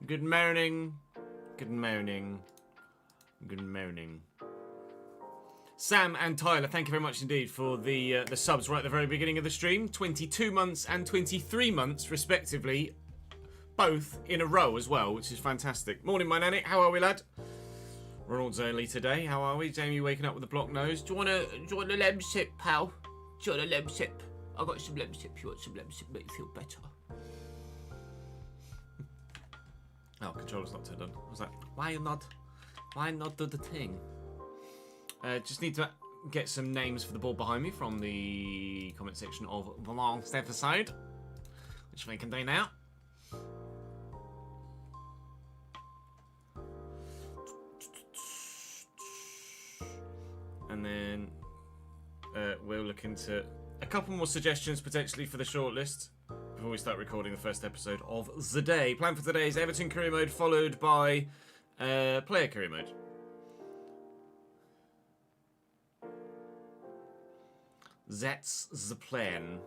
Good morning. Good morning. Good morning. Sam and Tyler, thank you very much indeed for the subs right at the very beginning of the stream. 22 months and 23 months, respectively, both in a row as well, which is fantastic. Morning, my nanny. How are we, lad? Ronald's early today. How are we? Jamie waking up with a blocked nose. Do you want a lemon sip, pal? Do you want a lemon sip? I got some lemon sip. You want some lemon sip? Make you feel better. Oh, controller's not turned on. I was like, why not do the thing? Just need to get some names for the board behind me from the comment section of the last episode, which we can do now. And then we'll look into a couple more suggestions potentially for the shortlist before we start recording the first episode of the day. Plan for today is Everton career mode followed by player career mode. That's the plan.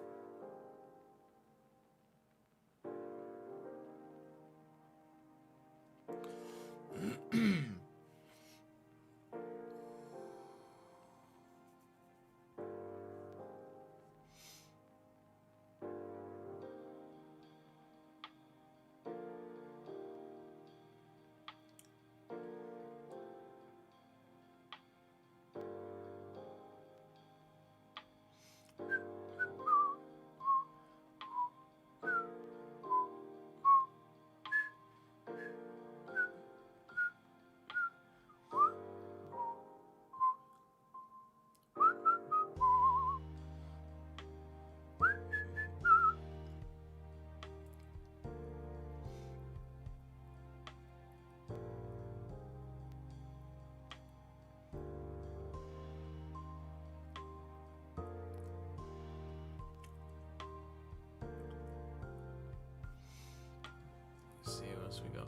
See what else we got.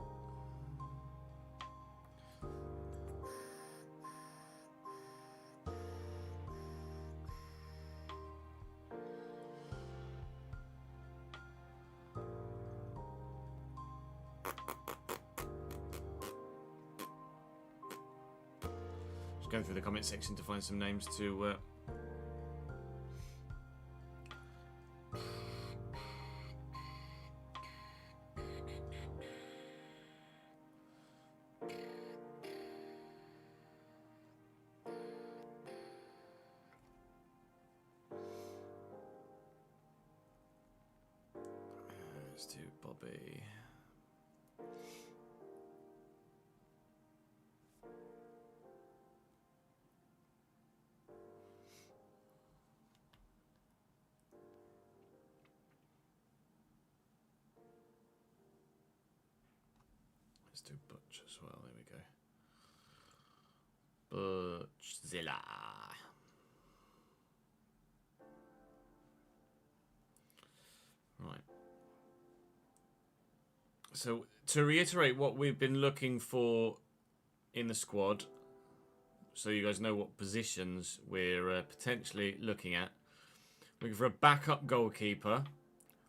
Just going through the comment section to find some names to let's do Bobby. Let's do Butch as well. There we go. Butchzilla. Right. So, to reiterate what we've been looking for in the squad, so you guys know what positions we're potentially looking at. Looking for a backup goalkeeper,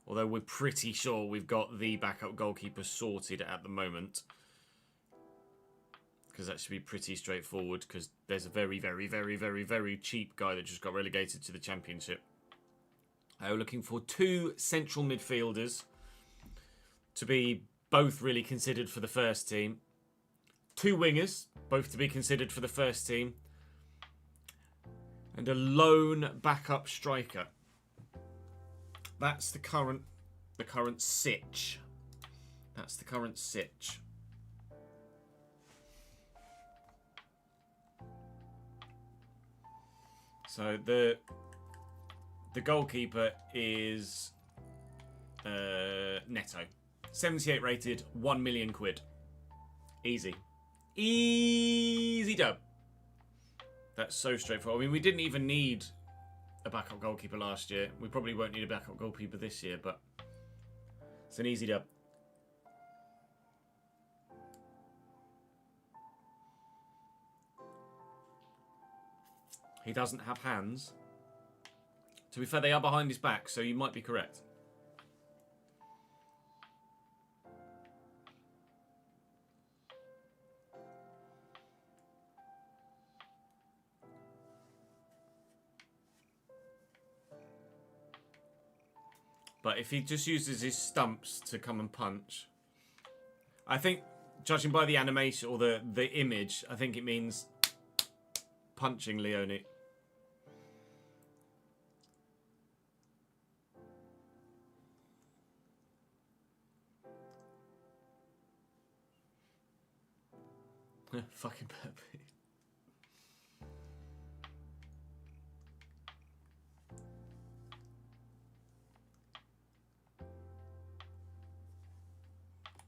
although we're pretty sure we've got the backup goalkeeper sorted at the moment. Because that should be pretty straightforward, because there's a very, very, very, very, very cheap guy that just got relegated to the Championship. We're looking for two central midfielders to be both really considered for the first team. Two wingers, both to be considered for the first team. And a lone backup striker. That's the current sitch. That's the current sitch. So the goalkeeper is Neto. 78 rated, 1 million quid. Easy. Easy dub. That's so straightforward. I mean, we didn't even need a backup goalkeeper last year. We probably won't need a backup goalkeeper this year, but it's an easy dub. He doesn't have hands. To be fair, they are behind his back, so you might be correct. But if he just uses his stumps to come and punch, I think, judging by the animation or the image, I think it means punching Leone. Fucking Pepe.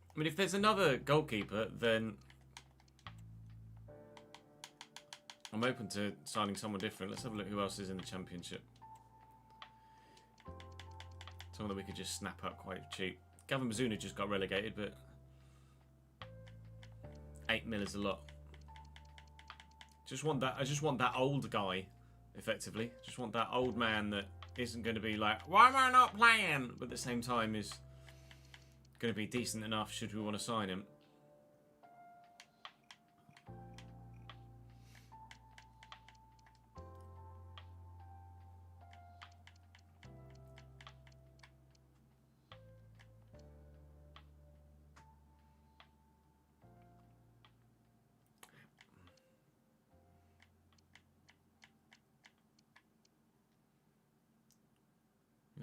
I mean, if there's another goalkeeper, then I'm open to signing someone different. Let's have a look who else is in the Championship. Someone that we could just snap up quite cheap. Gavin Bazuna just got relegated, but 8 mil is a lot. Just want that. I just want that old guy, effectively. Just want that old man that isn't going to be like, why am I not playing? But at the same time is going to be decent enough should we want to sign him.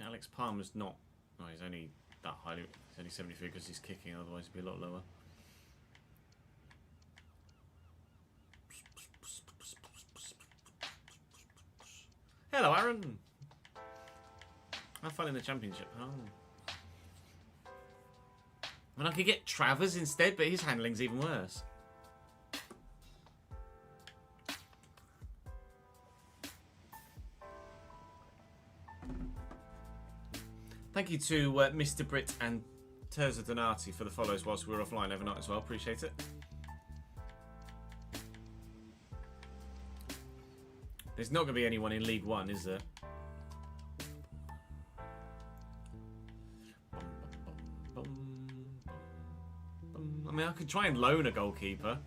Alex Palmer's not. Oh, he's only that highly. He's only 73 because he's kicking. Otherwise, he'd be a lot lower. Hello, Aaron. Have fun in the Championship. Oh. And I could get Travers instead, but his handling's even worse. Thank you to Mr. Britt and Terza Donati for the follows whilst we were offline overnight as well. Appreciate it. There's not going to be anyone in League One, is there? I mean, I could try and loan a goalkeeper.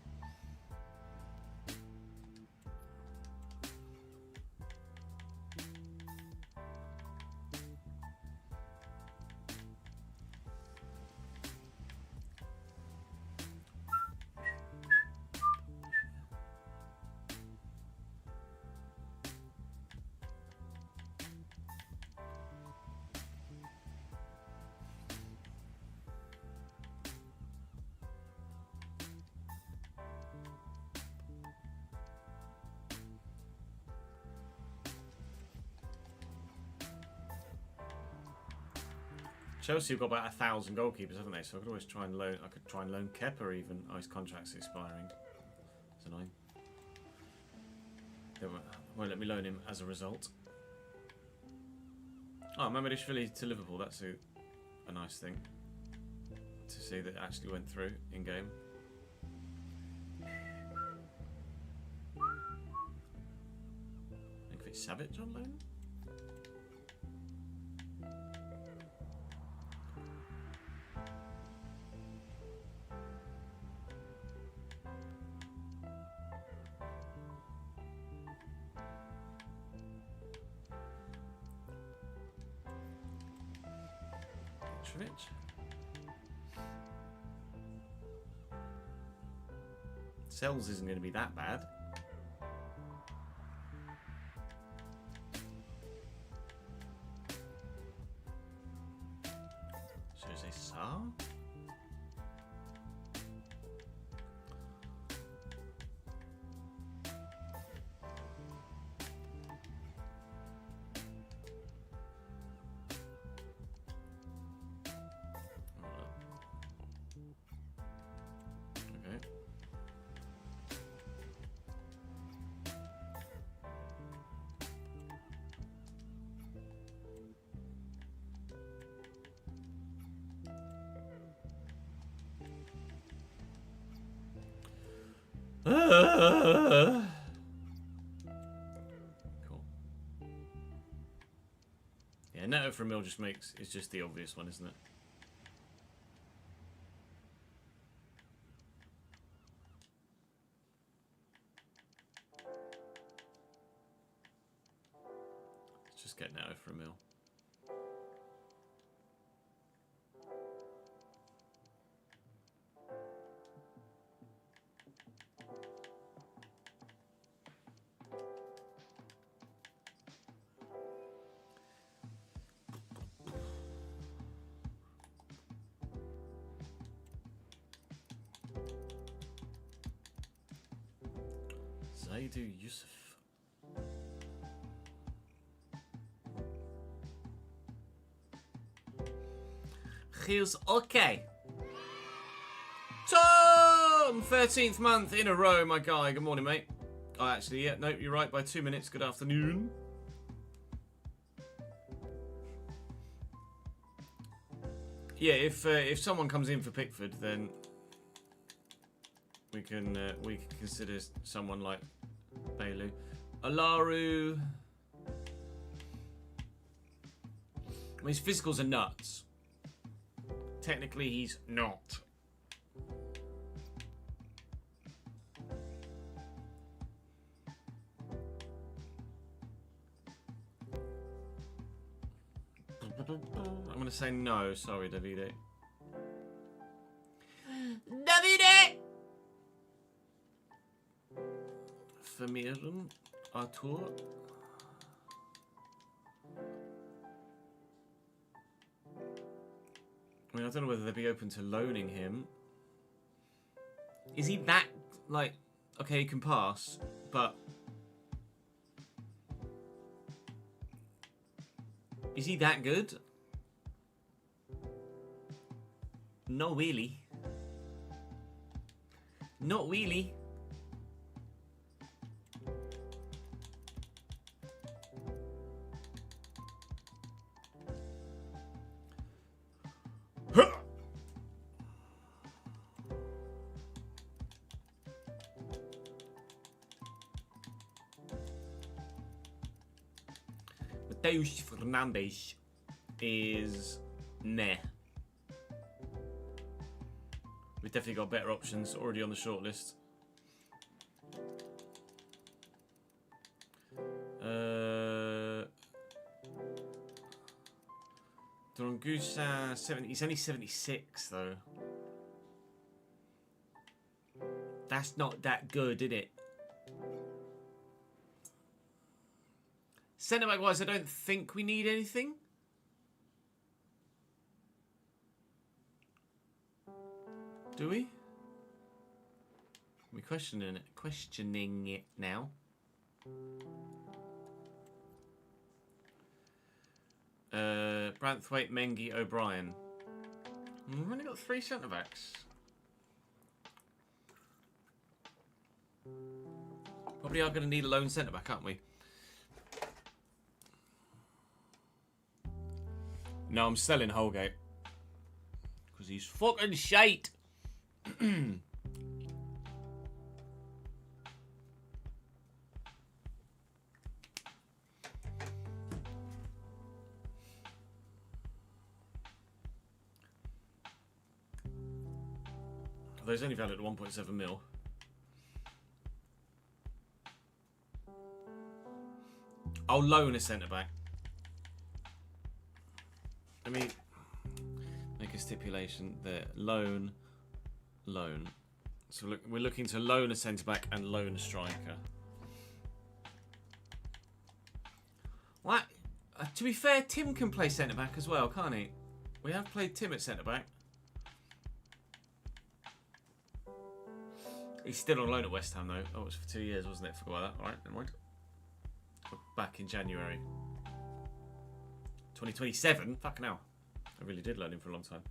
Chelsea have got about 1,000 goalkeepers, haven't they? So I could always try and loan. I could try and loan Kepa even. Oh, his contract's expiring. It's annoying. They won't let me loan him as a result. Oh, Mamadishvili to Liverpool. That's a nice thing to see that it actually went through in game. Milinkovic Savic on loan. Sells isn't going to be that bad. Jose Sarr? Cool. Yeah, Neto for a mil just it's just the obvious one, isn't it? Let's just get Neto for a mil. Zaidu Yusuf. Here's okay. Tom! 13th month in a row, my guy. Good morning, mate. Oh, actually, yeah, no, you're right by 2 minutes. Good afternoon. Yeah, if someone comes in for Pickford, then we can consider someone like Bailu. Alaru. I mean, his physicals are nuts. Technically, he's not. I'm going to say no. Sorry, Davide. Davide! Vermeeren. Artur. I mean, I don't know whether they'd be open to loaning him. Is he that, like... Okay, he can pass, but... Is he that good? Not really. Not really. Mateus Fernandes is meh. We've definitely got better options already on the shortlist. Drongusa 70. He's only 76 though. That's not that good, is it? Centre back wise, I don't think we need anything. Do we? We're questioning it now. Branthwaite, Mengi, O'Brien. We've only got 3 centre backs. Probably are going to need a lone centre back, aren't we? No, I'm selling Holgate. Because he's fucking shite. Although he's only valued at 1.7 mil. I'll loan a centre back. Let me make a stipulation there. Loan. So look, we're looking to loan a centre back and loan a striker. What? To be fair, Tim can play centre back as well, can't he? We have played Tim at centre back. He's still on loan at West Ham though. Oh, it was for 2 years, wasn't it? Forgot about that. Alright, never mind. Back in January. 2027? Fucking hell. I really did loan him for a long time.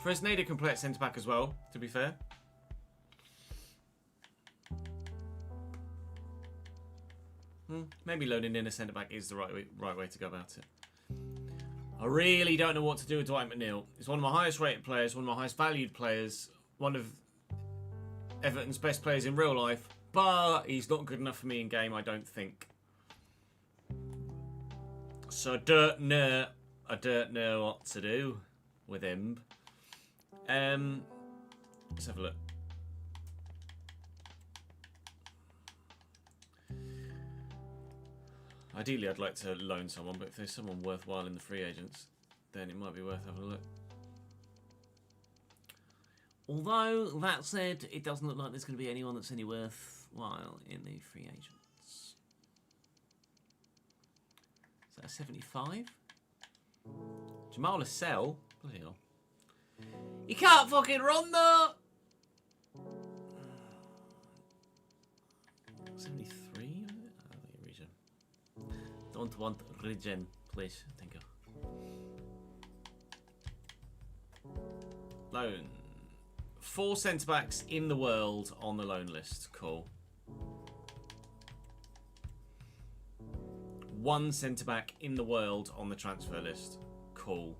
Fresneda can play at centre back as well, to be fair. Maybe loaning in a centre back is the right way to go about it. I really don't know what to do with Dwight McNeil. He's one of my highest rated players, one of my highest valued players, one of Everton's best players in real life, but he's not good enough for me in game, I don't think. So I don't know what to do with him. Let's have a look. Ideally, I'd like to loan someone, but if there's someone worthwhile in the free agents, then it might be worth having a look. Although, that said, it doesn't look like there's going to be anyone that's any worthwhile in the free agents. Is that a 75? Jamal Lascelles? Bloody hell. You can't fucking run though! 73? Regen. Don't want regen, please. Thank you. Loan. 4 centre-backs in the world on the loan list. Cool. 1 centre-back in the world on the transfer list. Cool.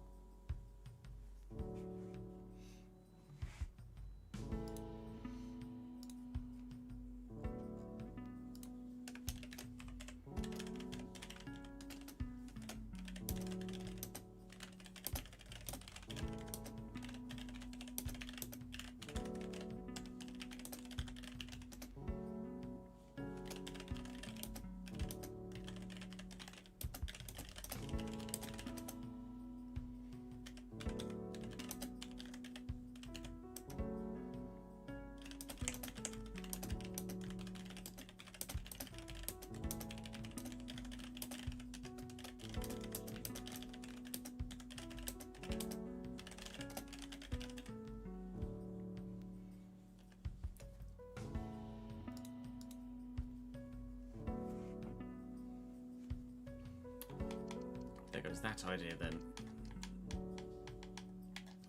There goes that idea then.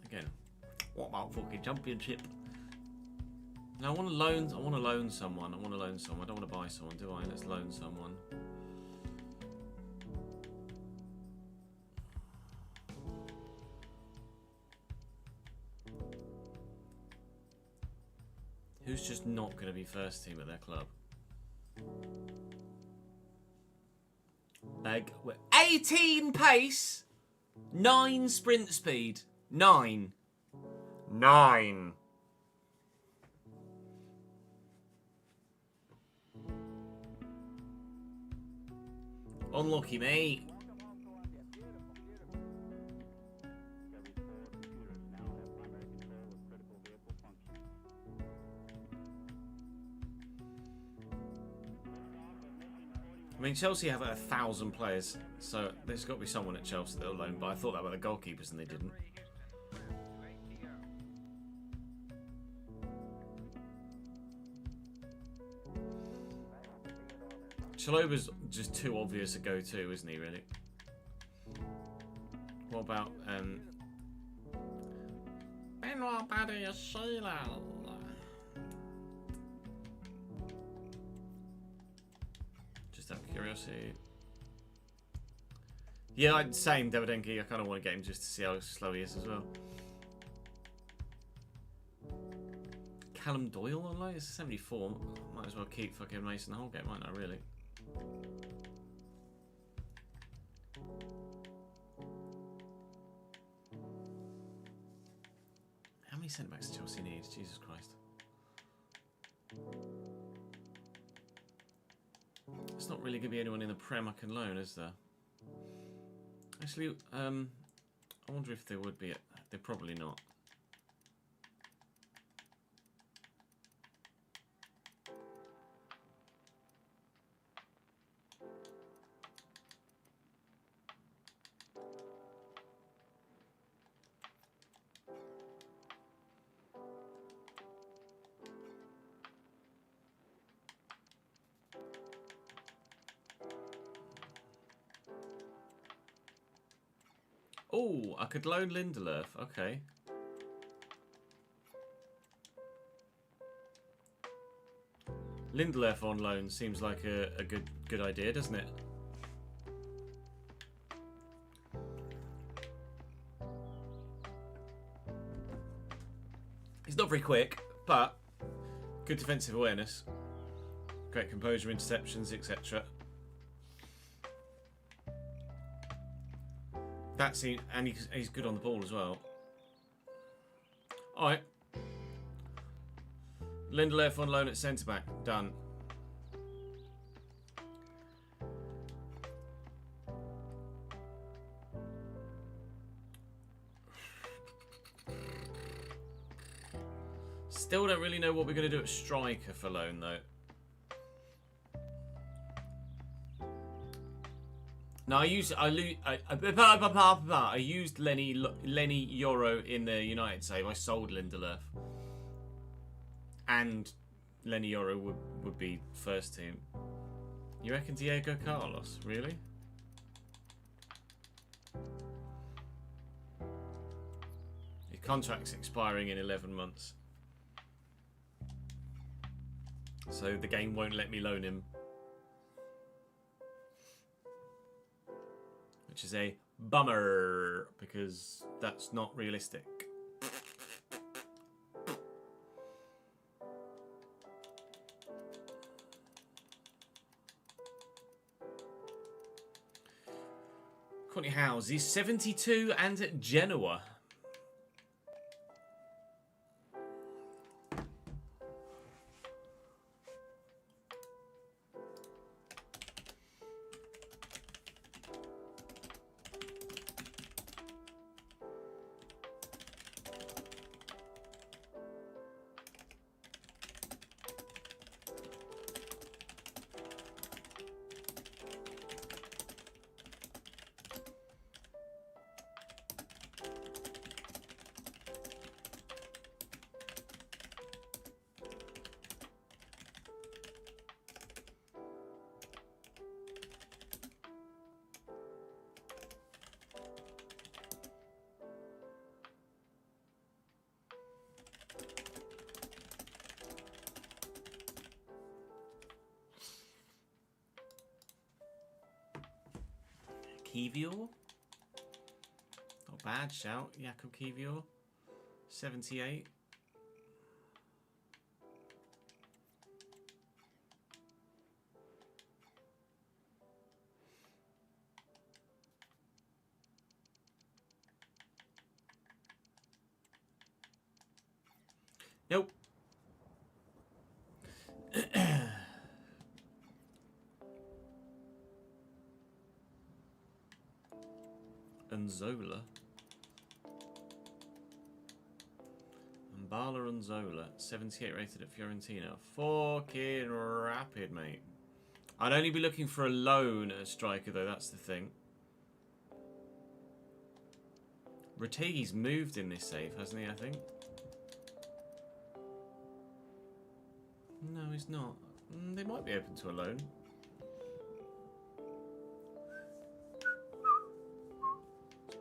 Again, what about fucking championship? Now I want to loan someone. I don't want to buy someone, do I? Let's loan someone. Who's just not going to be first team at their club? Beg. 18 pace, 9 sprint speed, 9. Unlucky, mate. I mean, Chelsea have 1,000 players, so there's got to be someone at Chelsea that will loan, but I thought that about the goalkeepers and they didn't. Chaloba's just too obvious a go-to, isn't he, really? What about, Benoit Badiashile? Just out of curiosity. Yeah, same, Davidenki. I kind of want to get him just to see how slow he is as well. Callum Doyle online? It's 74. Might as well keep fucking Mason Holgate, mightn't I, really? How many centre-backs does Chelsea need? Jesus Christ. There's not really going to be anyone in the Prem I can loan, is there? Actually, I wonder if there would be. They're probably not. Oh, I could loan Lindelöf. Okay. Lindelöf on loan seems like a good idea, doesn't it? He's not very quick, but good defensive awareness, great composure, interceptions, etc. That's it, and he's good on the ball as well. All right, Lindelöf on loan at centre back. Done. Still don't really know what we're going to do at striker for loan though. No, I used Lenny Yoro in the United save. I sold Lindelöf, and Lenny Yoro would be first team. You reckon Diego Carlos? Really? His contract's expiring in 11 months, so the game won't let me loan him. Which is a bummer, because that's not realistic. Courtney Howes is 72 and at Genoa. Kivior? Not bad shout, Jakub Kivior. 78. Nope. Zola. Mbala and Zola. 78 rated at Fiorentina. Fucking rapid, mate. I'd only be looking for a loan at a striker, though. That's the thing. Retegi's moved in this save, hasn't he, I think? No, he's not. They might be open to a loan.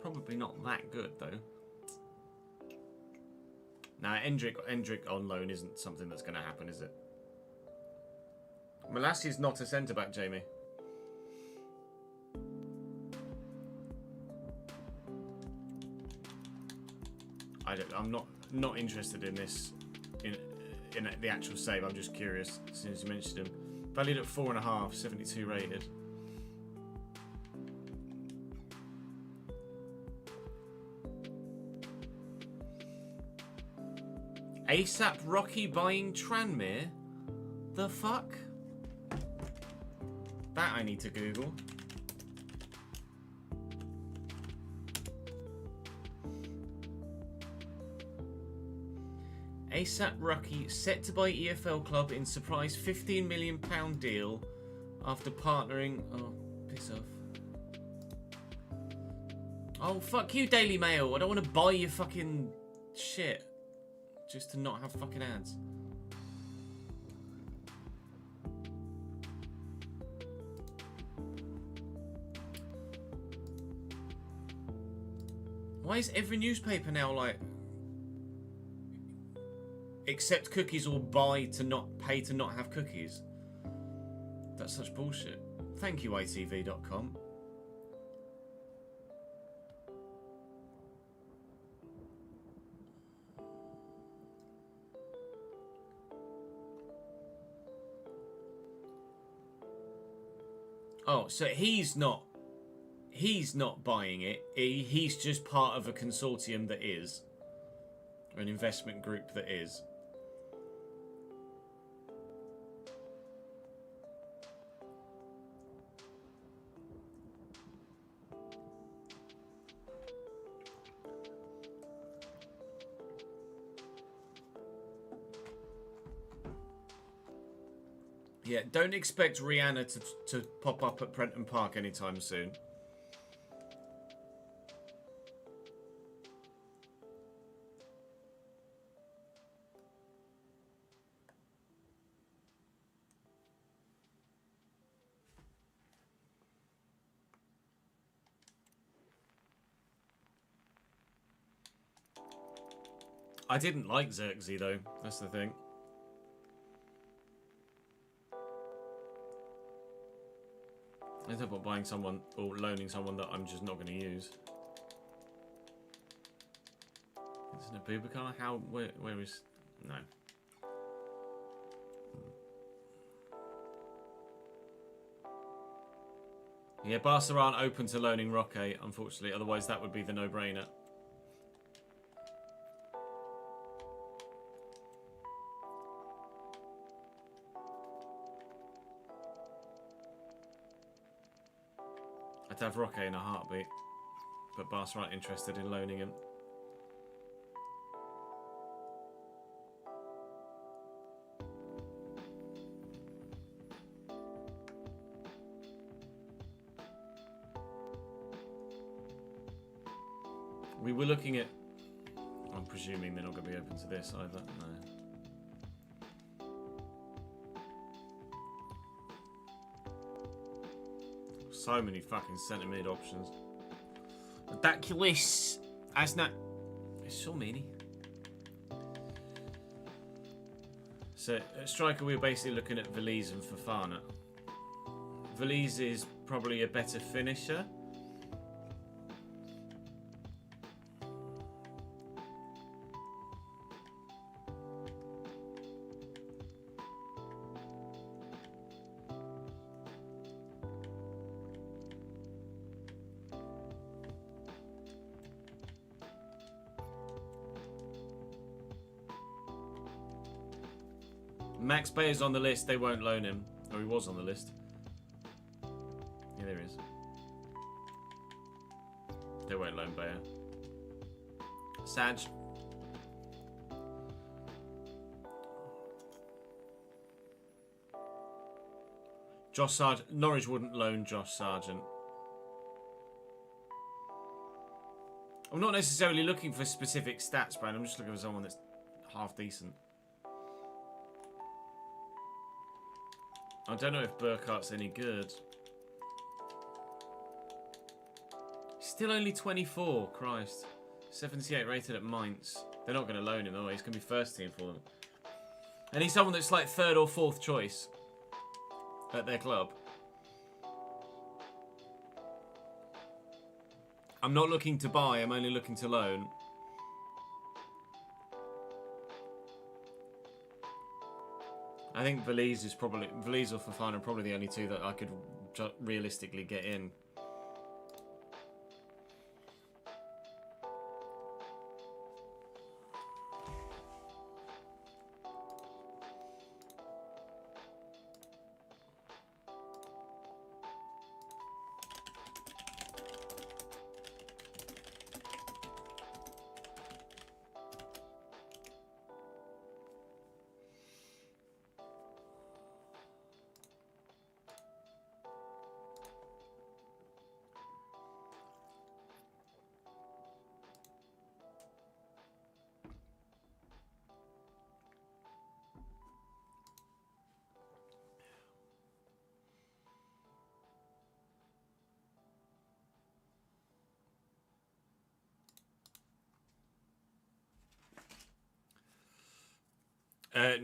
Probably not that good, though. Now, Endrick on loan isn't something that's going to happen, is it? Molassi's not a centre-back, Jamie. I'm not interested in this, in the actual save. I'm just curious, as soon as you mentioned him. Valued at 4.5, 72 rated. ASAP Rocky buying Tranmere? The fuck? That I need to Google. ASAP Rocky set to buy EFL club in surprise £15 million deal after partnering... Oh, piss off. Oh, fuck you, Daily Mail. I don't want to buy your fucking shit. Just to not have fucking ads. Why is every newspaper now like accept cookies or buy to not pay to not have cookies? That's such bullshit. Thank you, ITV.com. Oh, so he's not buying it. He's just part of a consortium that is, or an investment group that is. Yeah, don't expect Rihanna to pop up at Prenton Park anytime soon. I didn't like Xerxes though. That's the thing. I ended up buying someone or loaning someone that I'm just not going to use. Isn't it Boubacar? How? Where is? No. Yeah, Barca aren't open to loaning Roque, unfortunately. Otherwise, that would be the no-brainer. I'd have Roque in a heartbeat, but Barca aren't interested in loaning him. We were looking at... I'm presuming they're not going to be open to this either. No. So many fucking centre mid options. Ridiculous. That's not... There's so many. So, at striker, we were basically looking at Veliz and Fofana. Veliz is probably a better finisher. Max Bayer's on the list, they won't loan him. Oh, he was on the list. Yeah, there he is. They won't loan Bayer. Saj. Josh Sargent. Norwich wouldn't loan Josh Sargent. I'm not necessarily looking for specific stats, Brand. I'm just looking for someone that's half decent. I don't know if Burkhardt's any good. Still only 24, Christ. 78 rated at Mainz. They're not going to loan him, though. He's going to be first team for them. And he's someone that's like third or fourth choice at their club. I'm not looking to buy, I'm only looking to loan. I think Veliz or Fofana are probably the only two that I could realistically get in.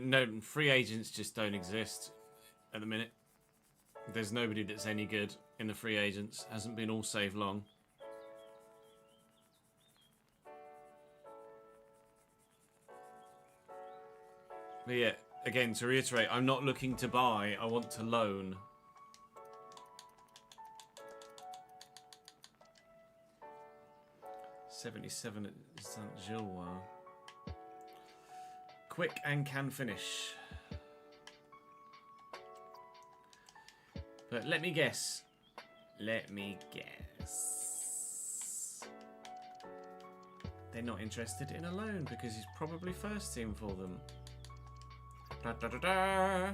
No, free agents just don't exist at the minute. There's nobody that's any good in the free agents. Hasn't been all save long. But yeah, again, to reiterate, I'm not looking to buy, I want to loan. $77 at St. Gilles. Quick and can finish. But let me guess. Let me guess. They're not interested in a loan because he's probably first team for them. Da, da, da, da.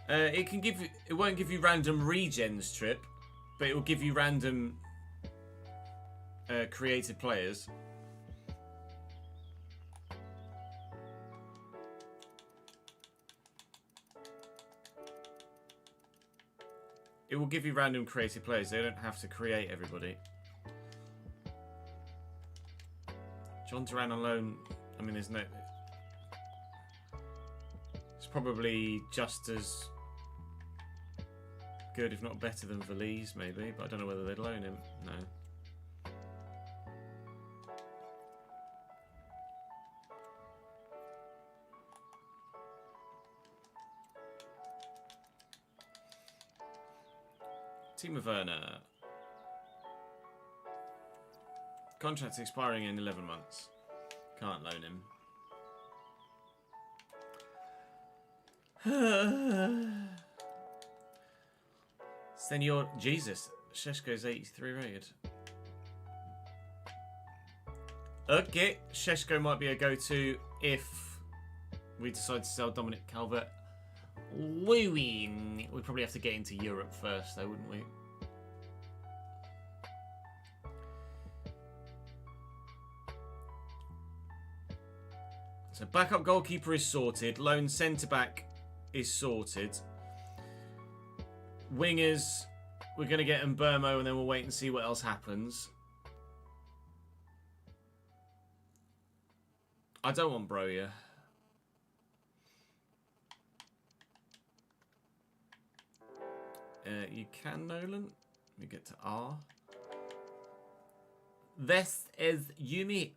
It can give you. It won't give you random regens trip, but it will give you random created players. It will give you random creative players. They don't have to create everybody. John Duran on loan. I mean, there's no... It's probably just as good, if not better, than Valise, maybe. But I don't know whether they'd loan him. No. Timo Werner. Contract's expiring in 11 months. Can't loan him. Senor Jesus. Šeško's 83 rated. Okay. Šeško might be a go-to if we decide to sell Dominic Calvert-Lewin. We'd probably have to get into Europe first, though, wouldn't we? So backup goalkeeper is sorted. Lone centre-back is sorted. Wingers, we're going to get Mbermo and then we'll wait and see what else happens. I don't want Broja. You can, Nolan. Let me get to R. This is Yumi.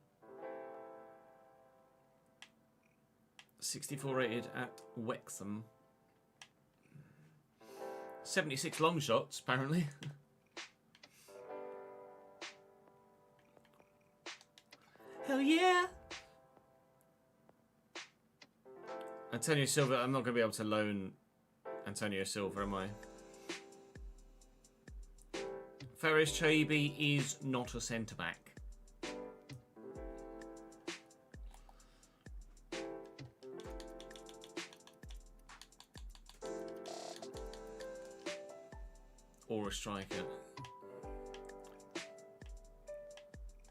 64 rated at Wexham. 76 long shots, apparently. Hell yeah! Antonio Silva, I'm not going to be able to loan Antonio Silva, am I? Ferris Chaibi is not a centre-back. Or a striker.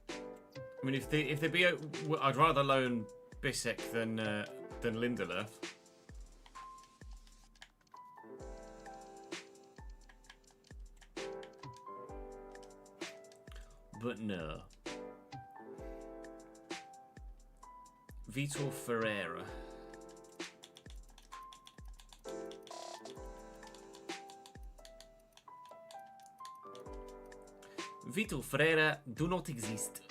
I mean, if they be, I'd rather loan Bissek than Lindelöf. But no. Vitor Ferreira. Vitor Ferreira do not exist.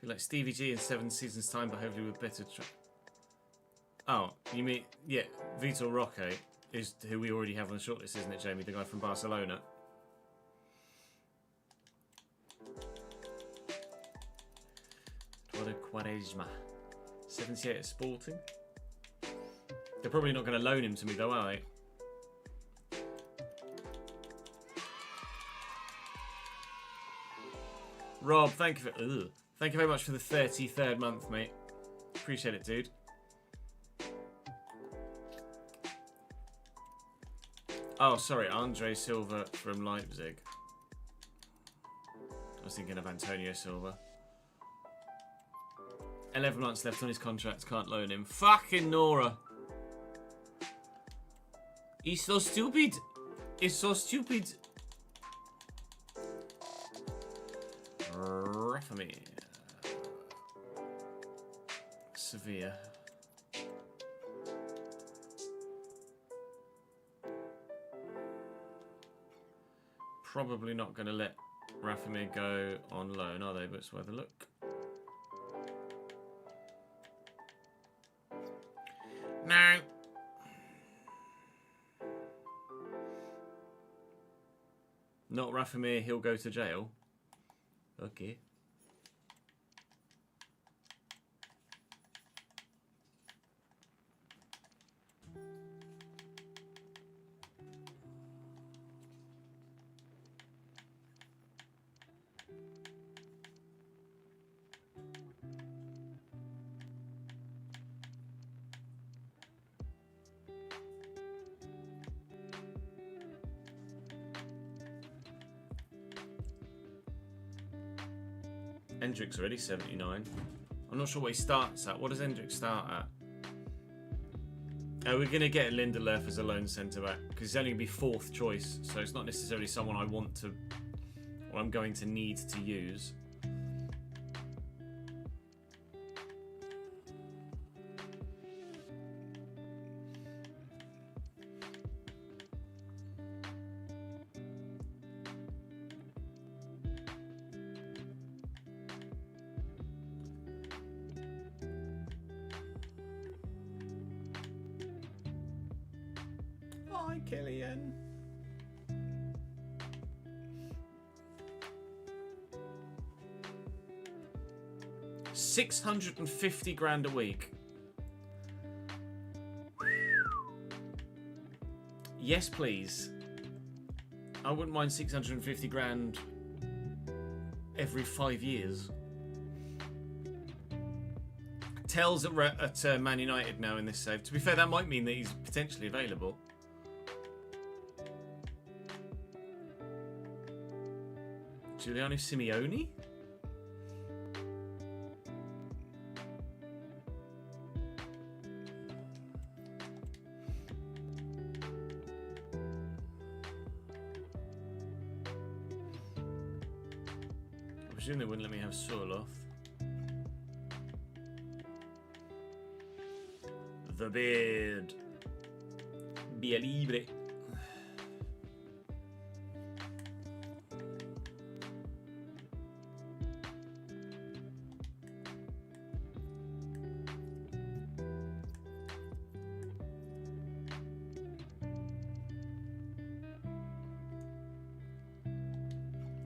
Be like Stevie G in 7 seasons' time, but hopefully with better Oh, you mean, yeah, Vitor Roque is who we already have on the shortlist, isn't it, Jamie? The guy from Barcelona. Eduardo Quaresma. 78 at Sporting. They're probably not going to loan him to me, though, are they? Rob, thank you very much for the 33rd month, mate. Appreciate it, dude. Oh, sorry, Andre Silva from Leipzig. I was thinking of Antonio Silva. 11 months left on his contract, can't loan him. Fucking Nora. He's so stupid. He's so stupid. Referee. Sevilla. Probably not going to let Rafamir go on loan, are they? But it's worth a look. No. Not Rafamir, he'll go to jail. Okay. Hendrick's already 79. I'm not sure what he starts at. What does Hendrick start at? We're going to get Lindelöf as a lone centre-back because he's only going to be fourth choice, so it's not necessarily someone I want to, or I'm going to need to use. Hi, Killian. $650,000 a week. Yes, please. I wouldn't mind 650,000 every 5 years. Tell's at Man United now in this save. To be fair, that might mean that he's potentially available. Giuliano Simeone? I presume they wouldn't let me have Sorloth. The beard. Via libre.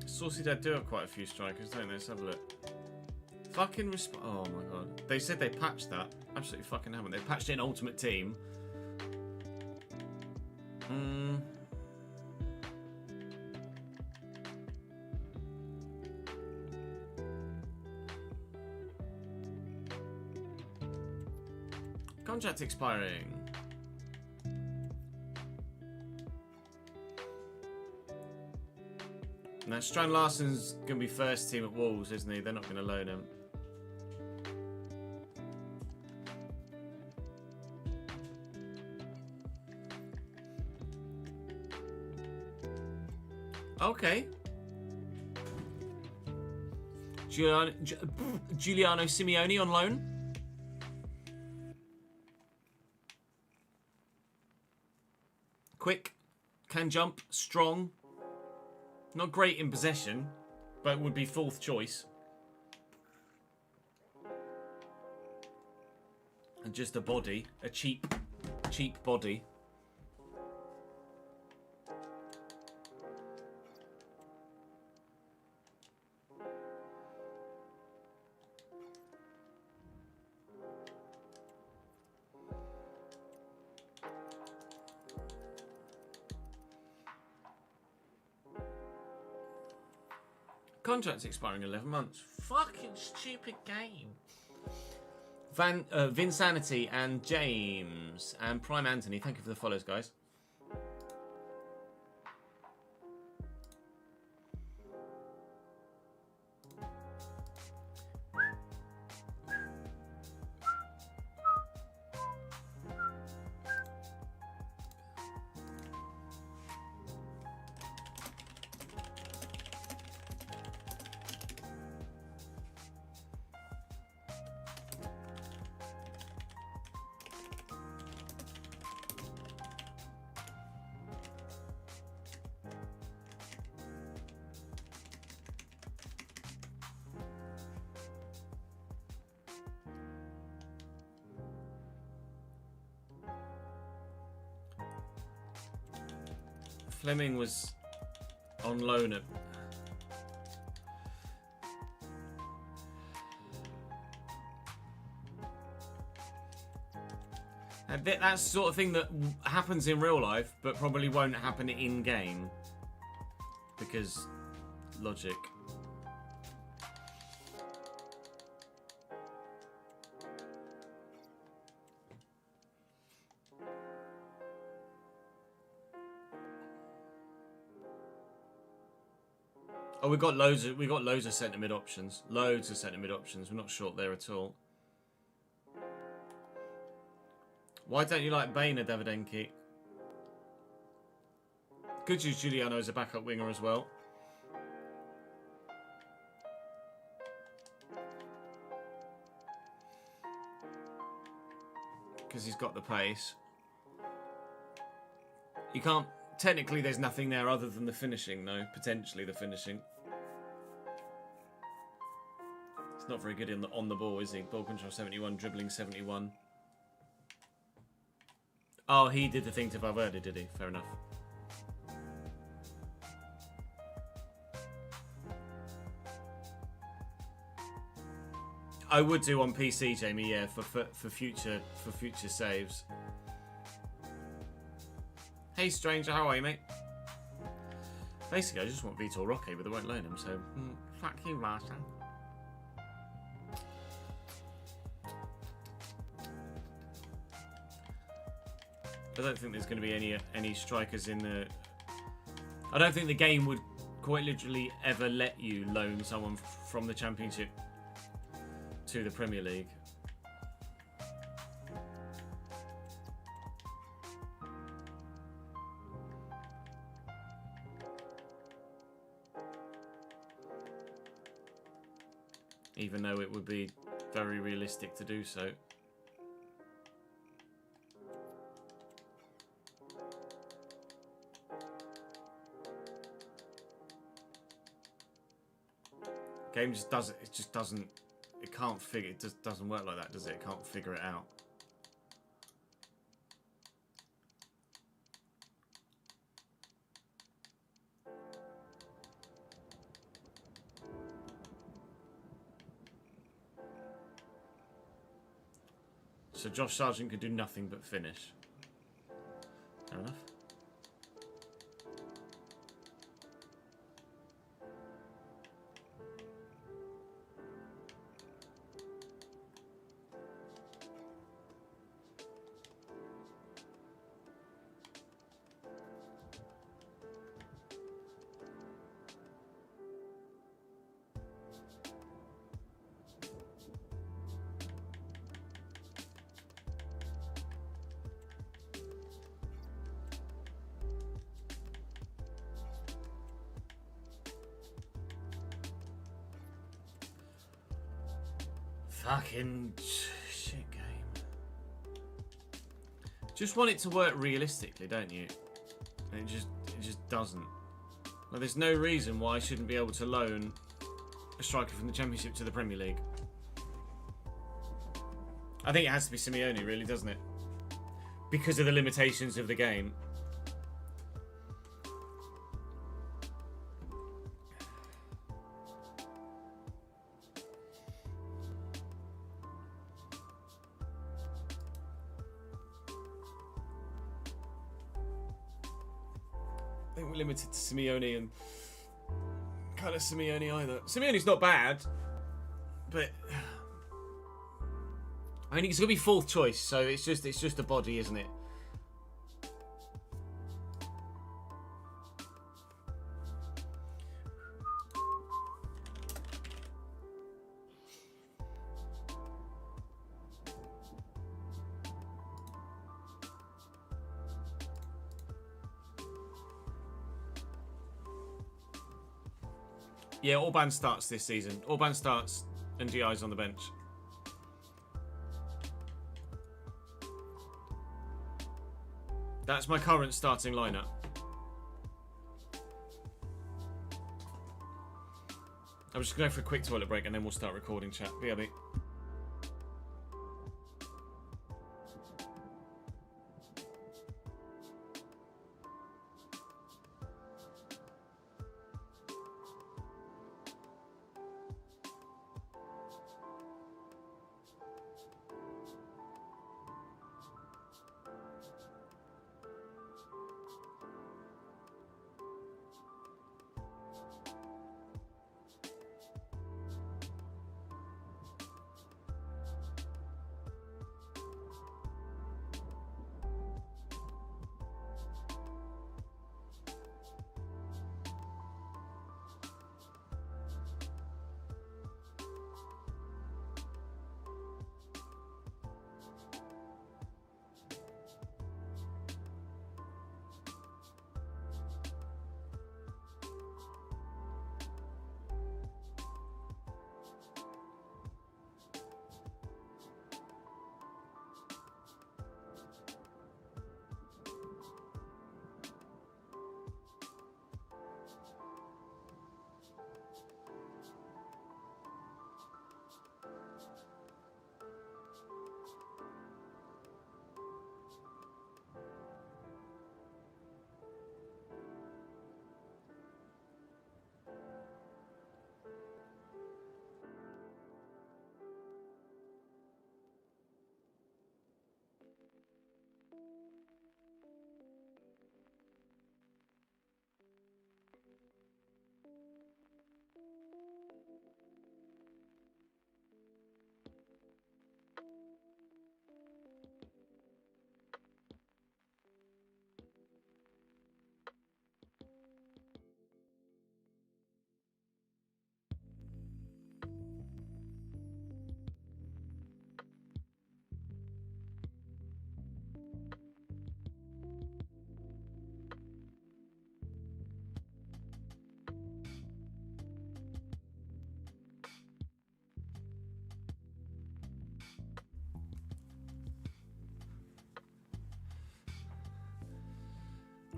Sociedad do have quite a few strikers, don't they? Let's have a look. Fucking oh my god. They said they patched that. Absolutely fucking haven't. They patched it in Ultimate Team. Contract expiring. Now, Strand Larsen's going to be first team at Wolves, isn't he? They're not going to loan him. Okay. Giuliano Simeone on loan. Quick, can jump, strong. Not great in possession, but would be fourth choice. And just a body, a cheap body. Contract's expiring in 11 months. Fucking stupid game. Vinsanity and James and Prime Anthony, thank you for the follows, guys. Fleming was on loan at... That's the sort of thing that happens in real life, but probably won't happen in-game. Because... logic. Oh, we got loads of centre mid options. Loads of centre mid options. We're not short there at all. Why don't you like Bainer, Davidenki? Could use Giuliano as a backup winger as well. Because he's got the pace. You can't... Technically, there's nothing there other than the finishing, though. Potentially the finishing. It's not very good on the ball, is he? Ball control 71, dribbling 71. Oh, he did the thing to Valverde, did he? Fair enough. I would do on PC, Jamie, yeah, for future saves. Hey, stranger, how are you, mate? Basically, I just want Vitor Roque, but they won't loan him, so fuck you, Martin. I don't think there's going to be any strikers in the... I don't think the game would quite literally ever let you loan someone from the Championship to the Premier League. Even though it would be very realistic to do so. Game just doesn't. It just doesn't. It can't figure. It just doesn't work like that, does it? It can't figure it out. So Josh Sargent could do nothing but finish. Fair enough. Fucking shit game. Just want it to work realistically, don't you? And it just doesn't. Like, there's no reason why I shouldn't be able to loan a striker from the Championship to the Premier League. I think it has to be Simeone, really, doesn't it? Because of the limitations of the game. I think we're limited to Simeone and kind of Simeone either. Simeone's not bad, but I mean, it's gonna be fourth choice, so it's just a body, isn't it? Yeah, Orban starts this season. Orban starts and GI's on the bench. That's my current starting lineup. I'm just going to go for a quick toilet break and then we'll start recording, chat. BRB.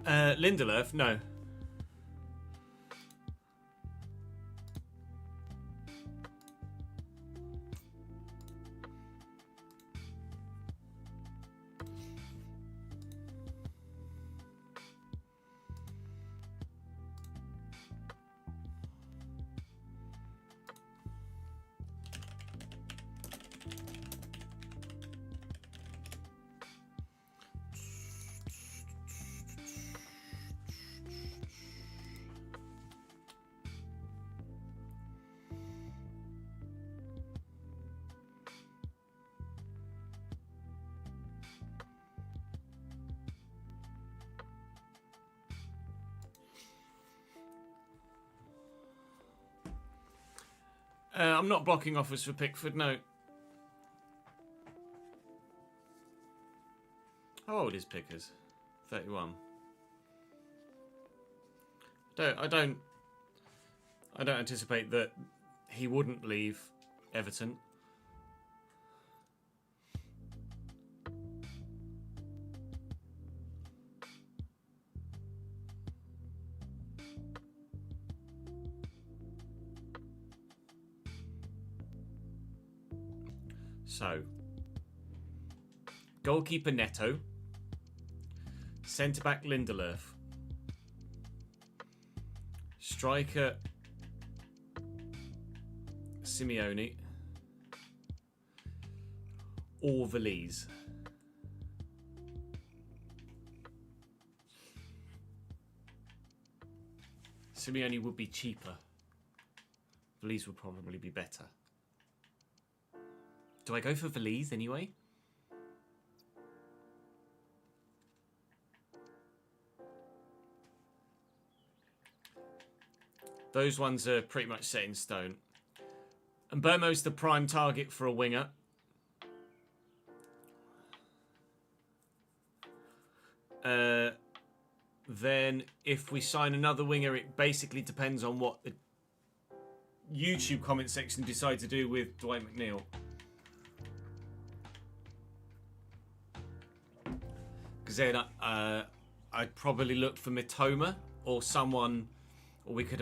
Lindelöf, no. I'm not blocking offers for Pickford, no. How old is Pickers? 31. I don't anticipate that he wouldn't leave Everton. So, goalkeeper Neto, centre-back Lindelöf, striker Simeone, or Valise. Simeone would be cheaper. Valise would probably be better. Do I go for Valise anyway? Those ones are pretty much set in stone. And Burmo's the prime target for a winger. Then if we sign another winger, it basically depends on what the YouTube comment section decide to do with Dwight McNeil. Because then I'd probably look for Mitoma or someone, or we could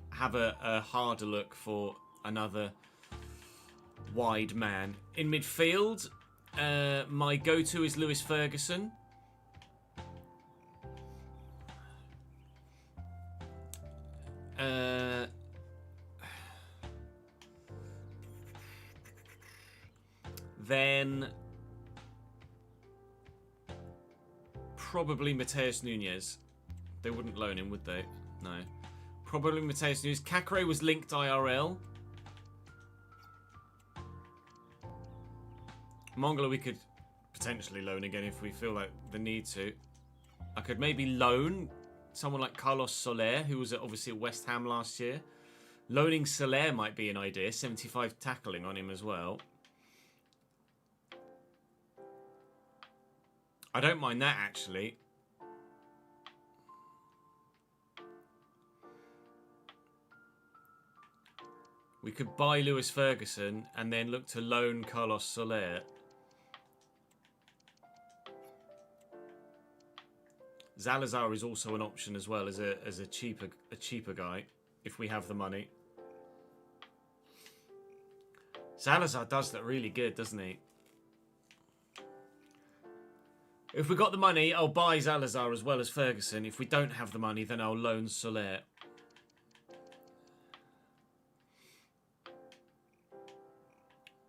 have a harder look for another wide man. In midfield, my go-to is Lewis Ferguson. Then probably Mateus Nunes. They wouldn't loan him, would they? No. Probably Mateus Nunes. Kakare was linked IRL. Mongolo we could potentially loan again if we feel like the need to. I could maybe loan someone like Carlos Soler, who was obviously at West Ham last year. Loaning Soler might be an idea. 75 tackling on him as well. I don't mind that, actually. We could buy Lewis Ferguson and then look to loan Carlos Soler. Zalazar is also an option as well as a cheaper guy if we have the money. Zalazar does look really good, doesn't he? If we got the money, I'll buy Zalazar as well as Ferguson. If we don't have the money, then I'll loan Soler.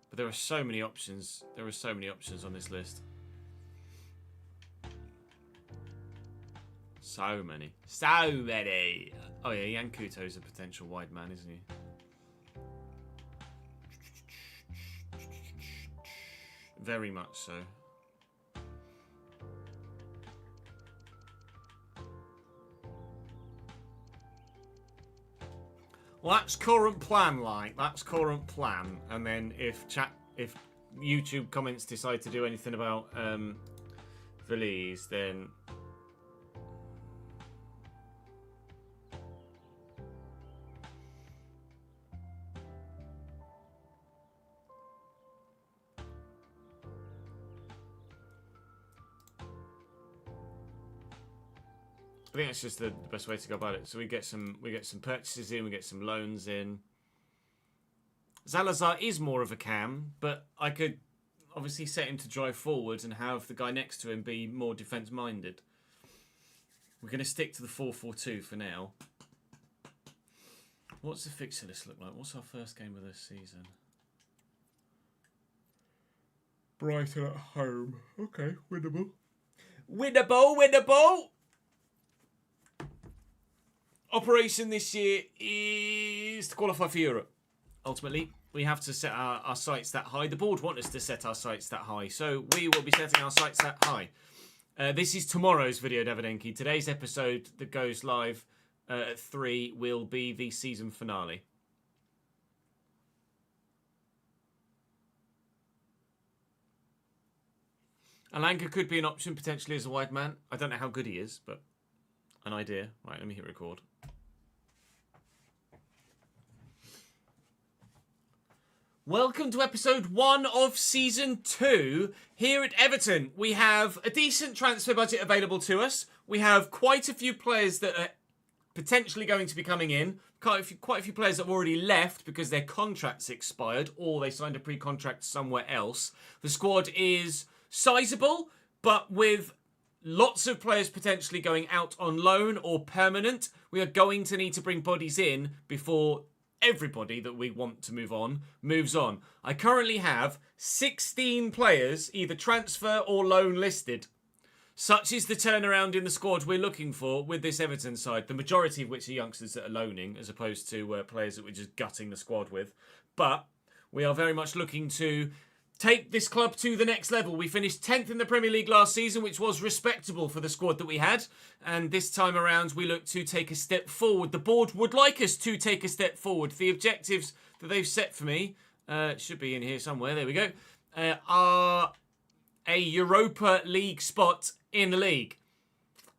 But there are so many options. There are so many options on this list. So many. So many. Oh yeah, Yankuto's a potential wide man, isn't he? Very much so. Well, that's current plan, like. That's current plan. And then if YouTube comments decide to do anything about Valise, then... I think that's just the best way to go about it. So we get some purchases in, we get some loans in. Salazar is more of a cam, but I could obviously set him to drive forwards and have the guy next to him be more defence minded. We're going to stick to the 4-4-2 for now. What's the fixture list look like? What's our first game of this season? Brighton at home. Okay, winnable. Winnable! Operation this year is to qualify for Europe. Ultimately, we have to set our sights that high. The board want us to set our sights that high, so we will be setting our sights that high. This is tomorrow's video, Davidenki. Today's episode that goes live at 3 will be the season finale. Alanga could be an option potentially as a wide man. I don't know how good he is, but an idea. Right, let me hit record. Welcome to episode 1 of season 2 here at Everton. We have a decent transfer budget available to us. We have quite a few players that are potentially going to be coming in. Quite a few players that have already left because their contracts expired or they signed a pre-contract somewhere else. The squad is sizable, but with lots of players potentially going out on loan or permanent. We are going to need to bring bodies in before everybody that we want to move on moves on. I currently have 16 players either transfer or loan listed. Such is the turnaround in the squad we're looking for with this Everton side, the majority of which are youngsters that are loaning as opposed to players that we're just gutting the squad with. But we are very much looking to take this club to the next level. We finished 10th in the Premier League last season, which was respectable for the squad that we had. And this time around, we look to take a step forward. The board would like us to take a step forward. The objectives that they've set for me, should be in here somewhere, there we go, are a Europa League spot in the league.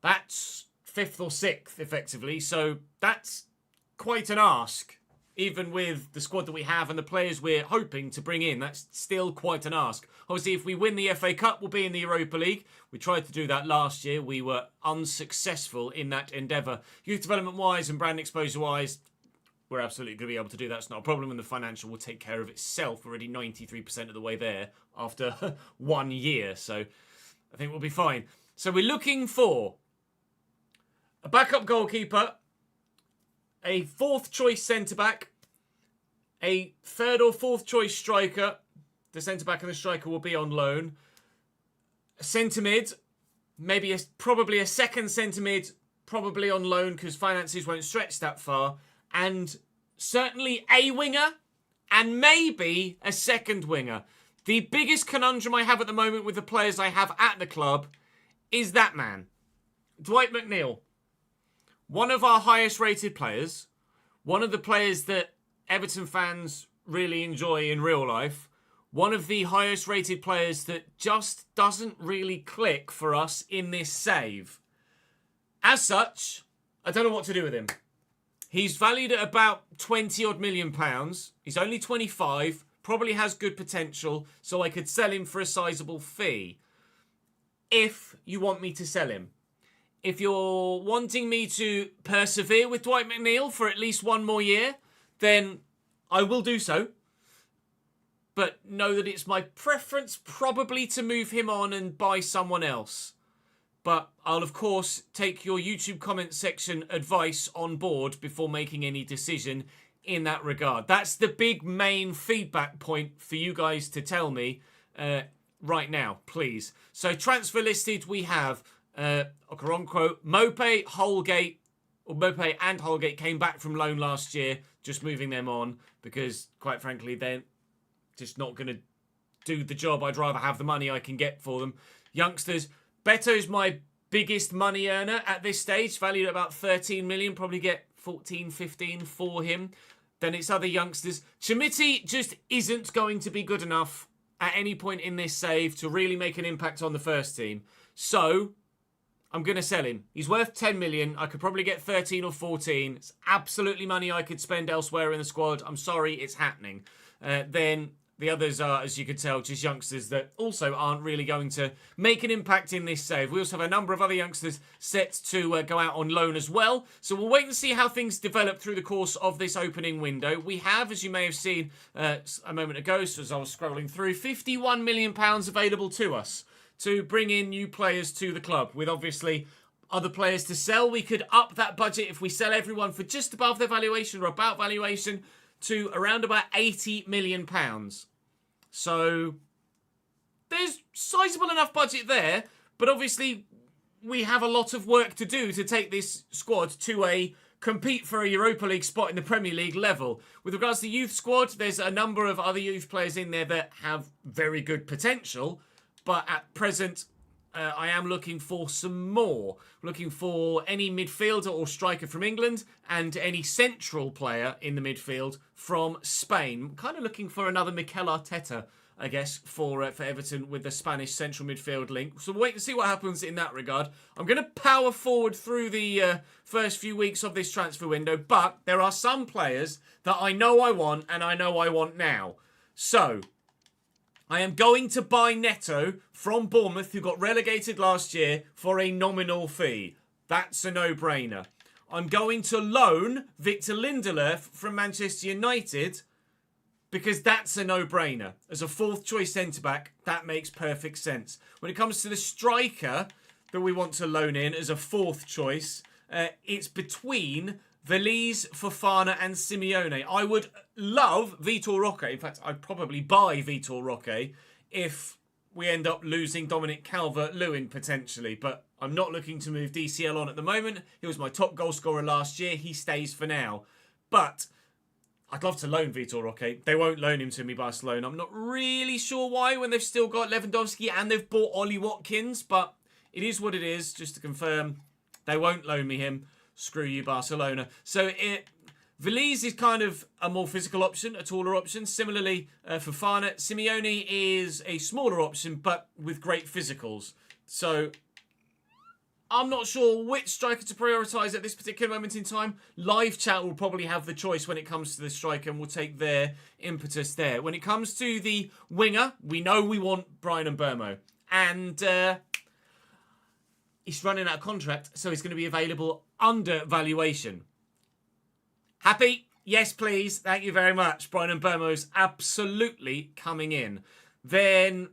That's 5th or 6th, effectively. So that's quite an ask. Even with the squad that we have and the players we're hoping to bring in, that's still quite an ask. Obviously, if we win the FA Cup, we'll be in the Europa League. We tried to do that last year. We were unsuccessful in that endeavour. Youth development-wise and brand exposure-wise, we're absolutely going to be able to do that. It's not a problem, and the financial will take care of itself. We're already 93% of the way there after 1 year, so I think we'll be fine. So we're looking for a backup goalkeeper, a 4th choice centre-back, a 3rd or 4th choice striker. The centre-back and the striker will be on loan. A centre-mid, probably a 2nd centre-mid, probably on loan because finances won't stretch that far. And certainly a winger and maybe a 2nd winger. The biggest conundrum I have at the moment with the players I have at the club is that man, Dwight McNeil. One of our highest rated players, one of the players that Everton fans really enjoy in real life, one of the highest rated players that just doesn't really click for us in this save. As such, I don't know what to do with him. He's valued at about 20 odd million pounds. He's only 25, probably has good potential, so I could sell him for a sizable fee. If you want me to sell him. If you're wanting me to persevere with Dwight McNeil for at least 1 more year, then I will do so. But know that it's my preference probably to move him on and buy someone else. But I'll, of course, take your YouTube comment section advice on board before making any decision in that regard. That's the big main feedback point for you guys to tell me right now, please. So transfer listed, we have Okoronkwo, Mope and Holgate came back from loan last year, just moving them on because, quite frankly, they're just not going to do the job. I'd rather have the money I can get for them. Youngsters, Beto's my biggest money earner at this stage, valued at about 13 million, probably get 14, 15 for him. Then it's other youngsters. Chamiti just isn't going to be good enough at any point in this save to really make an impact on the first team. So I'm going to sell him. He's worth 10 million. I could probably get 13 or 14. It's absolutely money I could spend elsewhere in the squad. I'm sorry, it's happening. Then The others are, as you can tell, just youngsters that also aren't really going to make an impact in this save. We also have a number of other youngsters set to go out on loan as well. So we'll wait and see how things develop through the course of this opening window. We have, as you may have seen a moment ago, so as I was scrolling through, £51 million available to us to bring in new players to the club, with obviously other players to sell. We could up that budget if we sell everyone for just above their valuation or about valuation to around about £80 million. So there's sizable enough budget there, but obviously we have a lot of work to do to take this squad to a compete for a Europa League spot in the Premier League level. With regards to the youth squad, there's a number of other youth players in there that have very good potential, but at present I am looking for some more. Looking for any midfielder or striker from England and any central player in the midfield from Spain. Kind of looking for another Mikel Arteta, I guess, for Everton with the Spanish central midfield link. So we'll wait and see what happens in that regard. I'm going to power forward through the first few weeks of this transfer window, but there are some players that I know I want and I know I want now. So I am going to buy Neto from Bournemouth, who got relegated last year, for a nominal fee. That's a no-brainer. I'm going to loan Victor Lindelöf from Manchester United because that's a no-brainer. As a fourth-choice centre-back, that makes perfect sense. When it comes to the striker that we want to loan in as a fourth choice, it's between Veliz, Fofana and Simeone. I would love Vitor Roque. In fact, I'd probably buy Vitor Roque if we end up losing Dominic Calvert-Lewin potentially. But I'm not looking to move DCL on at the moment. He was my top goal scorer last year. He stays for now. But I'd love to loan Vitor Roque. They won't loan him to me, Barcelona. I'm not really sure why when they've still got Lewandowski and they've bought Ollie Watkins. But it is what it is, just to confirm. They won't loan me him. Screw you, Barcelona. So Veliz is kind of a more physical option, a taller option. Similarly, Fofana. Simeone is a smaller option, but with great physicals. So I'm not sure which striker to prioritise at this particular moment in time. Live chat will probably have the choice when it comes to the striker, and we'll take their impetus there. When it comes to the winger, we know we want Bryan Mbeumo. And he's running out of contract, so he's going to be available under valuation. Happy? Yes, please. Thank you very much. Bryan Mbeumo's absolutely coming in. Then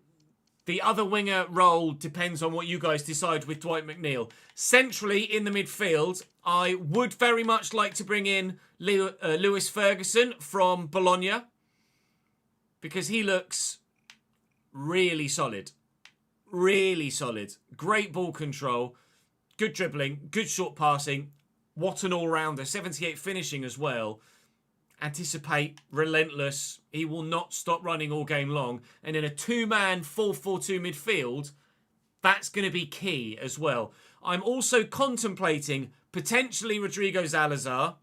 the other winger role depends on what you guys decide with Dwight McNeil. Centrally in the midfield, I would very much like to bring in Lewis Ferguson from Bologna, because he looks really solid. Really solid. Great ball control. Good dribbling. Good short passing. What an all-rounder. 78 finishing as well. Anticipate. Relentless. He will not stop running all game long. And in a two-man 4-4-2 midfield, that's going to be key as well. I'm also contemplating potentially Rodrigo Zalazar.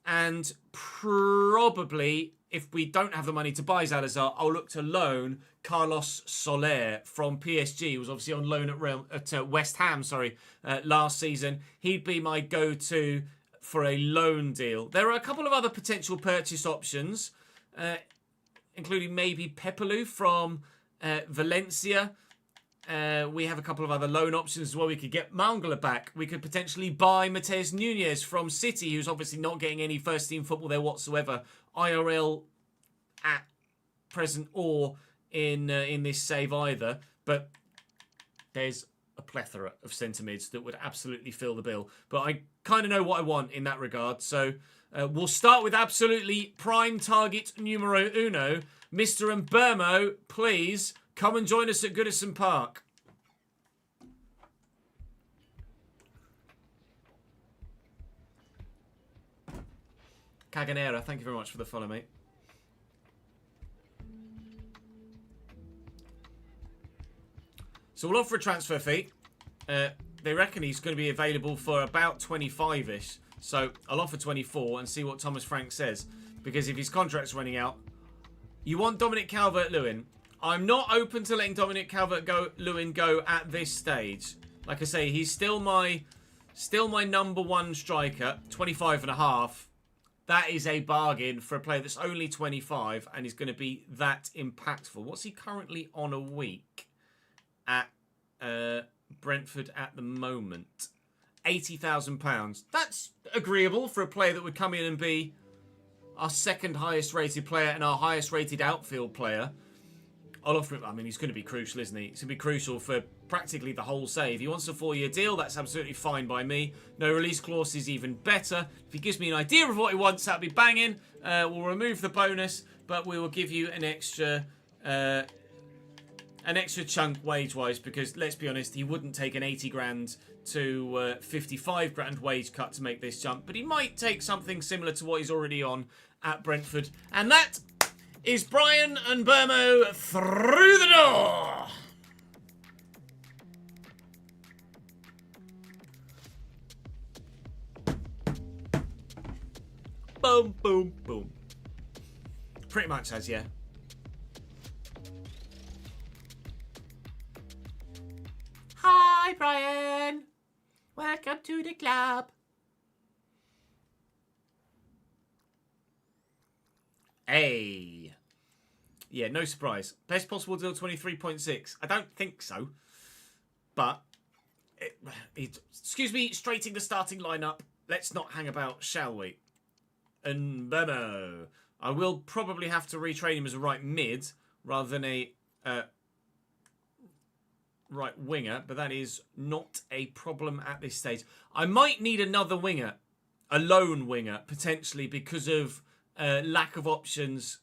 And probably, if we don't have the money to buy Zalazar, I'll look to loan Carlos Soler from PSG. He was obviously on loan at West Ham, last season. He'd be my go-to for a loan deal. There are a couple of other potential purchase options, including maybe Pepelu from Valencia. We have a couple of other loan options as well. We could get Mangala back. We could potentially buy Mateus Nunes from City, who's obviously not getting any first-team football there whatsoever, IRL at present or in this save either. But there's a plethora of centre mids that would absolutely fill the bill. But I kind of know what I want in that regard. So we'll start with absolutely prime target numero uno. Mr. Mbeumo, please come and join us at Goodison Park. Caganera, thank you very much for the follow, mate. So we'll offer a transfer fee. They reckon he's going to be available for about 25-ish. So I'll offer 24 and see what Thomas Frank says. Because if his contract's running out, you want Dominic Calvert-Lewin. I'm not open to letting Dominic Calvert-Lewin go at this stage. Like I say, he's still my number one striker, 25.5. That is a bargain for a player that's only 25 and is going to be that impactful. What's he currently on a week at Brentford at the moment? £80,000. That's agreeable for a player that would come in and be our second highest rated player and our highest rated outfield player. I'll offer him. I mean, he's going to be crucial, isn't he? He's going to be crucial for practically the whole save. He wants a 4-year deal. That's absolutely fine by me. No release clause is even better. If he gives me an idea of what he wants, that'll be banging. We'll remove the bonus, but we will give you an extra chunk wage-wise, because let's be honest, he wouldn't take an 80 grand to 55 grand wage cut to make this jump, but he might take something similar to what he's already on at Brentford. And that is Brian and Burmo through the door. Boom, boom, boom. Pretty much has, yeah. Hi, Brian. Welcome to the club. Hey. Yeah, no surprise. Best possible deal, 23.6. I don't think so. But, excuse me, straightening the starting lineup. Let's not hang about, shall we? And Beno. I will probably have to retrain him as a right mid rather than a right winger, but that is not a problem at this stage. I might need another winger, a lone winger, potentially, because of lack of options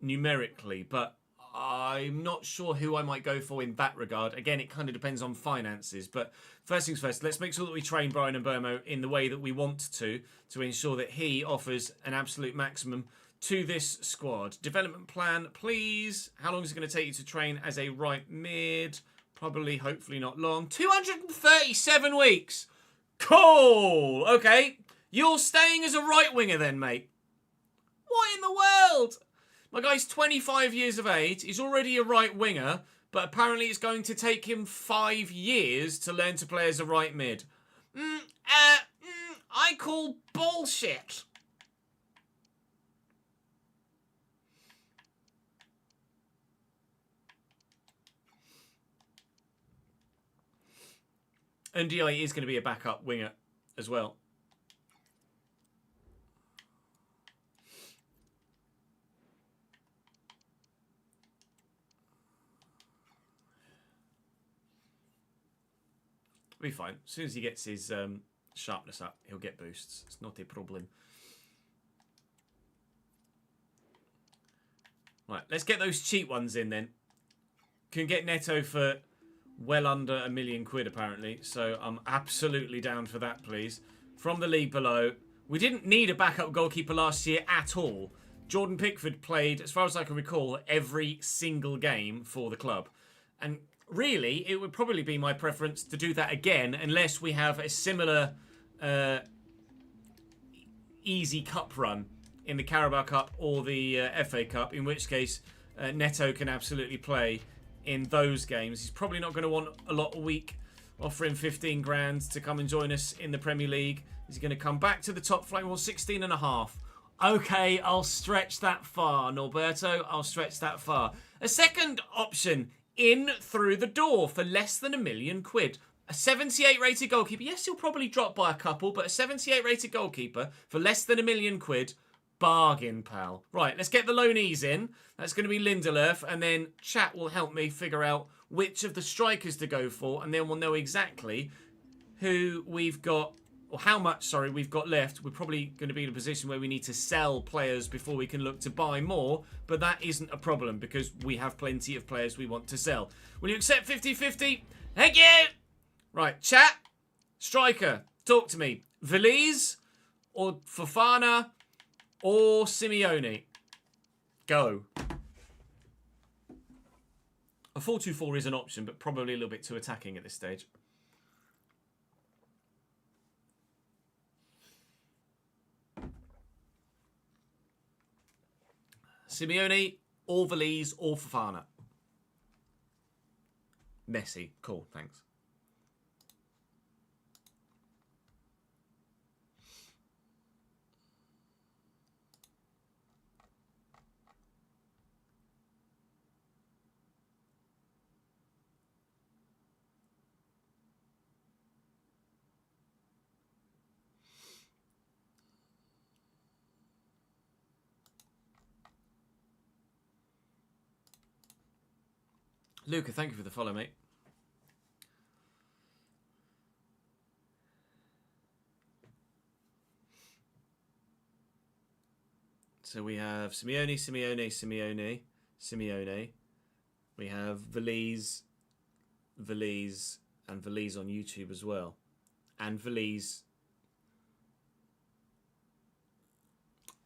numerically, but I'm not sure who I might go for in that regard. Again, it kind of depends on finances, but first things first, let's make sure that we train Brian and Burmo in the way that we want to ensure that he offers an absolute maximum to this squad. Development plan, please. How long is it going to take you to train as a right mid? Probably, hopefully not long. 237 weeks. Cool. Okay. You're staying as a right winger then, mate. What in the world? My guy's 25 years of age. He's already a right winger, but apparently it's going to take him 5 years to learn to play as a right mid. I call bullshit. And DI is going to be a backup winger as well. It'll be fine. As soon as he gets his sharpness up, he'll get boosts. It's not a problem. Right, let's get those cheap ones in then. Can get Neto for well under £1 million apparently. So I'm absolutely down for that, please. From the league below. We didn't need a backup goalkeeper last year at all. Jordan Pickford played, as far as I can recall, every single game for the club. And really, it would probably be my preference to do that again, unless we have a similar easy cup run in the Carabao Cup or the FA Cup, in which case Neto can absolutely play in those games. He's probably not going to want a lot a week, offering 15 grand to come and join us in the Premier League. He's going to come back to the top flight. Well, 16 and a half. Okay, I'll stretch that far, Norberto. I'll stretch that far. A second option in through the door for less than £1 million. A 78 rated goalkeeper. Yes, he'll probably drop by a couple, but a 78 rated goalkeeper for less than £1 million. Bargain, pal. Right, let's get the loanees in. That's going to be Lindelöf, and then chat will help me figure out which of the strikers to go for, and then we'll know exactly who we've got, or how much, sorry, we've got left. We're probably going to be in a position where we need to sell players before we can look to buy more, but that isn't a problem because we have plenty of players we want to sell. Will you accept 50-50? Thank you! Right, chat, striker, talk to me. Veliz or Fofana or Simeone? Go. A 4-2-4 is an option, but probably a little bit too attacking at this stage. Simeone, or Veliz, or Fofana? Messi. Cool, thanks. Luca, thank you for the follow, mate. So we have Simeone. We have Valise, and Valise on YouTube as well. And Valise.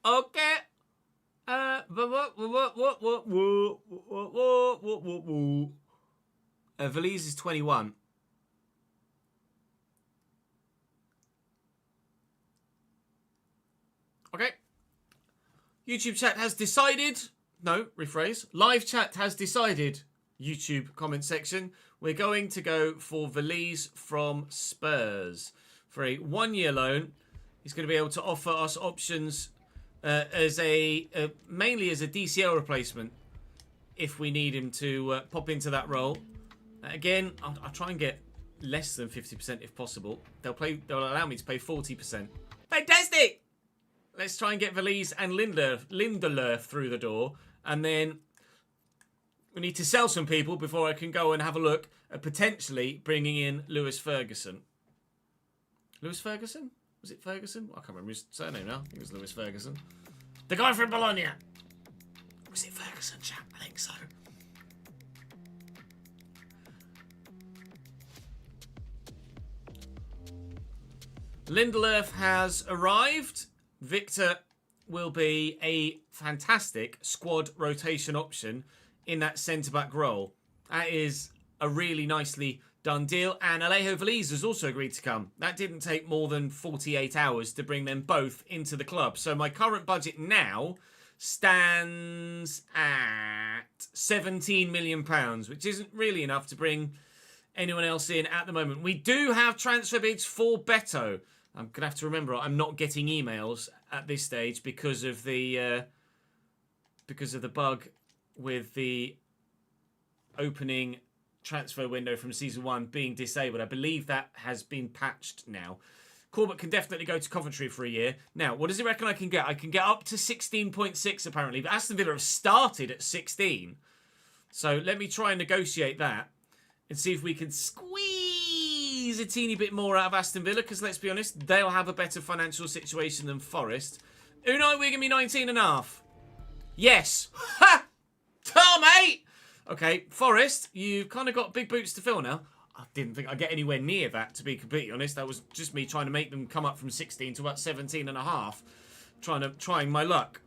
Okay. Valise is 21. Okay. YouTube chat has decided. No, rephrase. Live chat has decided. YouTube comment section. We're going to go for Valise from Spurs for a 1-year loan. He's going to be able to offer us options as mainly as a DCL replacement if we need him to pop into that role. Again, I'll try and get less than 50% if possible. They'll allow me to pay 40%. Fantastic! Let's try and get Valise and Lindelöf through the door, and then we need to sell some people before I can go and have a look at potentially bringing in Lewis Ferguson. Lewis Ferguson? Was it Ferguson? I can't remember his surname now. I think it was Lewis Ferguson. The guy from Bologna. Was it Ferguson, chap? I think so. Lindelöf has arrived. Victor will be a fantastic squad rotation option in that centre-back role. That is a really nicely done deal. And Alejo Valise has also agreed to come. That didn't take more than 48 hours to bring them both into the club. So my current budget now stands at £17 million, which isn't really enough to bring anyone else in at the moment. We do have transfer bids for Beto. I'm going to have to remember I'm not getting emails at this stage because of the bug with the opening transfer window from Season 1 being disabled. I believe that has been patched now. Corbett can definitely go to Coventry for a year. Now, what does he reckon I can get? I can get up to 16.6 apparently, but Aston Villa have started at 16. So let me try and negotiate that and see if we can squeeze a teeny bit more out of Aston Villa, because let's be honest, they'll have a better financial situation than Forest. Unai, we're going to be 19.5. Yes. Ha! Oh, mate! Okay, Forest, you've kind of got big boots to fill now. I didn't think I'd get anywhere near that, to be completely honest. That was just me trying to make them come up from 16 to about 17.5. Trying my luck.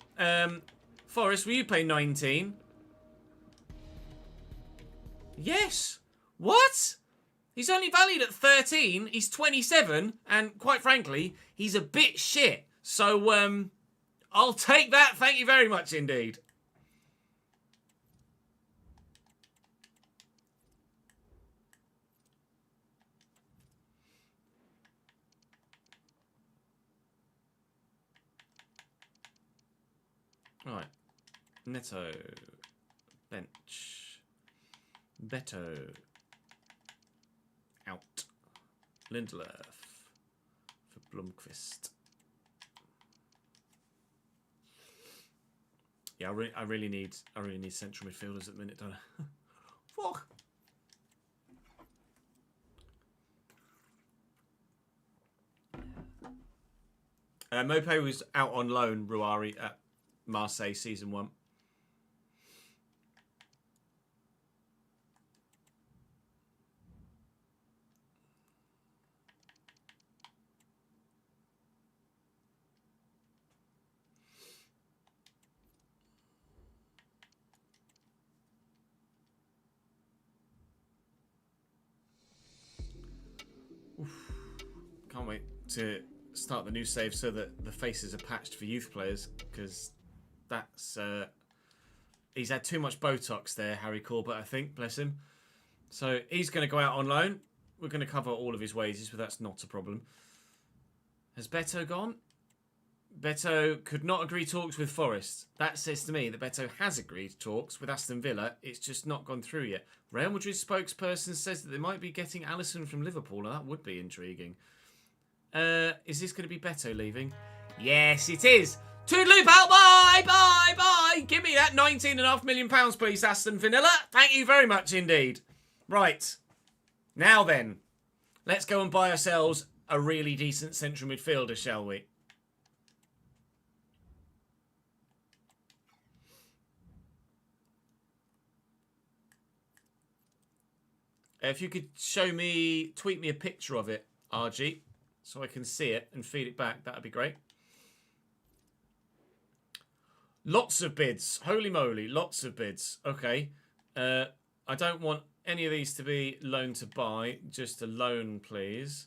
Forest, will you pay 19? Yes. What? He's only valued at 13. He's 27. And quite frankly, he's a bit shit. So, I'll take that. Thank you very much indeed. Right. Neto. Bench. Beto. Out. Lindelöf. For Blomqvist. Yeah, I really need central midfielders at the minute, don't I? Fuck. Mope was out on loan, Ruari, at Marseille Season 1. Oof. Can't wait to start the new save so that the faces are patched for youth players, because that's he's had too much Botox there, Harry Corbett, I think, bless him. So he's going to go out on loan. We're going to cover all of his wages, but that's not a problem. Has Beto gone? Beto could not agree talks with Forest. That says to me that Beto has agreed talks with Aston Villa. It's just not gone through yet. Real Madrid's spokesperson says that they might be getting Alisson from Liverpool, and that would be intriguing. Is this going to be Beto leaving? Yes, it is. Toodaloo, pal. Bye, bye, bye. Give me that £19.5 million, please, Aston Vanilla. Thank you very much indeed. Right. Now then, let's go and buy ourselves a really decent central midfielder, shall we? If you could tweet me a picture of it, RG, so I can see it and feed it back, that'd be great. Lots of bids. Holy moly, lots of bids. Okay. I don't want any of these to be loan to buy. Just a loan, please.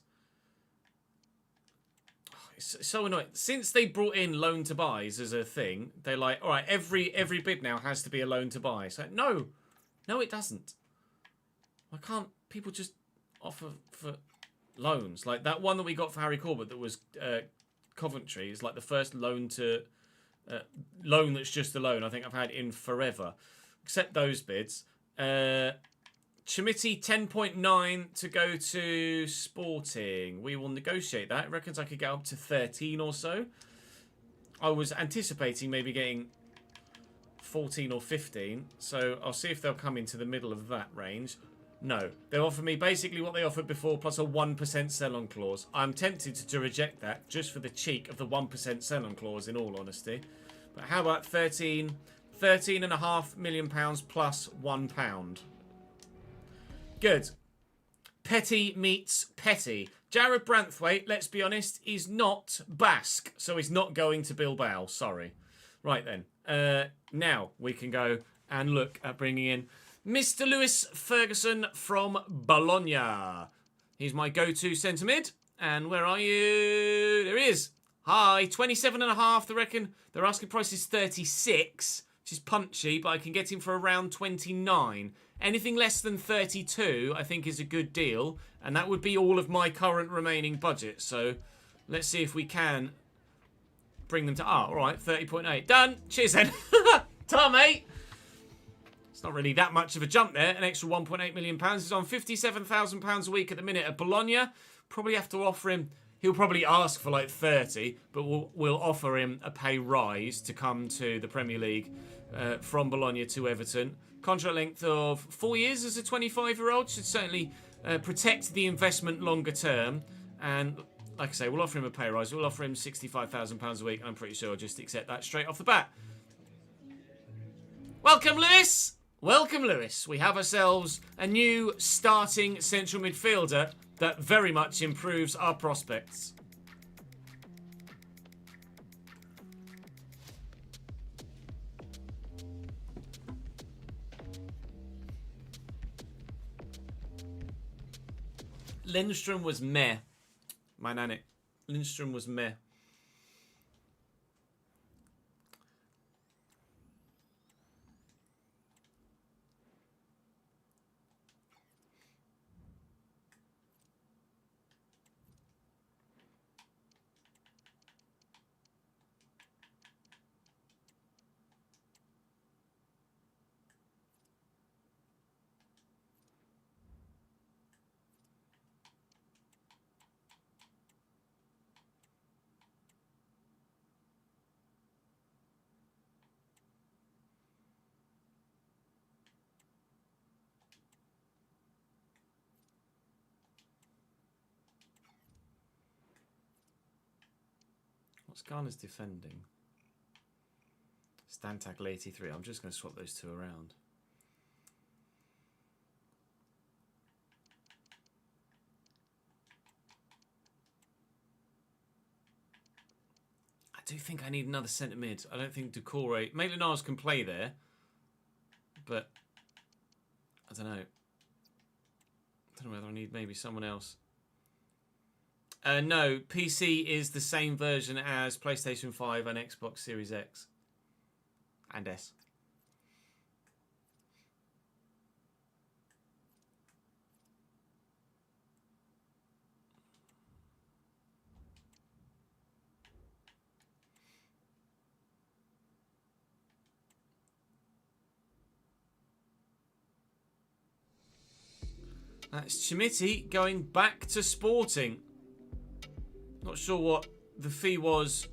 Oh, it's so annoying. Since they brought in loan to buys as a thing, they're like, all right, every bid now has to be a loan to buy. So no, it doesn't. Why can't people just offer for loans? Like that one that we got for Harry Corbett that was Coventry is like the first loan that's just a loan I think I've had in forever. Except those bids. Chimiti 10.9 to go to Sporting. We will negotiate that. It reckons I could get up to 13 or so. I was anticipating maybe getting 14 or 15. So I'll see if they'll come into the middle of that range. No, they'll offer me basically what they offered before plus a 1% sell-on clause. I'm tempted to reject that just for the cheek of the 1% sell-on clause, in all honesty. But how about £13.5 million plus £1? Good. Petty meets petty. Jared Branthwaite, let's be honest, is not Basque, so he's not going to Bilbao. Sorry. Right then. Now we can go and look at bringing in Mr. Lewis Ferguson from Bologna. He's my go-to centre mid. And where are you? There he is. Hi, 27.5. They reckon their asking price is 36, which is punchy, but I can get him for around 29. Anything less than 32, I think, is a good deal, and that would be all of my current remaining budget. So let's see if we can bring them to... all right, 30.8. Done. Cheers, then. Ta, mate. It's not really that much of a jump there. An extra £1.8 million. He's on £57,000 a week at the minute at Bologna. Probably have to offer him... He'll probably ask for like 30, but we'll offer him a pay rise to come to the Premier League from Bologna to Everton. Contract length of 4 years as a 25-year-old should certainly protect the investment longer term. And like I say, we'll offer him a pay rise. We'll offer him £65,000 a week. I'm pretty sure I'll just accept that straight off the bat. Welcome, Lewis. Welcome, Lewis. We have ourselves a new starting central midfielder that very much improves our prospects. Lindstrom was meh. My nanny. Lindstrom was meh. What's Garner's defending? Stand tackle 83. I'm just going to swap those two around. I do think I need another centre mid. I don't think Decore... Maitland-Niles can play there. But... I don't know. I don't know whether I need maybe someone else. No, PC is the same version as PlayStation 5 and Xbox Series X. And S. That's Chimiti going back to Sporting. Not sure what the fee was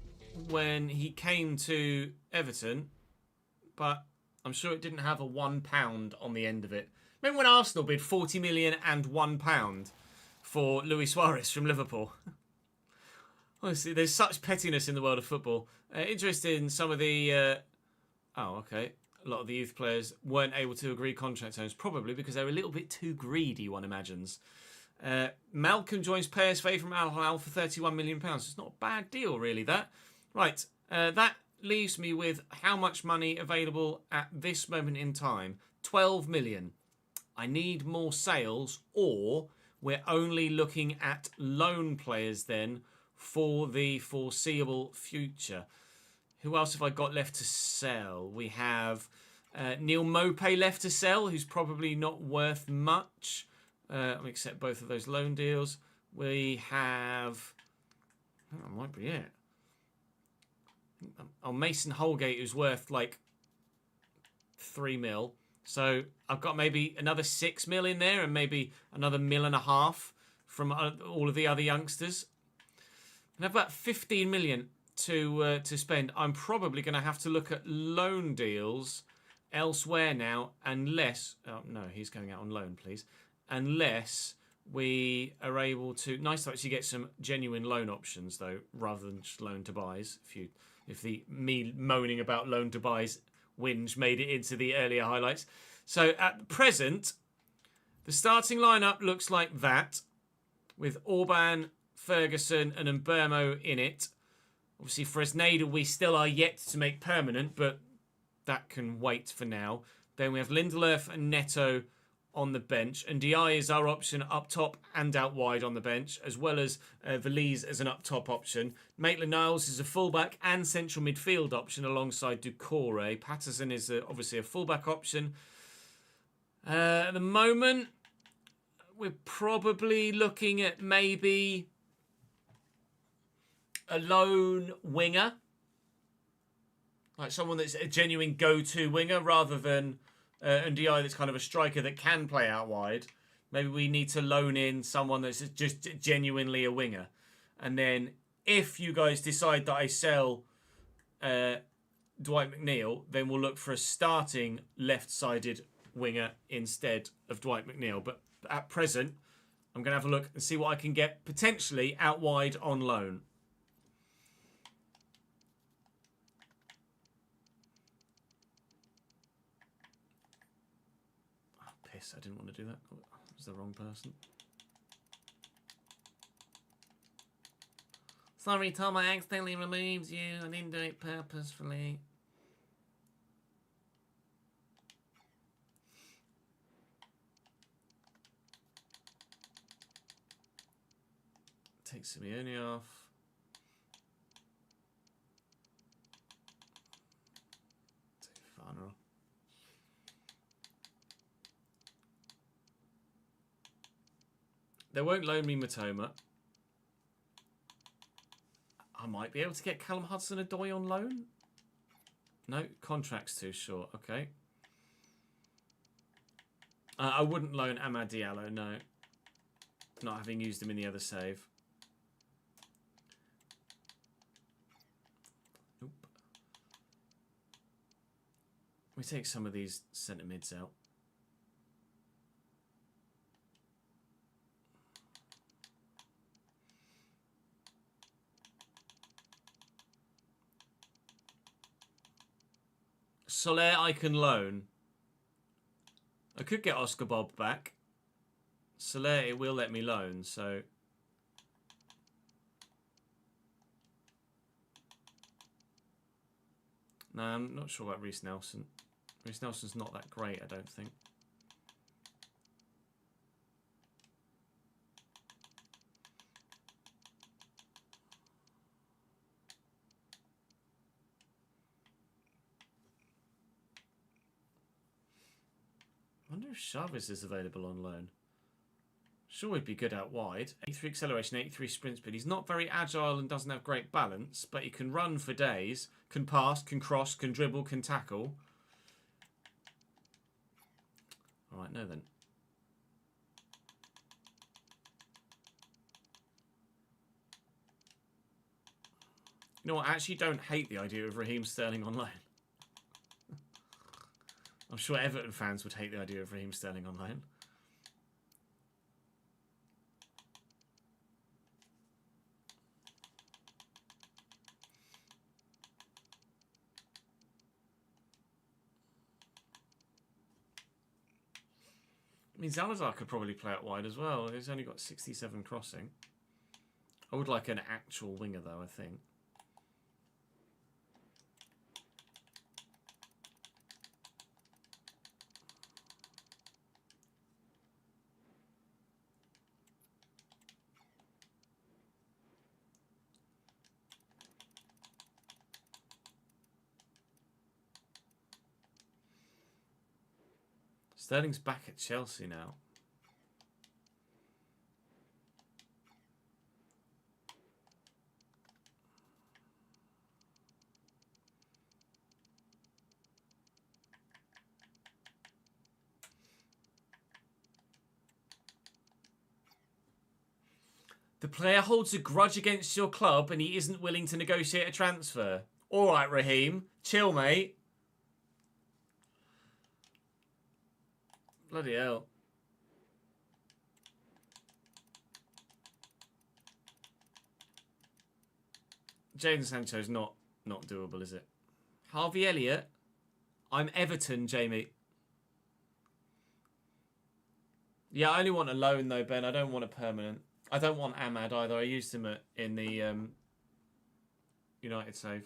when he came to Everton, but I'm sure it didn't have a £1 on the end of it. Remember when Arsenal bid 40 million and £1 for Luis Suarez from Liverpool? Honestly, there's such pettiness in the world of football. Interesting, some of the... oh, okay. A lot of the youth players weren't able to agree contract terms, probably because they were a little bit too greedy, one imagines. Malcolm joins PSV from Al Hilal for £31 million. It's not a bad deal, really, that. Right, that leaves me with how much money available at this moment in time. 12 million. I need more sales, or we're only looking at loan players then for the foreseeable future. Who else have I got left to sell? We have Neil Mopé left to sell, who's probably not worth much. Let me accept both of those loan deals. We have... I think that might be it. Oh, Mason Holgate, who's worth like 3 mil. So I've got maybe another 6 mil in there and maybe another 1.5 mil from all of the other youngsters. And I've about 15 million to spend. I'm probably going to have to look at loan deals elsewhere now, unless... Oh, no, he's going out on loan, please. Unless we are able to... Nice to actually get some genuine loan options, though, rather than just loan to buys. If the me moaning about loan to buys whinge made it into the earlier highlights. So at present, the starting lineup looks like that, with Orban, Ferguson and Mbermo in it. Obviously, Fresneda we still are yet to make permanent, but that can wait for now. Then we have Lindelof and Neto on the bench, and Diaye is our option up top and out wide on the bench, as well as Valise as an up top option. Maitland-Niles is a fullback and central midfield option alongside Doucouré. Patterson is obviously a fullback option. At the moment, we're probably looking at maybe a lone winger, like someone that's a genuine go-to winger rather than Ndiaye that's kind of a striker that can play out wide. Maybe we need to loan in someone that's just genuinely a winger. And then if you guys decide that I sell Dwight McNeil, then we'll look for a starting left-sided winger instead of Dwight McNeil. But at present, I'm going to have a look and see what I can get potentially out wide on loan. Piss, I didn't want to do that. Oh, I was the wrong person. Sorry, Tom, I accidentally removed you. I didn't do it purposefully. Take Simeone off. Take Fana off. They won't loan me Matoma. I might be able to get Callum Hudson-Odoi on loan. No, contract's too short. Okay. I wouldn't loan Amad Diallo, no. Not having used him in the other save. Nope. We take some of these centre mids out. Soler I can loan. I could get Oscar Bob back. Soler it will let me loan, so... No, I'm not sure about Reece Nelson. Reece Nelson's not that great, I don't think. I wonder if Chavez is available on loan. Sure, he'd be good out wide. 83 acceleration, 83 sprint speed. He's not very agile and doesn't have great balance, but he can run for days, can pass, can cross, can dribble, can tackle. All right, no then. You know what? I actually don't hate the idea of Raheem Sterling on loan. I'm sure Everton fans would hate the idea of Raheem Sterling on loan. I mean, Zalazar could probably play out wide as well. He's only got 67 crossing. I would like an actual winger, though, I think. Sterling's back at Chelsea now. The player holds a grudge against your club and he isn't willing to negotiate a transfer. All right, Raheem. Chill, mate. Bloody hell. Jadon Sancho's not doable, is it? Harvey Elliott. I'm Everton, Jamie. Yeah, I only want a loan, though, Ben. I don't want a permanent. I don't want Ahmad either. I used him in the United save.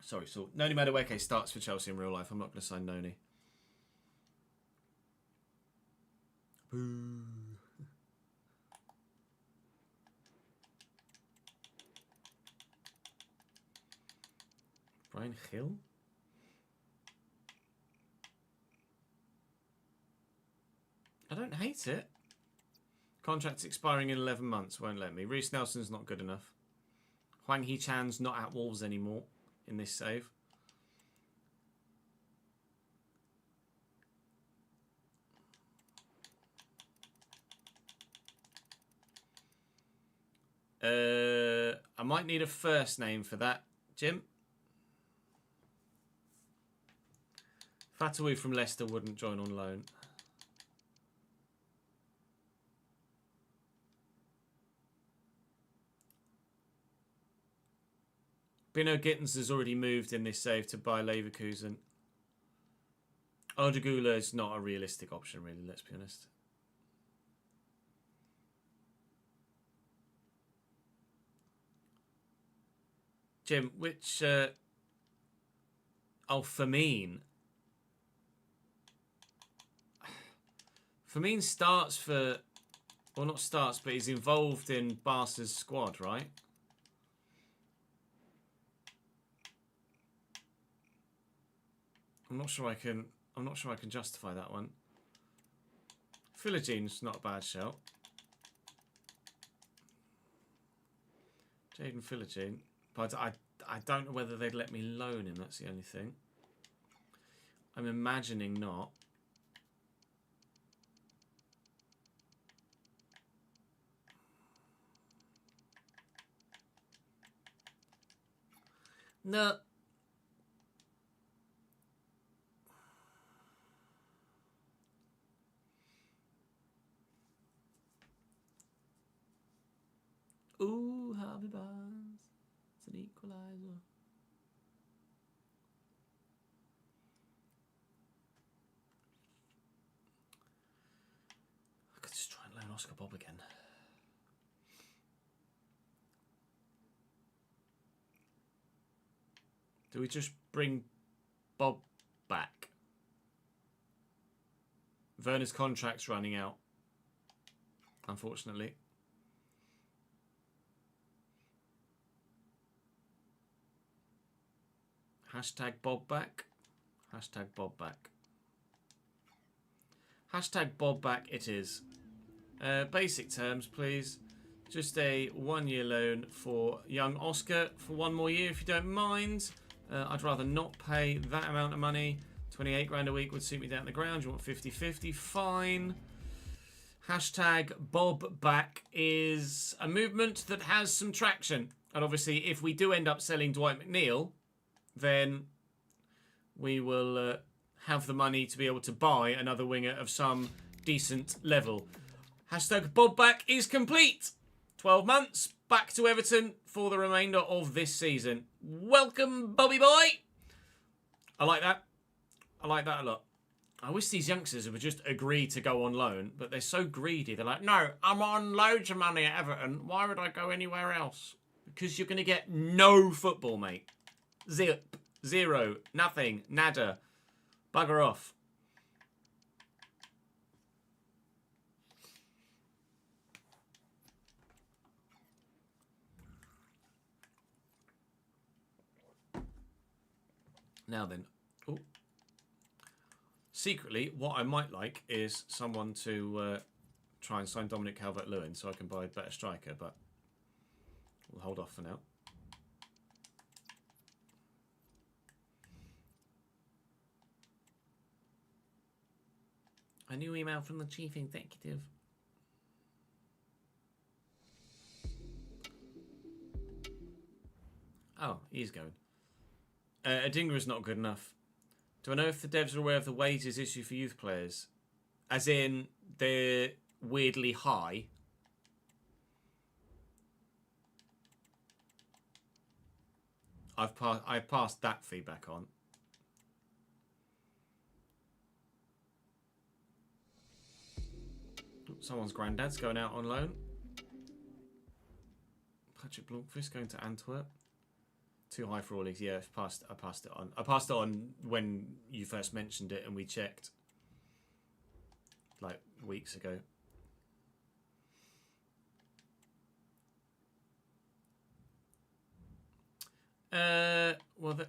Sorry, so Noni Madueke starts for Chelsea in real life. I'm not going to sign Noni. Boo. Brian Hill? I don't hate it. Contract's expiring in 11 months. Won't let me. Reece Nelson's not good enough. Hwang Hee-chan's not at Wolves anymore in this save. I might need a first name for that, Jim. Fatawu from Leicester wouldn't join on loan. Bino Gittins has already moved in this save to buy Leverkusen. Ojagula is not a realistic option, really, let's be honest. Jim, which... Oh, Firmine. Firmine starts for... Well, not starts, but he's involved in Barca's squad, right? I'm not sure I can justify that one. Philigine's not a bad shout. Jaden Philogene. But I don't know whether they'd let me loan him, that's the only thing. I'm imagining not. No. Ooh, Harvey Barnes. It's an equaliser. I could just try and loan Oscar Bob again. Do we just bring Bob back? Werner's contract's running out, unfortunately. Hashtag Bob back. Hashtag Bob back. Hashtag Bob back it is. Basic terms, please. Just a 1-year loan for young Oscar for 1 more year, if you don't mind. I'd rather not pay that amount of money. 28 grand a week would suit me down the ground. You want 50-50? Fine. Hashtag Bob back is a movement that has some traction. And obviously, if we do end up selling Dwight McNeil, then we will have the money to be able to buy another winger of some decent level. Hashtag Bob back is complete. 12 months, back to Everton for the remainder of this season. Welcome, Bobby boy. I like that. I like that a lot. I wish these youngsters would just agree to go on loan, but they're so greedy. They're like, no, I'm on loads of money at Everton. Why would I go anywhere else? Because you're going to get no football, mate. Zip. Zero. Nothing. Nada. Bugger off. Now then. Ooh. Secretly, what I might like is someone to try and sign Dominic Calvert-Lewin so I can buy a better striker, but we'll hold off for now. A new email from the chief executive. Oh, he's going. Adingra is not good enough. Do I know if the devs are aware of the wages issue for youth players? As in, they're weirdly high. I've passed that feedback on. Someone's granddad's going out on loan. Patrick Blomqvist going to Antwerp. Too high for all these. Yeah, I passed it on. I passed it on when you first mentioned it and we checked. Like weeks ago. Well,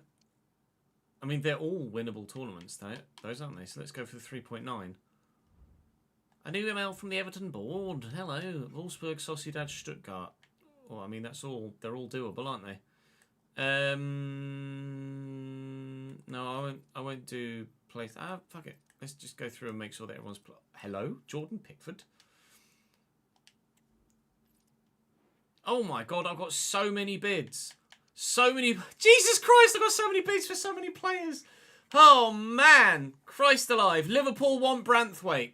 I mean, they're all winnable tournaments, those aren't they? So let's go for the 3.9. A new email from the Everton board. Hello, Wolfsburg, Sociedad, Stuttgart. Well, I mean, that's all. They're all doable, aren't they? No, I won't do place. Fuck it. Let's just go through and make sure that everyone's. Hello, Jordan Pickford. Oh my god, I've got so many bids. So many. Jesus Christ, I've got so many bids for so many players. Oh man, Christ alive. Liverpool want Branthwaite.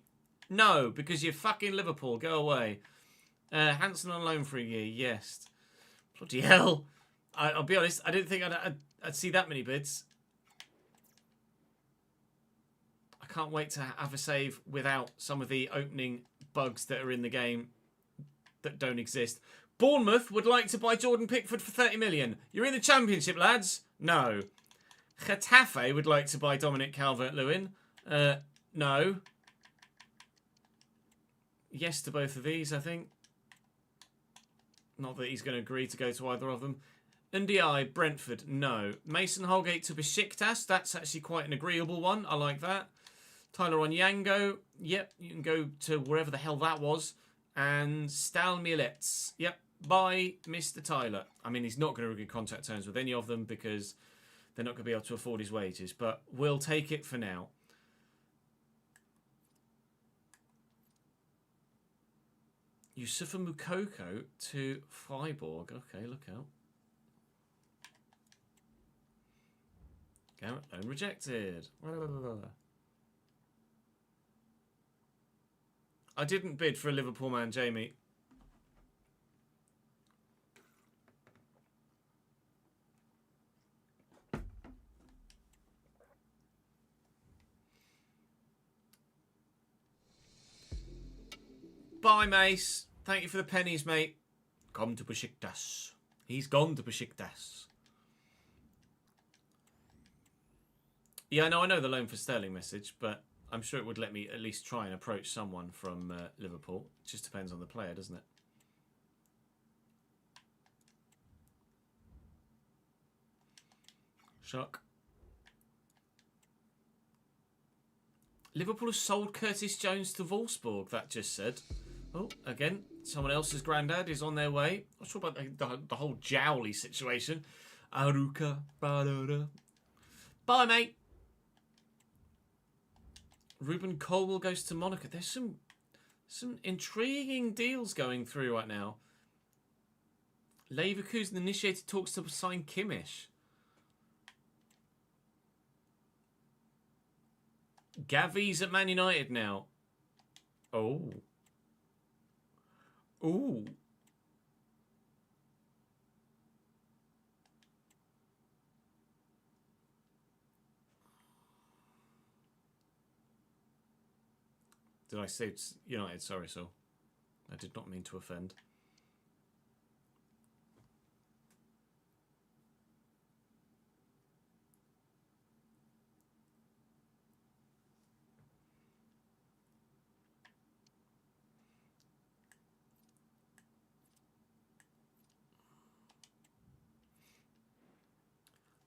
No, because you're fucking Liverpool. Go away. Hansen on loan for a year. Yes. Bloody hell. I'll be honest. I didn't think I'd see that many bids. I can't wait to have a save without some of the opening bugs that are in the game that don't exist. Bournemouth would like to buy Jordan Pickford for 30 million. You're in the Championship, lads. No. Getafe would like to buy Dominic Calvert-Lewin. No. Yes to both of these, I think. Not that he's going to agree to go to either of them. NDI, Brentford, no. Mason Holgate to Besiktas. That's actually quite an agreeable one. I like that. Tyler Onyango. Yep, you can go to wherever the hell that was. And Stal Mielec. Yep, bye, Mr. Tyler. I mean, he's not going to agree contact terms with any of them because they're not going to be able to afford his wages. But we'll take it for now. Yusufa Mukoko to Freiburg. Okay, look out. Garrett loan rejected. I didn't bid for a Liverpool man, Jamie. Bye, Mace. Thank you for the pennies, mate. Come to Besiktas. He's gone to Besiktas. Yeah, no, I know the loan for Sterling message, but I'm sure it would let me at least try and approach someone from Liverpool. It just depends on the player, doesn't it? Shock. Liverpool has sold Curtis Jones to Wolfsburg, that just said. Oh, again, someone else's granddad is on their way. Not sure about the whole Jowly situation. Aruka. Bye, mate. Ruben Colwell goes to Monaco. There's some Some intriguing deals going through right now. Leverkusen initiated talks to sign Kimmich. Gavi's at Man United now. Oh. Ooh. Did I say United? Sorry, Saul. I did not mean to offend.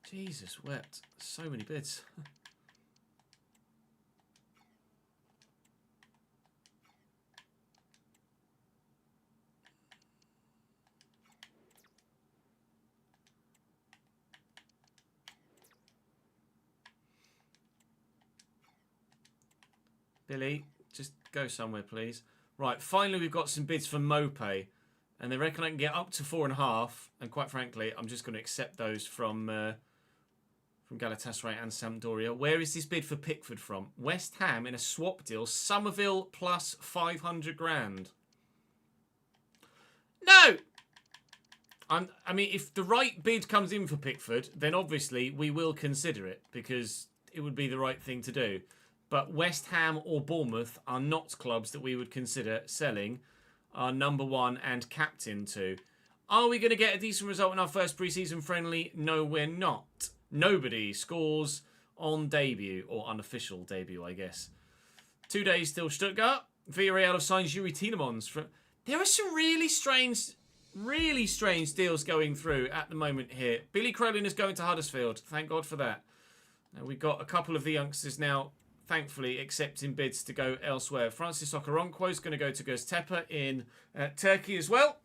Jesus wept. So many bids. Billy, just go somewhere, please. Right, finally we've got some bids for Mopé. And they reckon I can get up to 4.5. And quite frankly, I'm just going to accept those from Galatasaray and Sampdoria. Where is this bid for Pickford from? West Ham in a swap deal. Somerville plus 500 grand. No! I mean, if the right bid comes in for Pickford, then obviously we will consider it because it would be the right thing to do. But West Ham or Bournemouth are not clubs that we would consider selling our number one and captain to. Are we going to get a decent result in our first pre-season friendly? No, we're not. Nobody scores on debut, or unofficial debut, I guess. 2 days till Stuttgart. Villarreal have signed Yuri Tielemans. There are some really strange deals going through at the moment here. Billy Crowlin is going to Huddersfield. Thank God for that. Now, we've got a couple of the youngsters now, thankfully, accepting bids to go elsewhere. Francis Okoronkwo is going to go to Göztepe in Turkey as well.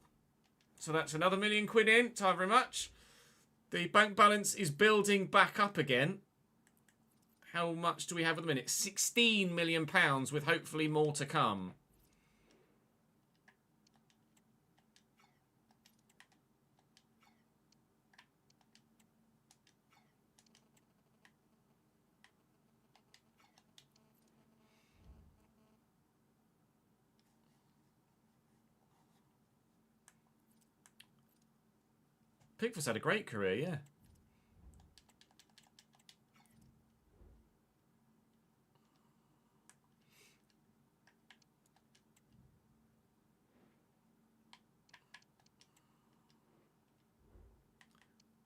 So that's another £1 million in. Thank you very much. The bank balance is building back up again. How much do we have at the minute? £16 million with hopefully more to come. Pickford's had a great career, yeah.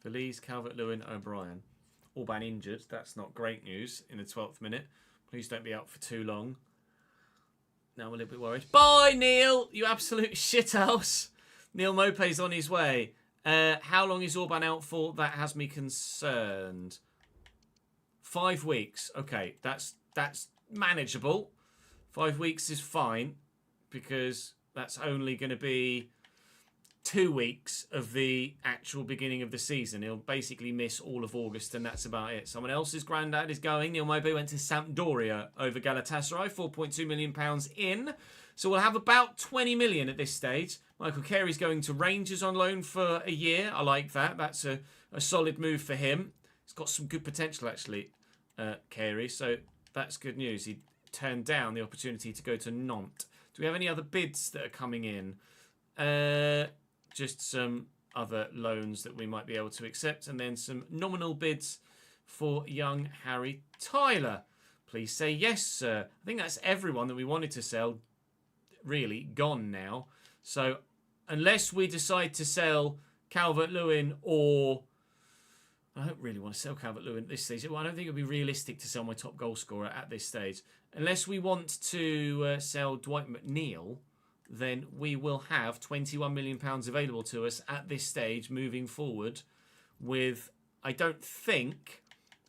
Feliz, Calvert-Lewin, O'Brien. Orban injured. That's not great news in the 12th minute. Please don't be out for too long. Now I'm a little bit worried. Bye, Neil! You absolute shithouse. Neil Mopé's on his way. How long is Orban out for? That has me concerned. 5 weeks. Okay, that's manageable. 5 weeks is fine because that's only going to be 2 weeks of the actual beginning of the season. He'll basically miss all of August and that's about it. Someone else's granddad is going. Neil Mopé went to Sampdoria over Galatasaray. £4.2 million in. So we'll have about 20 million at this stage. Michael Carey's going to Rangers on loan for a year. I like that. That's a solid move for him. He's got some good potential, actually, Carey. So that's good news. He turned down the opportunity to go to Nantes. Do we have any other bids that are coming in? Just some other loans that we might be able to accept. And then some nominal bids for young Harry Tyler. Please say yes, sir. I think that's everyone that we wanted to sell really gone now. So unless we decide to sell Calvert-Lewin or... I don't really want to sell Calvert-Lewin at this stage. Well, I don't think it would be realistic to sell my top goal scorer at this stage. Unless we want to sell Dwight McNeil, then we will have £21 million available to us at this stage moving forward with, I don't think,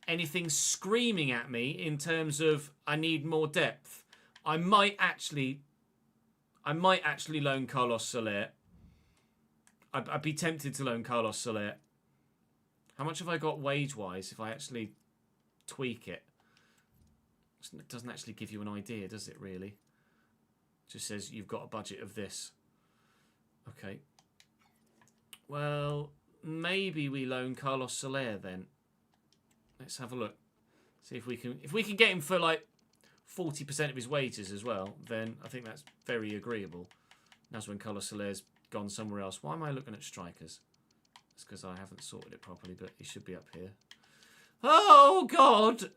anything screaming at me in terms of I need more depth. I might actually loan Carlos Soler. I'd be tempted to loan Carlos Soler. How much have I got wage-wise if I actually tweak it? It doesn't actually give you an idea, does it really? Just says you've got a budget of this. Okay. Well, maybe we loan Carlos Soler then. Let's have a look. See if we can get him for like 40% of his wages as well, then I think that's very agreeable. That's when Carlos Soler's gone somewhere else. Why am I looking at strikers? It's because I haven't sorted it properly, but he should be up here. Oh, God!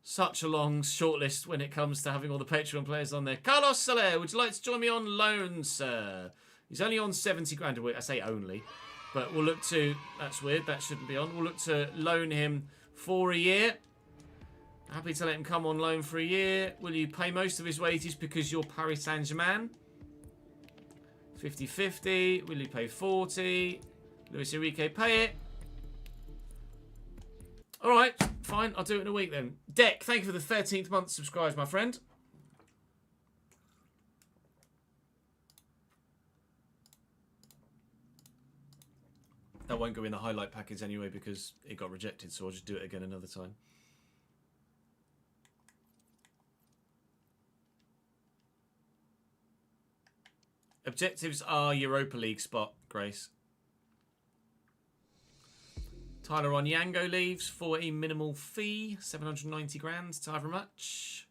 Such a long shortlist when it comes to having all the Patreon players on there. Carlos Soler, would you like to join me on loan, sir? He's only on 70 grand a week. I say only, but we'll look to... That's weird. That shouldn't be on. We'll look to loan him for a year. Happy to let him come on loan for a year. Will you pay most of his wages because you're Paris Saint-Germain? 50-50. Will you pay 40? Luis Enrique, pay it. All right, fine. I'll do it in a week then. Deck, thank you for the 13th month subscribes, my friend. That won't go in the highlight package anyway because it got rejected, so I'll just do it again another time. Objectives are Europa League spot, Grace. Tyler Onyango leaves for a minimal fee, 790 grand. Thank you very much.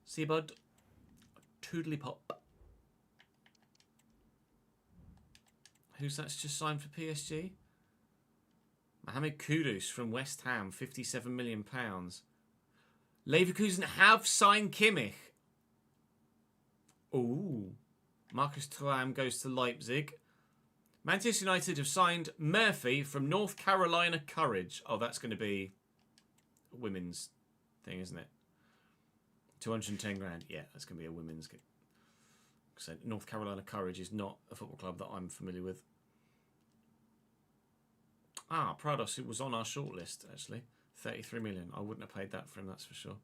See you, bud. Toodly pop. Who's that's just signed for PSG? Mohamed Kudus from West Ham, £57 million. Leverkusen have signed Kimmich. Ooh. Marcus Thuram goes to Leipzig. Manchester United have signed Murphy from North Carolina Courage. Oh, that's going to be a women's thing, isn't it? 210 grand. Yeah, that's going to be a women's. So North Carolina Courage is not a football club that I'm familiar with. Ah, Prados, who was on our shortlist, actually. 33 million. I wouldn't have paid that for him, that's for sure.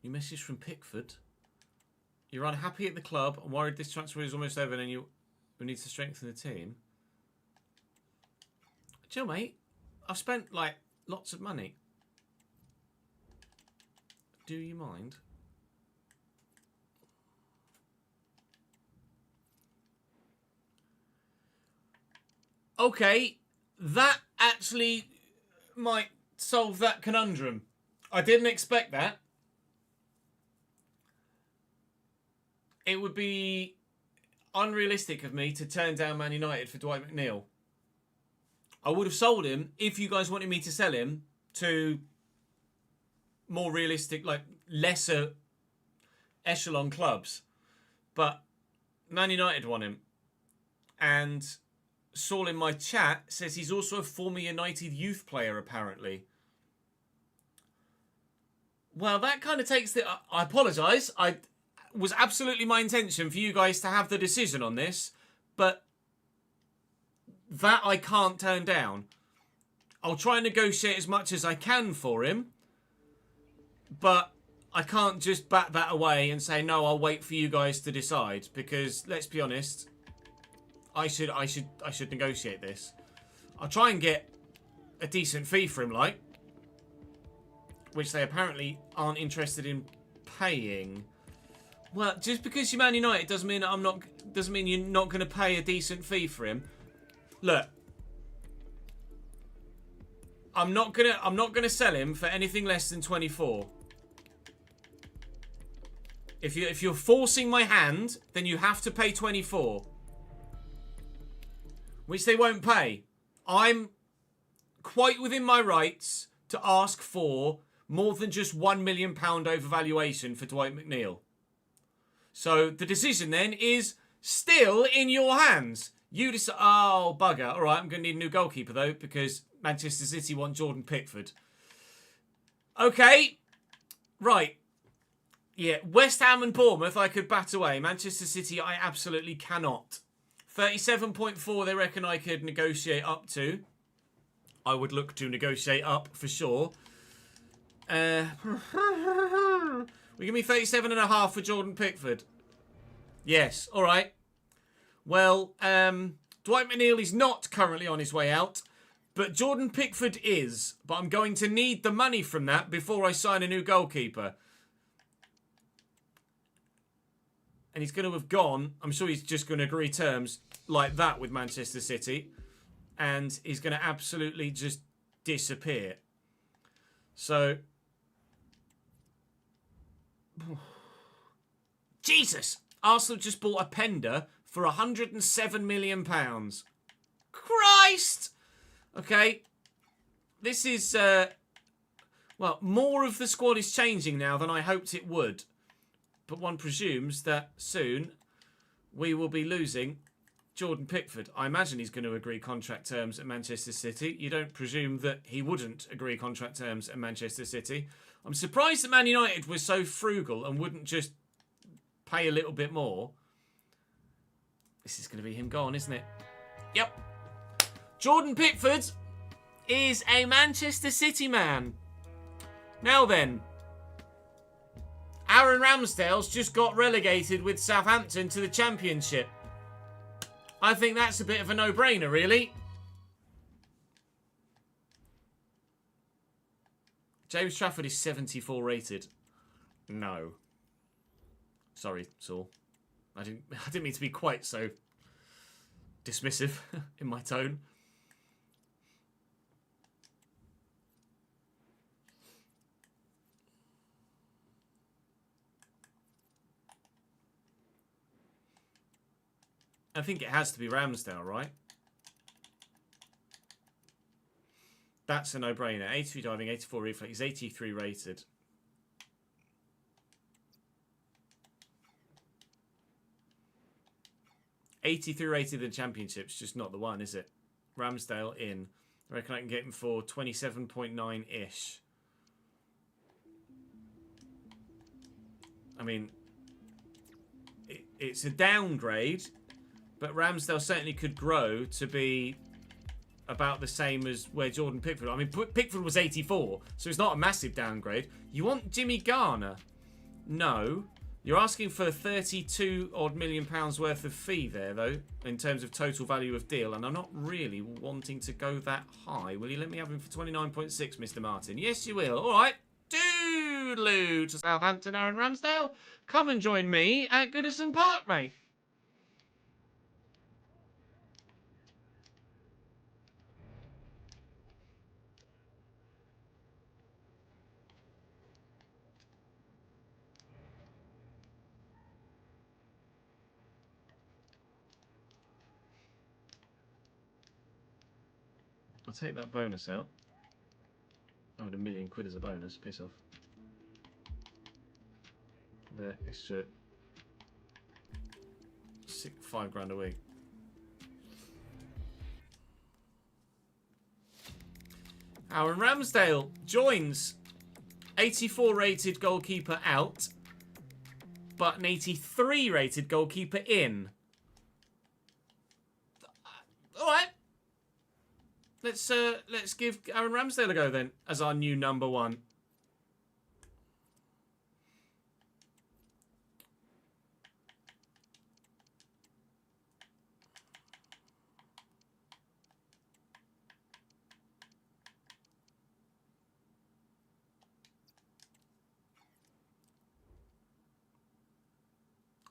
New message from Pickford. You're unhappy at the club and worried this transfer is almost over and you need to strengthen the team. Chill, mate. I've spent, like, lots of money. Do you mind? Okay, that actually might solve that conundrum. I didn't expect that. It would be unrealistic of me to turn down Man United for Dwight McNeil. I would have sold him if you guys wanted me to sell him to more realistic, like lesser echelon clubs. But Man United want him. And Saul in my chat says he's also a former United youth player, apparently. Well, that kind of takes the... I apologise. I was absolutely my intention for you guys to have the decision on this, but that I can't turn down. I'll try and negotiate as much as I can for him, but I can't just bat that away and say, no, I'll wait for you guys to decide, because let's be honest, I should negotiate this. I'll try and get a decent fee for him, like, which they apparently aren't interested in paying. Well, just because you're Man United doesn't mean you're not going to pay a decent fee for him. Look, I'm not gonna sell him for anything less than 24. If you're forcing my hand, then you have to pay 24. Which they won't pay. I'm quite within my rights to ask for more than just £1 million overvaluation for Dwight McNeil. So the decision then is still in your hands. You decide. Oh, bugger. All right, I'm going to need a new goalkeeper, though, because Manchester City want Jordan Pickford. Okay. Right. Yeah, West Ham and Bournemouth I could bat away. Manchester City I absolutely cannot. 37.4 they reckon I could negotiate up to. I would look to negotiate up for sure. We give me 37.5 for Jordan Pickford. Yes, all right. Well, Dwight McNeil is not currently on his way out, but Jordan Pickford is. But I'm going to need the money from that before I sign a new goalkeeper. And he's going to have gone. I'm sure he's just going to agree terms like that with Manchester City. And he's going to absolutely just disappear. So. Jesus! Arsenal just bought a Pender for £107 million. Christ! Okay. This is. Well, more of the squad is changing now than I hoped it would. But one presumes that soon we will be losing Jordan Pickford. I imagine he's going to agree contract terms at Manchester City. You don't presume that he wouldn't agree contract terms at Manchester City. I'm surprised that Man United was so frugal and wouldn't just pay a little bit more. This is going to be him gone, isn't it? Yep. Jordan Pickford is a Manchester City man. Now then. Aaron Ramsdale's just got relegated with Southampton to the Championship. I think that's a bit of a no-brainer, really. James Trafford is 74 rated. No. Sorry, Saul. I didn't mean to be quite so dismissive in my tone. I think it has to be Ramsdale, right? That's a no-brainer. 83 diving, 84 reflex, 83 rated. $83 rated in Championship's just not the one, is it? Ramsdale in. I reckon I can get him for 27.9-ish. I mean, it's a downgrade, but Ramsdale certainly could grow to be about the same as where Jordan Pickford. I mean, Pickford was 84, so it's not a massive downgrade. You want Jimmy Garner? No. You're asking for 32 odd million pounds worth of fee there, though, in terms of total value of deal, and I'm not really wanting to go that high. Will you let me have him for 29.6, Mr. Martin? Yes, you will. All right. Doodaloo to Southampton, Aaron Ramsdale. Come and join me at Goodison Park, mate. I'll take that bonus out. Oh, £1 million as a bonus. Piss off. There, extra £5 a week. Aaron Ramsdale joins 84 rated goalkeeper out, but an 83 rated goalkeeper in. All right. Let's give Aaron Ramsdale a go then as our new number one.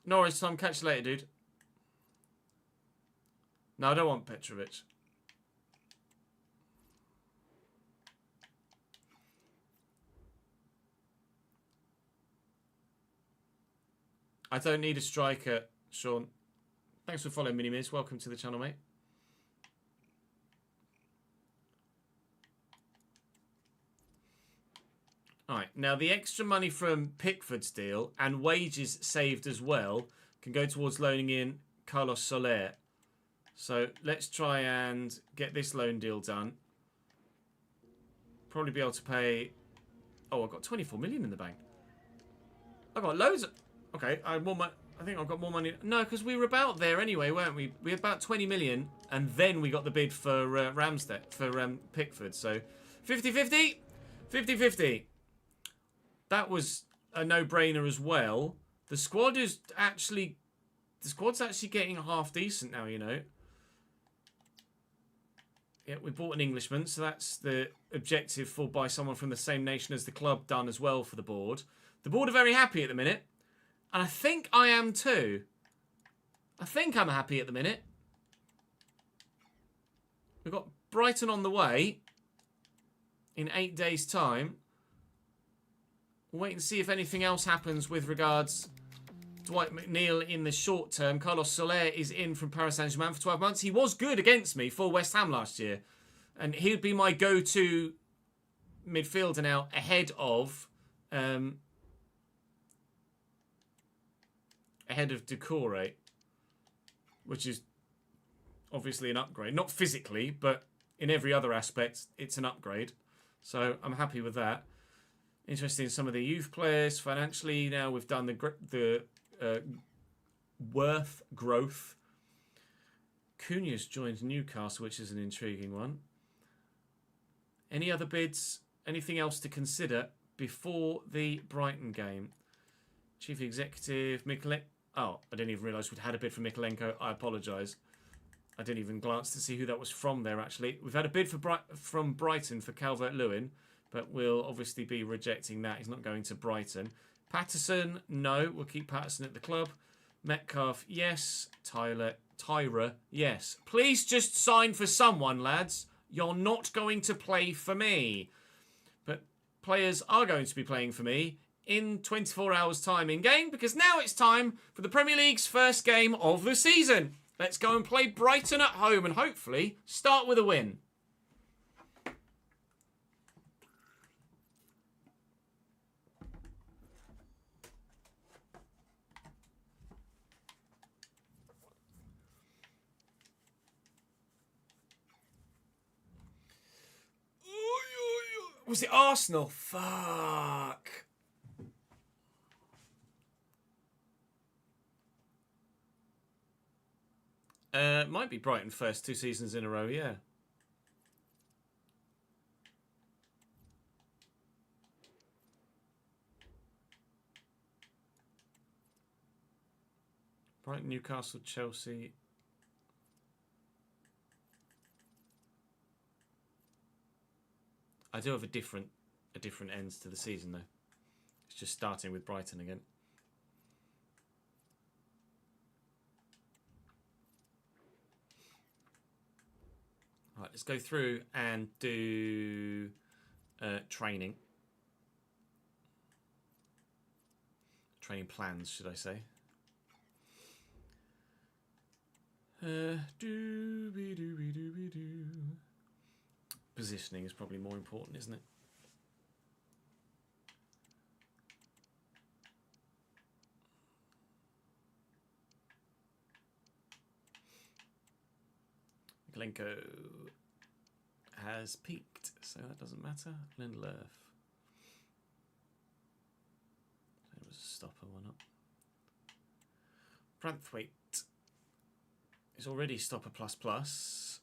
No worries, Tom. Catch you later, dude. No, I don't want Petrovic. I don't need a striker, Sean. Thanks for following, Mini-Miz. Welcome to the channel, mate. Alright, now the extra money from Pickford's deal and wages saved as well can go towards loaning in Carlos Soler. So let's try and get this loan deal done. Probably be able to pay... Oh, I've got 24 million in the bank. I've got loads of... Okay, I think I've got more money. No, because we were about there anyway, weren't we? We had about 20 million, and then we got the bid for Pickford. So 50-50? 50-50. That was a no-brainer as well. The squad's actually getting half decent now, you know. Yeah, we bought an Englishman, so that's the objective for by someone from the same nation as the club done as well for the board. The board are very happy at the minute. And I think I am too. I think I'm happy at the minute. We've got Brighton on the way in 8 days' time. We'll wait and see if anything else happens with regards to Dwight McNeil in the short term. Carlos Soler is in from Paris Saint-Germain for 12 months. He was good against me for West Ham last year. And he would be my go-to midfielder now ahead of Decore, which is obviously an upgrade. Not physically, but in every other aspect, it's an upgrade. So I'm happy with that. Interested in some of the youth players financially. Now we've done the worth growth. Cunha's joined Newcastle, which is an intriguing one. Any other bids? Anything else to consider before the Brighton game? Chief Executive, Mikolenko. Oh, I didn't even realise we'd had a bid from Mikolenko. I apologise. I didn't even glance to see who that was from there, actually. We've had a bid from Brighton for Calvert-Lewin, but we'll obviously be rejecting that. He's not going to Brighton. Patterson, no. We'll keep Patterson at the club. Metcalf, yes. Tyra, yes. Please just sign for someone, lads. You're not going to play for me. But players are going to be playing for me in 24 hours' time in-game, because now it's time for the Premier League's first game of the season. Let's go and play Brighton at home and hopefully start with a win. Was it Arsenal? Fuck. Might be Brighton first 2 seasons in a row, yeah. Brighton, Newcastle, Chelsea. I do have a different ends to the season though. It's just starting with Brighton again. Right, let's go through and do training. Training plans, should I say. Positioning is probably more important, isn't it? Glencoe has peaked, so that doesn't matter. Lindelof. There was a stopper, why not? Branthwaite is already stopper plus plus.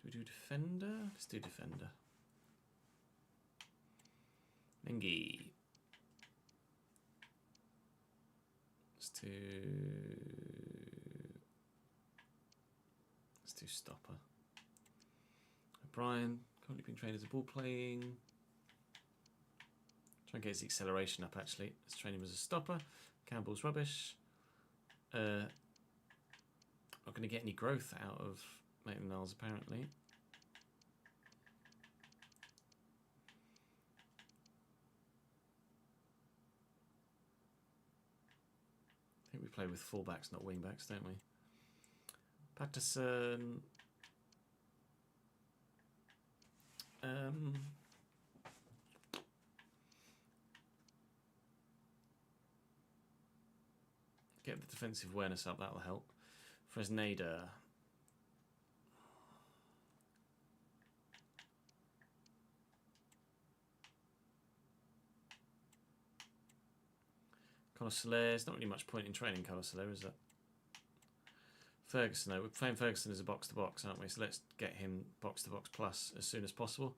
Do we do defender? Let's do defender. Mengi. Let's do stopper. O'Brien, currently being trained as a ball playing. Try and get his acceleration up actually. Let's train him as a stopper. Campbell's rubbish. Not going to get any growth out of Maitland-Niles apparently. We play with fullbacks, not wingbacks, don't we? Patterson. Get the defensive awareness up, that'll help. Fresneda. Carlos Soler. There's not really much point in training Carlos Soler, is there? Ferguson, though. We're playing Ferguson as a box-to-box, aren't we? So let's get him box-to-box plus as soon as possible.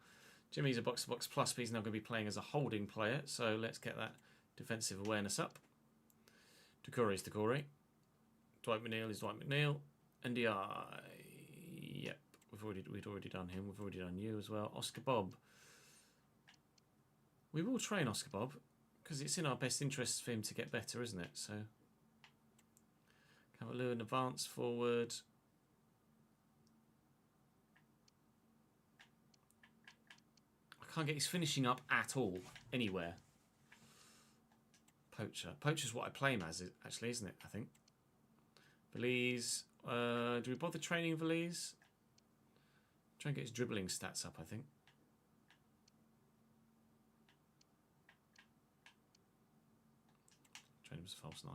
Jimmy's a box-to-box plus, but he's now going to be playing as a holding player. So let's get that defensive awareness up. Doucouré is Doucouré. Dwight McNeil is Dwight McNeil. NDI. Yep. We'd already done him. We've already done you as well. Oscar Bob. We will train Oscar Bob because it's in our best interest for him to get better, isn't it? So Cavalier an advance forward. I can't get his finishing up at all anywhere. Poacher. Poacher's what I play him as, actually, isn't it? I think. Belize. Do we bother training Belize? Try and get his dribbling stats up, I think. Train him as a false 9.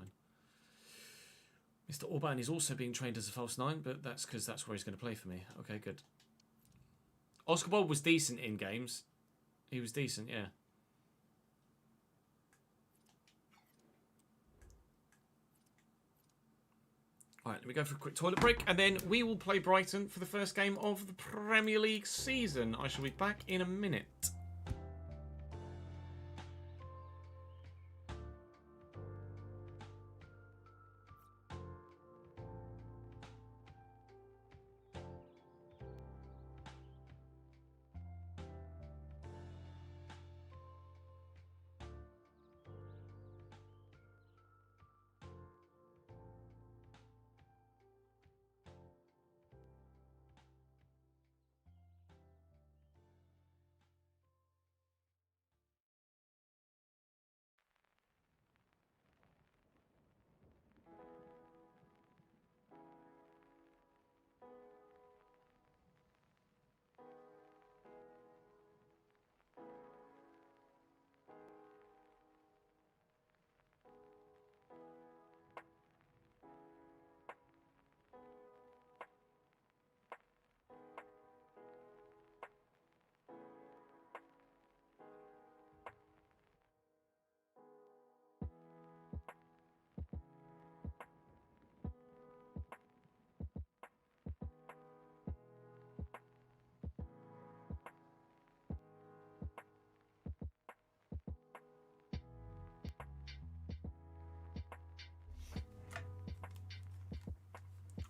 Mr. Orban is also being trained as a false 9, but that's because that's where he's going to play for me. Okay, good. Oscar Bob was decent in games. He was decent, yeah. All right, let me go for a quick toilet break, and then we will play Brighton for the first game of the Premier League season. I shall be back in a minute.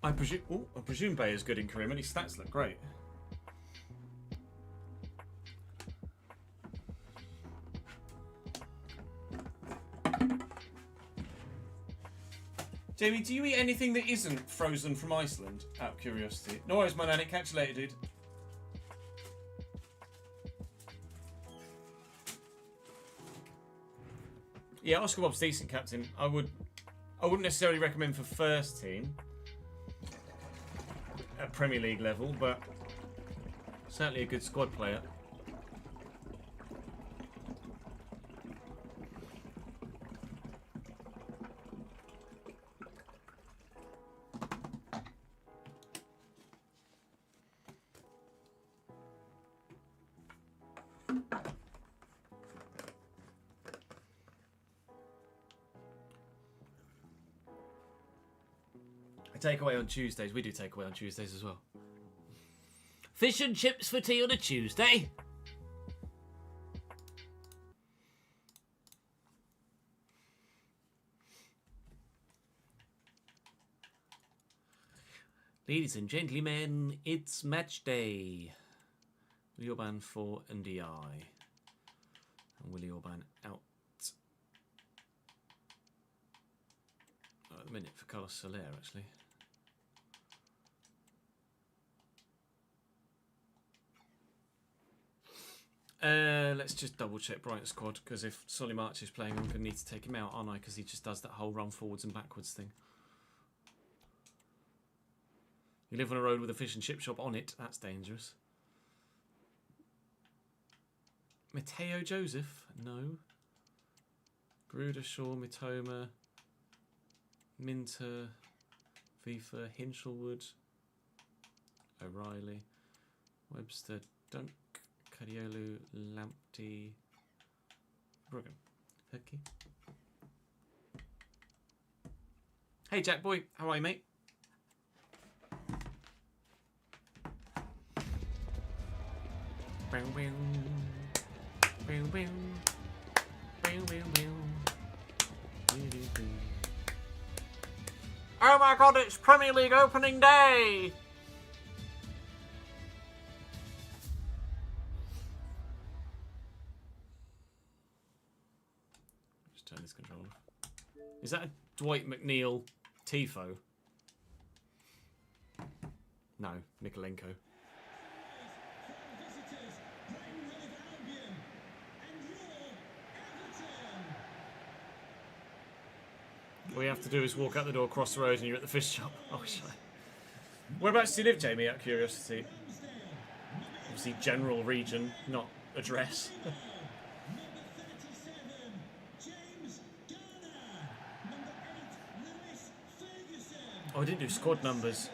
I presume Bay is good in Karim, and his stats look great. Jamie, do you eat anything that isn't frozen from Iceland? Out of curiosity. No worries, my nanny. Catch you later, dude. Yeah, Oscar Bob's decent captain. I wouldn't necessarily recommend for first team at Premier League level, but certainly a good squad player. Takeaway on Tuesdays. We do takeaway on Tuesdays as well. Fish and chips for tea on a Tuesday. Ladies and gentlemen, it's match day. Willie Orban for NDI. And Willie Orban out. At the minute for Carlos Soler, actually. Let's just double check Brighton squad, because if Solly March is playing, I'm going to need to take him out, aren't I? Because he just does that whole run forwards and backwards thing. You live on a road with a fish and chip shop on it. That's dangerous. Mateo Joseph? No. Gruder, Shaw, Mitoma, Minter, FIFA, Hinchelwood, O'Reilly, Webster, Dunk, Cadiolu, Lamptey, Bruggen. Okay. Hey Jack boy, how are you, mate? Oh my god, it's Premier League opening day! Just turn this controller. Is that a Dwight McNeil Tifo? No, Nikolenko. All you have to do is walk out the door, cross the road, and you're at the fish shop. Oh, shit. Whereabouts do you live, Jamie, out of curiosity? Obviously, general region, not address. Oh, I didn't do squad numbers.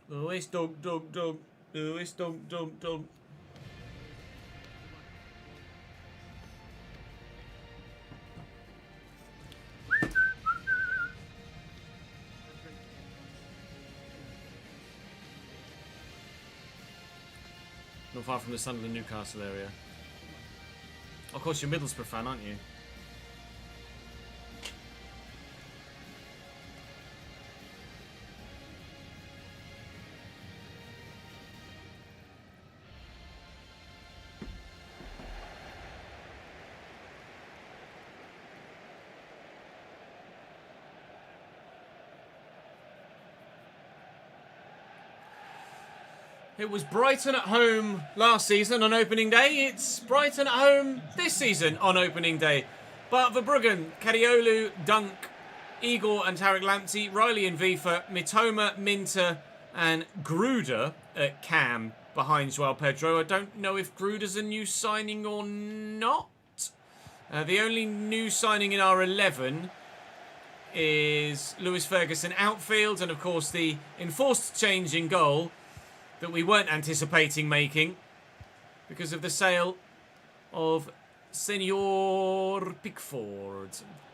Lewis, dog. Lewis, dog. Not far from the Sunderland Newcastle area. Of course, you're a Middlesbrough fan, aren't you? It was Brighton at home last season on opening day. It's Brighton at home this season on opening day. But Verbruggen, Cadiolu, Dunk, Igor and Tarek Lamptey, Riley and Vifa, Mitoma, Minter and Gruder at Cam behind Joao Pedro. I don't know if Gruder's a new signing or not. The only new signing in our 11 is Lewis Ferguson outfield, and of course the enforced change in goal that we weren't anticipating making because of the sale of Senor Pickford.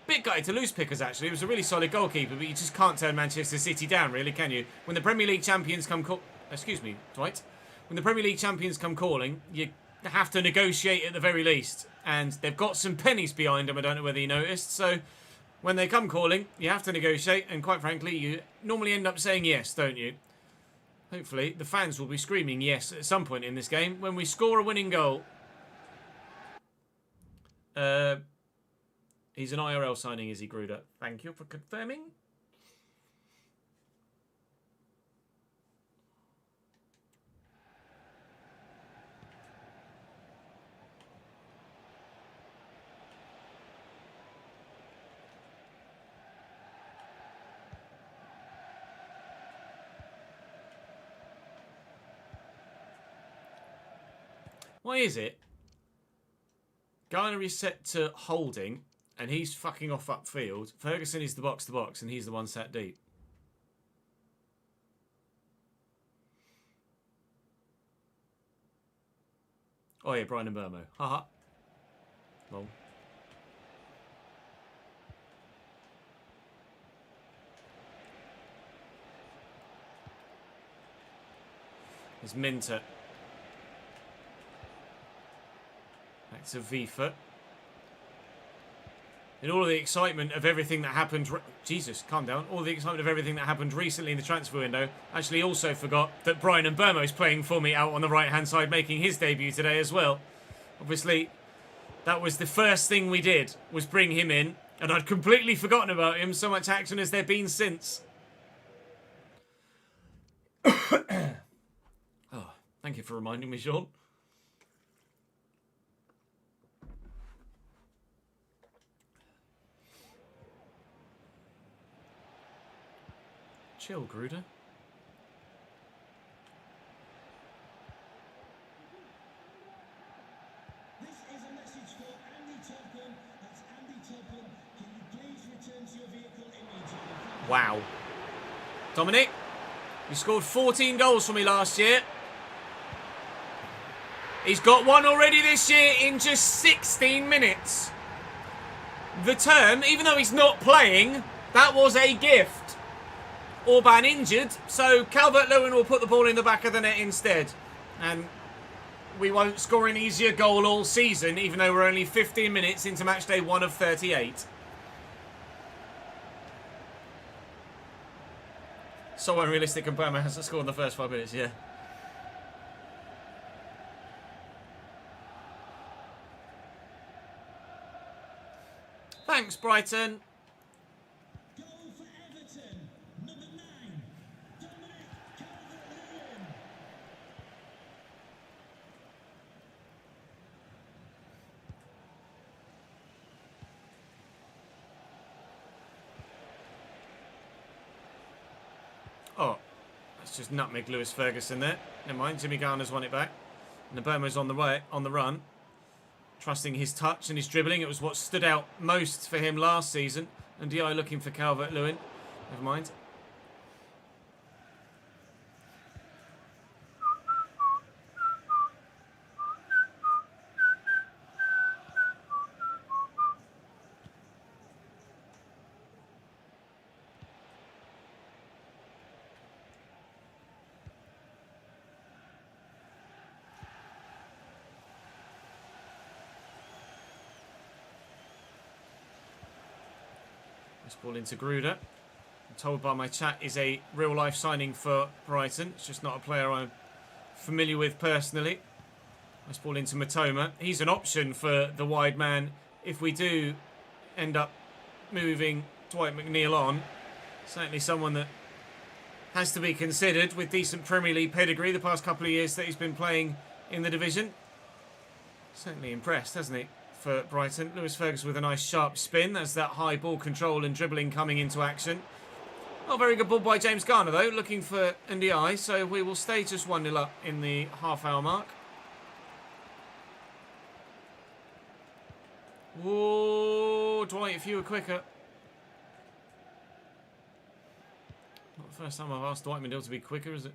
Big guy to lose Pickers, actually. He was a really solid goalkeeper, but you just can't turn Manchester City down, really, can you? When the Premier League champions come... Excuse me, Dwight. When the Premier League champions come calling, you have to negotiate at the very least. And they've got some pennies behind them, I don't know whether you noticed. So when they come calling, you have to negotiate. And quite frankly, you normally end up saying yes, don't you? Hopefully, the fans will be screaming yes at some point in this game when we score a winning goal. He's an IRL signing, is he, Gruder? Thank you for confirming. Why is it? Garner is set to holding, and he's fucking off upfield. Ferguson is the box-to-box, and he's the one sat deep. Oh yeah, Brian and Burmo. Haha. Lol. There's Minter. Back to Vifa. In all of the excitement of everything that happened... Jesus, calm down. All the excitement of everything that happened recently in the transfer window. Actually also forgot that Brian and Burmo's playing for me out on the right-hand side, making his debut today as well. Obviously, That was the first thing we did, was bring him in. And I'd completely forgotten about him. So much action has there been since. Oh, thank you for reminding me, Sean. Chill, Gruder. Wow. Dominic, you scored 14 goals for me last year. He's got one already this year in just 16 minutes. The term, even though he's not playing, that was a gift. Orban injured, so Calvert-Lewin will put the ball in the back of the net instead. And we won't score an easier goal all season, even though we're only 15 minutes into match day 1 of 38. So unrealistic, and Burma hasn't scored in the first 5 minutes, yeah. Thanks, Brighton. Goal for Everton, number 9, Dominic Calvert-Lewin. Oh, that's just nutmeg Lewis Ferguson there. Never mind, Jimmy Garner's won it back. And Nabermo's on the run. Trusting his touch and his dribbling. It was what stood out most for him last season. And Di looking for Calvert-Lewin. Never mind. This ball into Gruder. I'm told by my chat is a real-life signing for Brighton. It's just not a player I'm familiar with personally. This ball into Matoma. He's an option for the wide man if we do end up moving Dwight McNeil on. Certainly someone that has to be considered with decent Premier League pedigree the past couple of years that he's been playing in the division. Certainly impressed, hasn't he? For Brighton. Lewis Ferguson with a nice sharp spin. There's that high ball control and dribbling coming into action. Not very good ball by James Garner though, looking for NDI, so we will stay just 1-0 up in the half-hour mark. Whoa, Dwight, if you were quicker. Not the first time I've asked Dwight McNeil to be quicker, is it?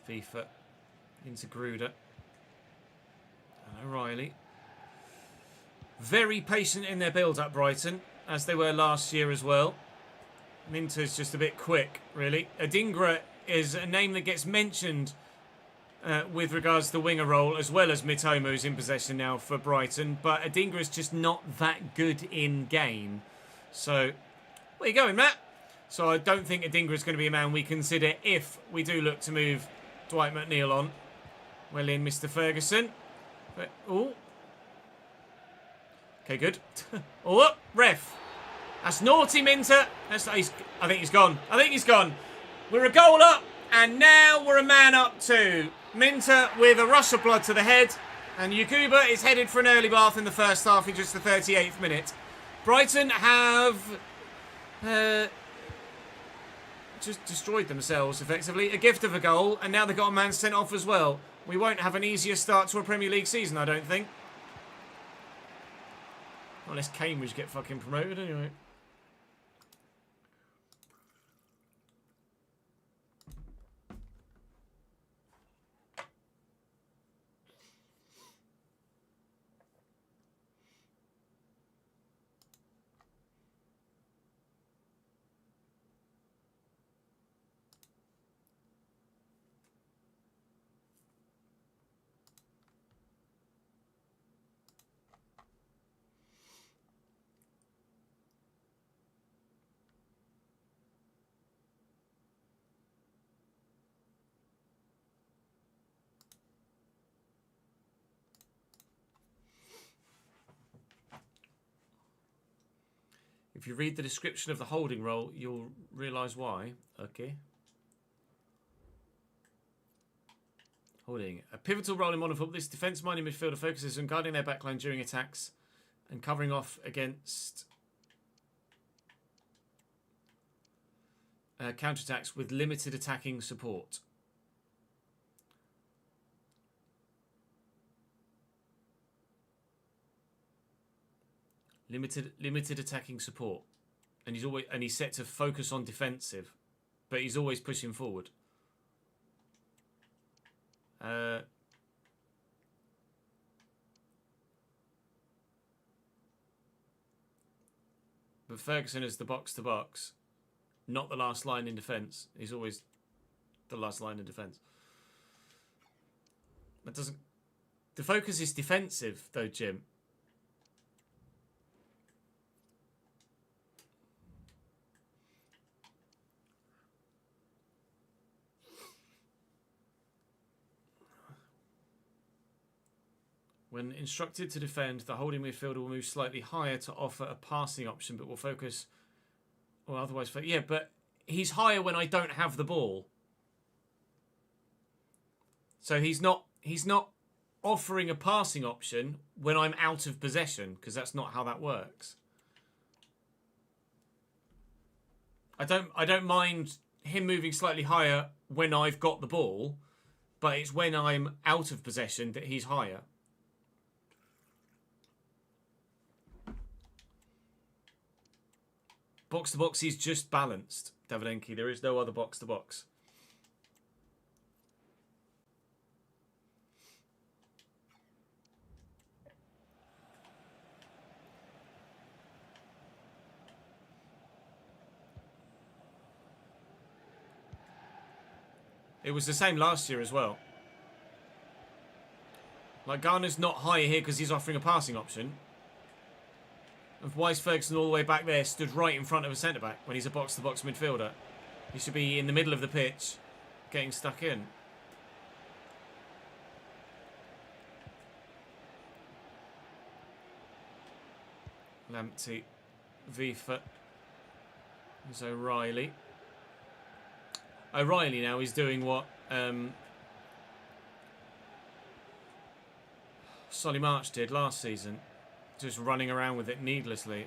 FIFA into Gruder and O'Reilly. Very patient in their build-up, Brighton, as they were last year as well. Minter's just a bit quick, really. Adingra is a name that gets mentioned with regards to the winger role, as well as Mitoma, who's in possession now for Brighton. But Adingra is just not that good in game. So, where are you going, Matt? So I don't think Adingra is going to be a man we consider if we do look to move Dwight McNeil on. Well in, Mr. Ferguson. But, oh. Okay, good. Oh, ref. That's naughty, Minter. I think he's gone. I think he's gone. We're a goal up, and now we're a man up too. Minter with a rush of blood to the head, and Yakuba is headed for an early bath in the first half in just the 38th minute. Brighton have just destroyed themselves, effectively. A gift of a goal, and now they've got a man sent off as well. We won't have an easier start to a Premier League season, I don't think. Unless Cambridge get fucking promoted, anyway. If you read the description of the holding role, you'll realise why. Okay. Holding. A pivotal role in modern football. This defence-minded midfielder focuses on guarding their backline during attacks and covering off against counter-attacks with limited attacking support. Limited attacking support, and he's set to focus on defensive, but he's always pushing forward. But Ferguson is the box to box, not the last line in defence. He's always the last line in defence. That doesn't. The focus is defensive, though, Jim. When instructed to defend, the holding midfielder will move slightly higher to offer a passing option, but will focus, or otherwise, yeah. But he's higher when I don't have the ball, so he's not offering a passing option when I'm out of possession, because that's not how that works. I don't mind him moving slightly higher when I've got the ball, but it's when I'm out of possession that he's higher. Box to box is just balanced, Davidenki. There is no other box to box. It was the same last year as well. Like, Garner's not higher here because he's offering a passing option. And why is Ferguson all the way back there, stood right in front of a centre-back when he's a box-to-box midfielder? He should be in the middle of the pitch, getting stuck in. Lamptey, Vifa, there's O'Reilly. O'Reilly now is doing what Solly March did last season. Just running around with it needlessly.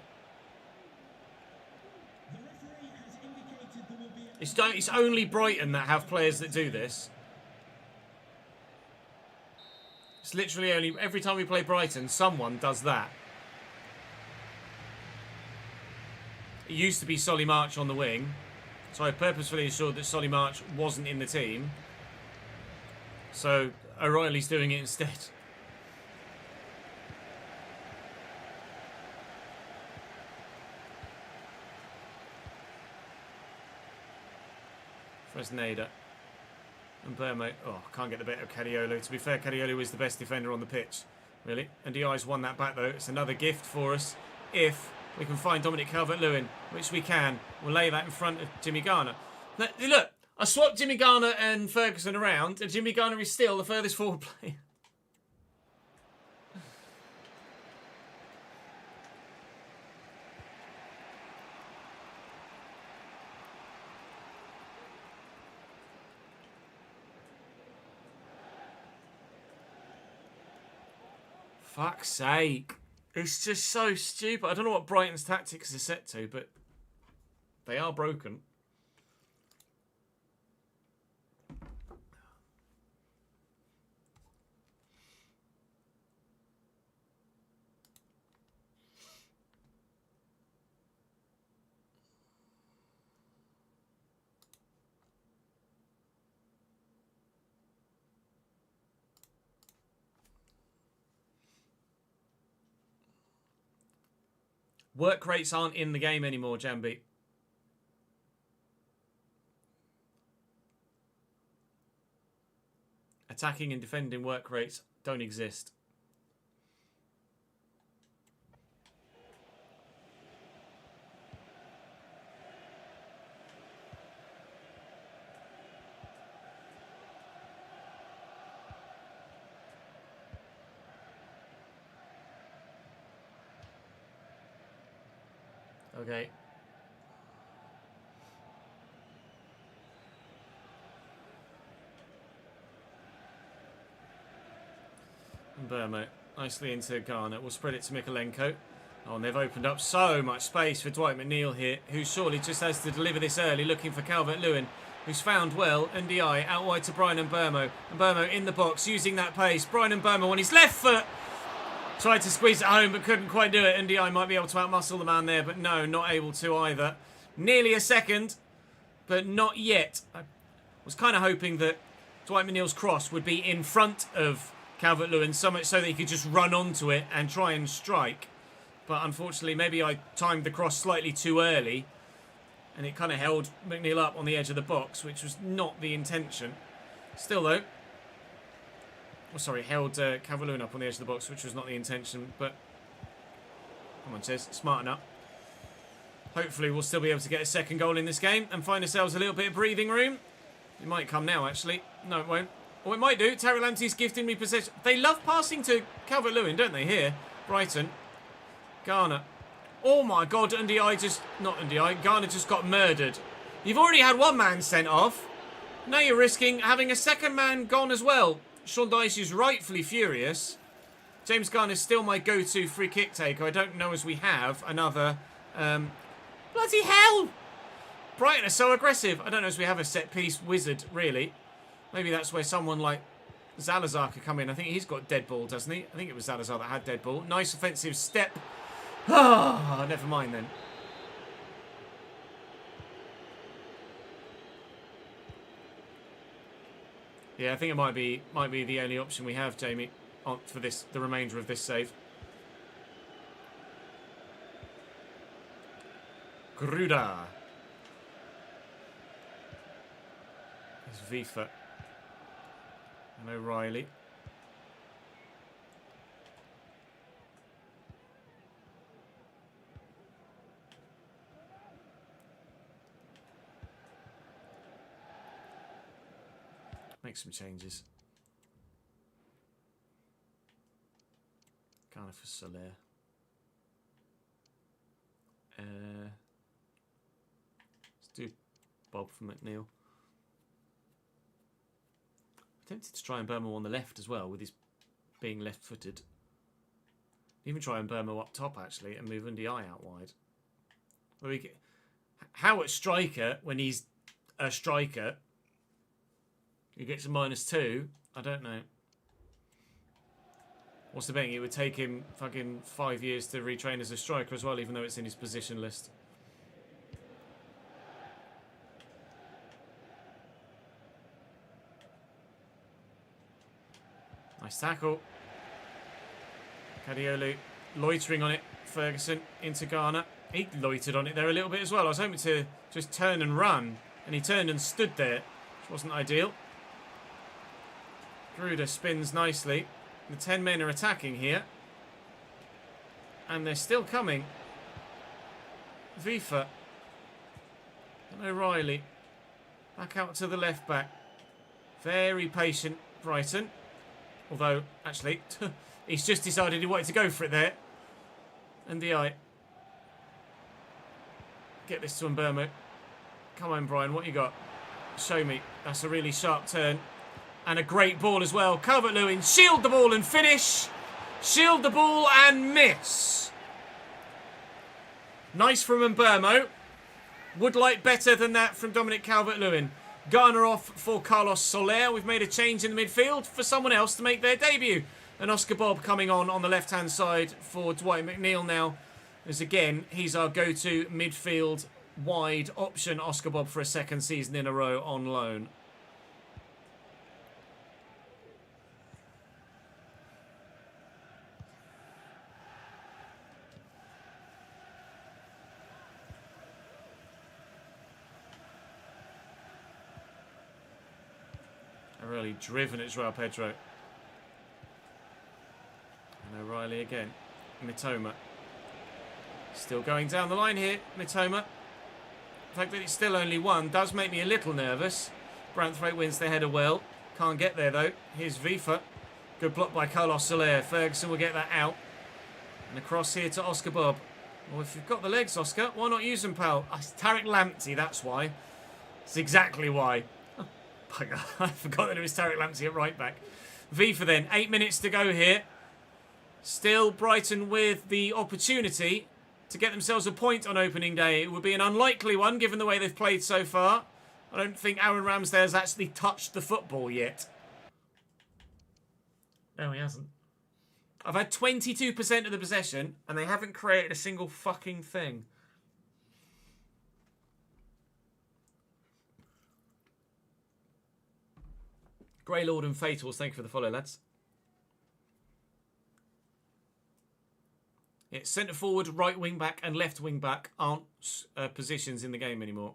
It's only Brighton that have players that do this. It's literally only every time we play Brighton, someone does that. It used to be Solly March on the wing, so I purposefully assured that Solly March wasn't in the team. So O'Reilly's doing it instead. Fresneda and Burmo. Oh, can't get the better of Cadiolo. To be fair, Cadiolo is the best defender on the pitch, really. And Di's won that back, though. It's another gift for us if we can find Dominic Calvert-Lewin, which we can. We'll lay that in front of Jimmy Garner. Look, I swapped Jimmy Garner and Ferguson around, and Jimmy Garner is still the furthest forward player. Fuck's sake. It's just so stupid. I don't know what Brighton's tactics are set to, but they are broken. Work rates aren't in the game anymore, Jambi. Attacking and defending work rates don't exist. Okay. Burma nicely into Garner. We'll spread it to Mikolenko. Oh, and they've opened up so much space for Dwight McNeil here, who surely just has to deliver this early, looking for Calvert-Lewin, who's found well. NDI out wide to Brian Mbeumo. Mbeumo in the box, using that pace. Brian Mbeumo on his left foot. Tried to squeeze it home, but couldn't quite do it. NDI might be able to outmuscle the man there, but no, not able to either. Nearly a second, but not yet. I was kind of hoping that Dwight McNeil's cross would be in front of Calvert-Lewin, so much so that he could just run onto it and try and strike. But unfortunately, maybe I timed the cross slightly too early, and it kind of held McNeil up on the edge of the box, which was not the intention. Still, though, held Calvert-Lewin up on the edge of the box, which was not the intention. But come on, Ches, smarten up. Hopefully, we'll still be able to get a second goal in this game and find ourselves a little bit of breathing room. It might come now, actually. No, it won't. Or it might do. Terry Lamptey's gifting me possession. They love passing to Calvert-Lewin, don't they, here? Brighton. Garner. Oh my God, Garner just got murdered. You've already had one man sent off. Now you're risking having a second man gone as well. Sean Dyche is rightfully furious. James Garner's still my go-to free kick taker. I don't know as we have another... bloody hell! Brighton are so aggressive. I don't know as we have a set-piece wizard, really. Maybe that's where someone like Zalazar could come in. I think he's got dead ball, doesn't he? I think it was Zalazar that had dead ball. Nice offensive step. Ah, never mind then. Yeah, I think it might be the only option we have, Jamie, for the remainder of this save. Gruda. There's Vifa. And O'Reilly. Make some changes. Kind of for Soler. Let's do Bob for McNeil. Tempted to try and Burmo on the left as well, with his being left-footed. Even try and Burmo up top, actually, and move Ndiaye out wide. How at striker, when he's a striker, he gets a -2? I don't know. What's the betting? It would take him fucking 5 years to retrain as a striker as well, even though it's in his position list. Nice tackle. Cadiolu loitering on it. Ferguson into Garner. He loitered on it there a little bit as well. I was hoping to just turn and run, and he turned and stood there, which wasn't ideal. Gruda spins nicely. The 10 men are attacking here, and they're still coming. Vifa and O'Reilly back out to the left back. Very patient, Brighton. Although, actually, he's just decided he wanted to go for it there. And the eye. Get this to Mbeumo. Come on, Brian, what you got? Show me. That's a really sharp turn. And a great ball as well. Calvert-Lewin, shield the ball and finish. Shield the ball and miss. Nice from Mbeumo. Would like better than that from Dominic Calvert-Lewin. Garner off for Carlos Soler. We've made a change in the midfield for someone else to make their debut. And Oscar Bob coming on the left-hand side for Dwight McNeil now. As again, he's our go-to midfield wide option. Oscar Bob for a second season in a row on loan. Really driven at Joao Pedro. And O'Reilly again. Mitoma. Still going down the line here, Mitoma. The fact that it's still only one does make me a little nervous. Branthwaite wins the header well. Can't get there though. Here's Vifa. Good block by Carlos Soler. Ferguson will get that out. And across here to Oscar Bob. Well, if you've got the legs, Oscar, why not use them, pal? Oh, it's Tariq Lamptey, that's why. That's exactly why. Oh, bugger. I forgot that it was Tariq Lamptey at right back. FIFA then. 8 minutes to go here. Still Brighton with the opportunity to get themselves a point on opening day. It would be an unlikely one given the way they've played so far. I don't think Aaron Ramsdale's actually touched the football yet. No, he hasn't. I've had 22% of the possession and they haven't created a single fucking thing. Greylord and Fatals, thank you for the follow, lads. It's centre forward, right wing back, and left wing back aren't positions in the game anymore.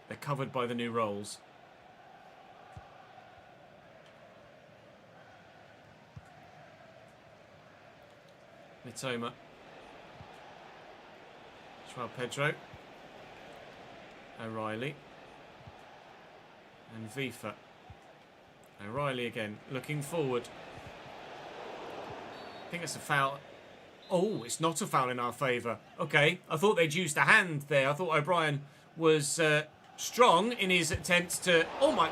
They're covered by the new roles. Mitoma. Joao Pedro. O'Reilly. And Vifa. O'Reilly again, looking forward. I think it's a foul. Oh, it's not a foul in our favour. Okay, I thought they'd used a hand there. I thought O'Brien was strong in his attempts to... Oh my...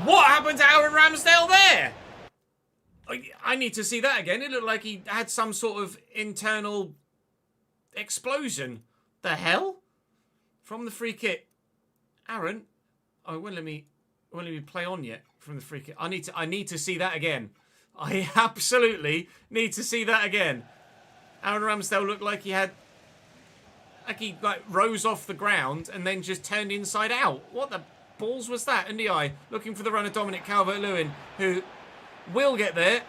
What happened to Aaron Ramsdale there? I need to see that again. It looked like he had some sort of internal explosion. The hell? From the free kick. Aaron? Oh, it won't let me play on yet from the free kick. I need to see that again. I absolutely need to see that again. Aaron Ramsdale looked like he rose off the ground and then just turned inside out. What the balls was that? Ndiaye looking for the run of Dominic Calvert-Lewin, who will get there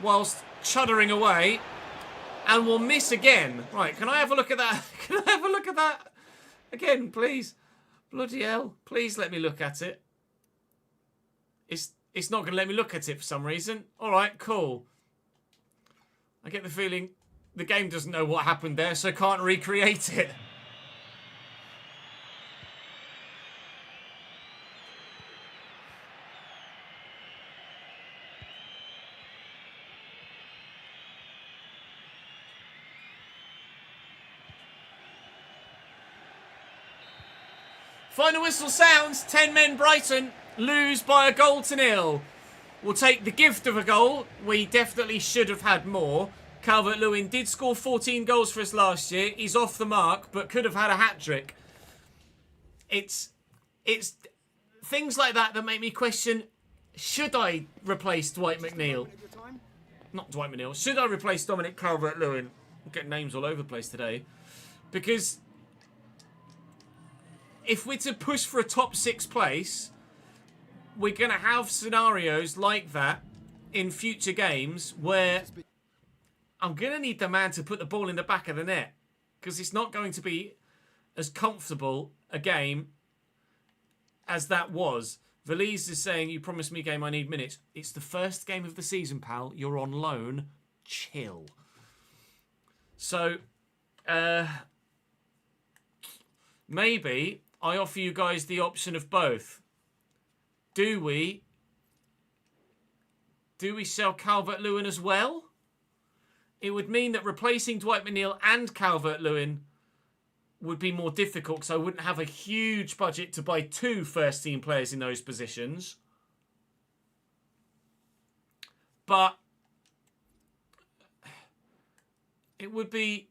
whilst chuddering away and will miss again. Right, can I have a look at that? Can I have a look at that again, please? Bloody hell. Please let me look at it. It's not going to let me look at it for some reason. All right, cool. I get the feeling the game doesn't know what happened there, so can't recreate it. Final whistle sounds. 10 men Brighton lose by a goal to nil. We'll take the gift of a goal. We definitely should have had more. Calvert-Lewin did score 14 goals for us last year. He's off the mark, but could have had a hat-trick. It's things like that that make me question, should I replace Dwight McNeil? Not Dwight McNeil. Should I replace Dominic Calvert-Lewin? I'm getting names all over the place today. Because if we're to push for a top 6 place, we're going to have scenarios like that in future games where I'm going to need the man to put the ball in the back of the net, because it's not going to be as comfortable a game as that was. Valise is saying, you promised me game, I need minutes. It's the first game of the season, pal. You're on loan. Chill. So, maybe I offer you guys the option of both. Do we sell Calvert-Lewin as well? It would mean that replacing Dwight McNeil and Calvert-Lewin would be more difficult because I wouldn't have a huge budget to buy 2 first-team players in those positions. But it would be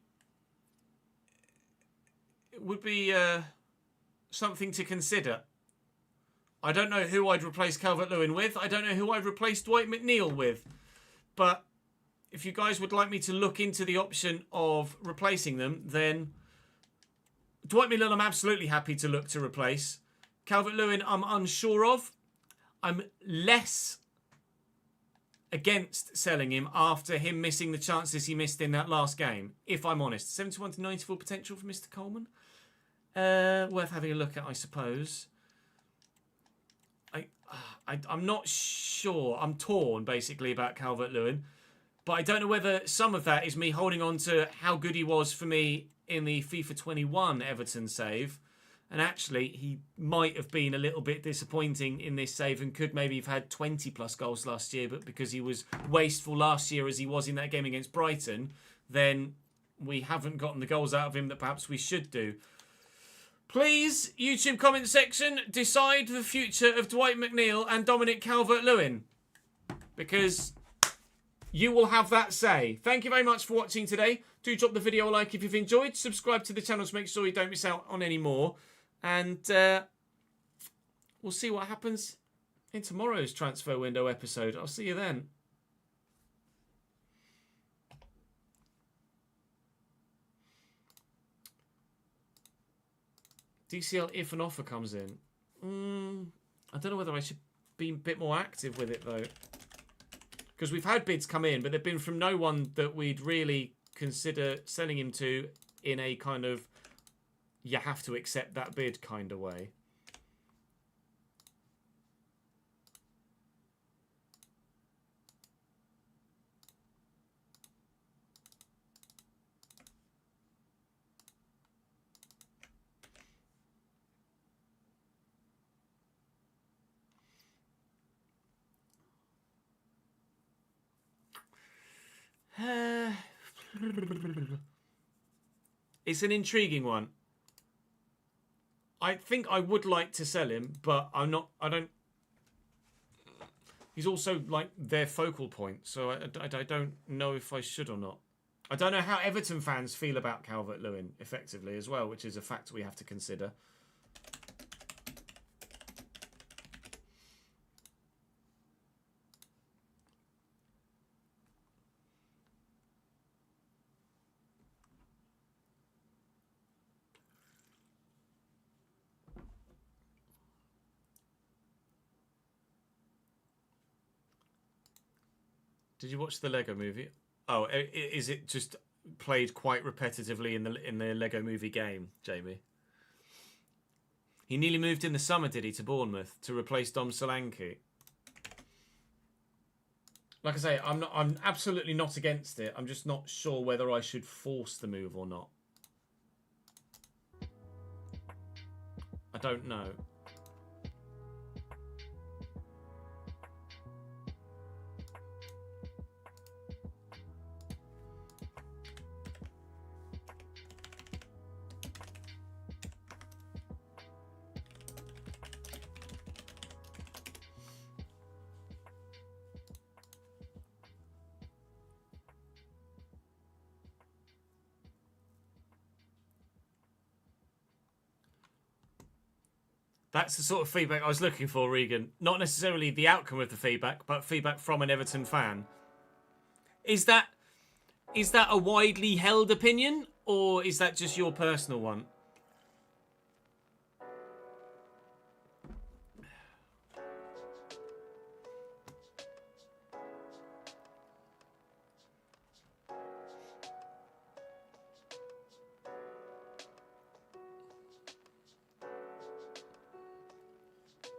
something to consider. I don't know who I'd replace Calvert-Lewin with. I don't know who I'd replace Dwight McNeil with. But if you guys would like me to look into the option of replacing them, then Dwight McNeil I'm absolutely happy to look to replace. Calvert-Lewin I'm unsure of. I'm less against selling him after him missing the chances he missed in that last game, if I'm honest. 71 to 94 potential for Mr. Coleman. Worth having a look at, I suppose. I'm not sure. I'm torn, basically, about Calvert-Lewin. But I don't know whether some of that is me holding on to how good he was for me in the FIFA 21 Everton save. And actually, he might have been a little bit disappointing in this save and could maybe have had 20 plus goals last year, but because he was wasteful last year as he was in that game against Brighton, then we haven't gotten the goals out of him that perhaps we should do. Please, YouTube comment section, decide the future of Dwight McNeil and Dominic Calvert-Lewin, because you will have that say. Thank you very much for watching today. Do drop the video a like if you've enjoyed. Subscribe to the channel to make sure you don't miss out on any more. And we'll see what happens in tomorrow's transfer window episode. I'll see you then. DCL if an offer comes in. I don't know whether I should be a bit more active with it though. Because we've had bids come in, but they've been from no one that we'd really consider selling him to in a kind of you have to accept that bid kind of way. It's an intriguing one. I think I would like to sell him, but I don't. He's also like their focal point, so I don't know if I should or not. I don't know how Everton fans feel about Calvert-Lewin effectively as well, which is a factor we have to consider. Did you watch the Lego movie? Oh, is it just played quite repetitively in the Lego movie game, Jamie? He nearly moved in the summer, did he, to Bournemouth to replace Dom Solanke? Like I say, I'm absolutely not against it. I'm just not sure whether I should force the move or not. I don't know. That's the sort of feedback I was looking for, Regan. Not necessarily the outcome of the feedback, but feedback from an Everton fan. Is that a widely held opinion, or is that just your personal one?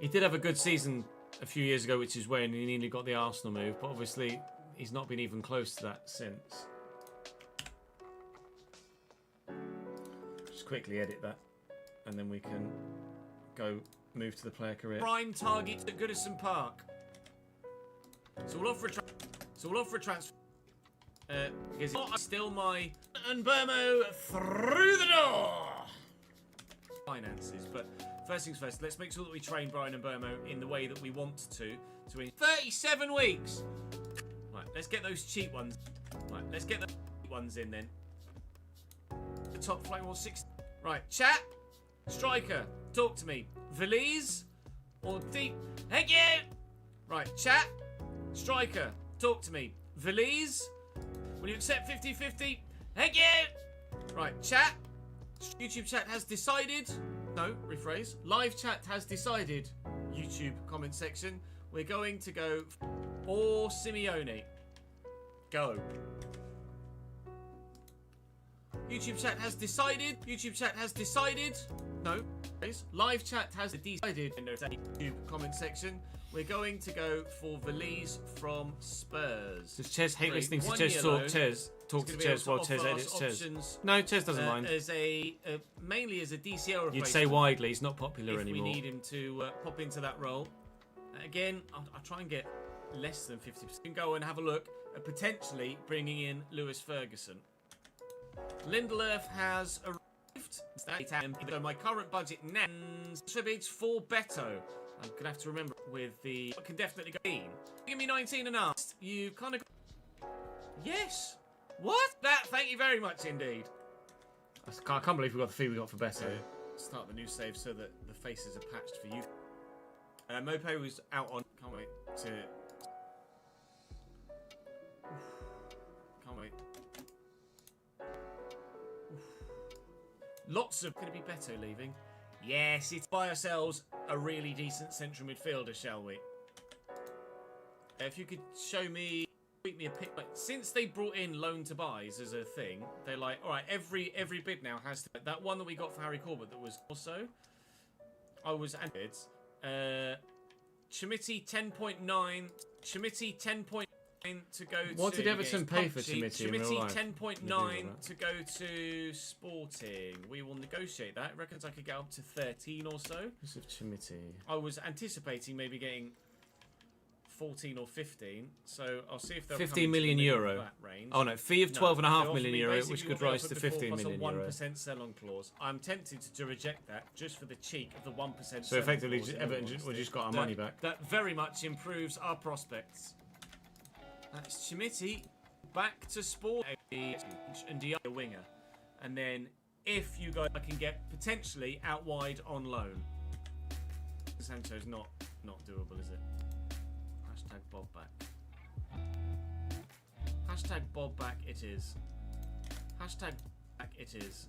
He did have a good season a few years ago, which is when he nearly got the Arsenal move, but obviously he's not been even close to that since. Just quickly edit that, and then we can go move to the player career. Prime target at Goodison Park. So we'll offer a transfer. Because it's still my and Burmo through the door. Finances, but first things first, let's make sure that we train Brian and Burmo in the way that we want to in 37 weeks. Right, let's get those cheap ones. Right, let's get the cheap ones in then. The top flight was 6. Right, chat, striker, talk to me. Valise or deep? Thank you. Right, chat, striker, talk to me. Valise, will you accept 50-50? Thank you. Right, chat. YouTube chat has decided. No, rephrase. Live chat has decided. YouTube comment section. We're going to go or Simeone. Go. YouTube chat has decided. YouTube chat has decided. No, live chat has decided. In the YouTube comment section, we're going to go for Valise from Spurs. Does Ches hate listening to Ches talk? Ches, talk to Ches while Ches edits Ches. No, Ches doesn't mind. As mainly as a DCL replacement. You'd say widely, he's not popular if anymore. we need him to pop into that role. Again, I'll try and get less than 50%. You can go and have a look at potentially bringing in Lewis Ferguson. Lindelof has arrived. So my current budget now is for Beto. I'm going to have to remember with the... I can definitely go in. Give me 19 and up. You kind of... Yes. What? That, thank you very much indeed. I can't believe we got the fee we got for Beto. Start the new save so that the faces are patched for you. Mope was out on... Can't wait to... Can't wait. Lots of... Going to be Beto leaving. Yes, it's buy ourselves a really decent central midfielder, shall we? If you could show me... Tweet me a pic. Like, since they brought in loan to buys as a thing, they're like, all right, every bid now has to, that one that we got for Harry Corbett that was also. I was and bids. Chimiti 10.9. Chimiti 10.9 to go to. What did Everton pay for Chimiti? Chimiti 10.9 to go to Sporting. We will negotiate that. Reckons I could get up to 13 or so. Who's of Chimiti? I was anticipating maybe getting 14 or 15, so I'll see if they'll 15 million euro. That range. Oh no, fee of 12.5 million euro, basically which could what they rise to offered before, 15 million plus a euro. 1% sell-on clause. I'm tempted to reject that just for the cheek of the 1%. So effectively, clause, Everton we just got our money back. That very much improves our prospects. That's Chimiti back to Sport and the other winger, and then if you guys can get potentially out wide on loan. Sancho's not doable, is it? Hashtag Bob back. Hashtag Bob back it is. Hashtag back it is.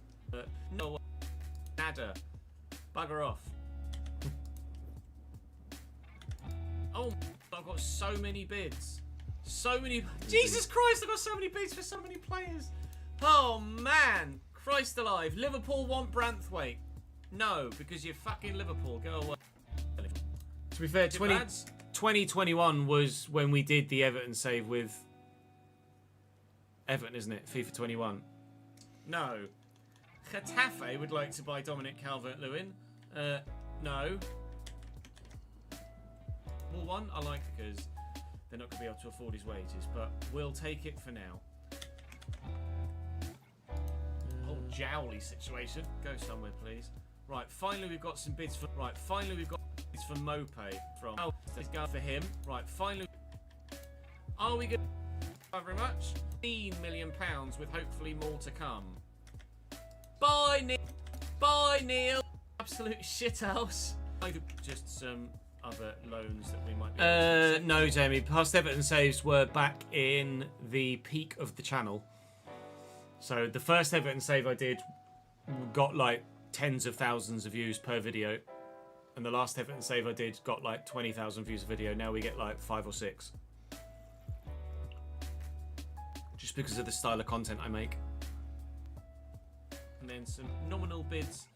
No, nada. Bugger off. Oh, I've got so many bids. So many. Jesus Christ, I've got so many bids for so many players. Oh man. Christ alive. Liverpool want Branthwaite. No, because you're fucking Liverpool. Go away. To be fair, 2021 was when we did the Everton save with Everton, isn't it? FIFA 21. No. Getafe would like to buy Dominic Calvert-Lewin. No. Well, one I like because they're not going to be able to afford his wages, but we'll take it for now. Whole jowly situation. Go somewhere, please. Right, finally we've got some bids for... Right, finally we've got bids for Mope from... Oh, let's go for him. Right, finally... Are we good? Thank you very much. £15 million with hopefully more to come. Bye, Neil. Bye, Neil. Absolute shithouse. Just some other loans that we might be no, Jamie. Past Everton saves were back in the peak of the channel. So the first Everton save I did got like tens of thousands of views per video. And the last Everton save I did got like 20,000 views a video. Now we get like 5 or 6. Just because of the style of content I make. And then some nominal bids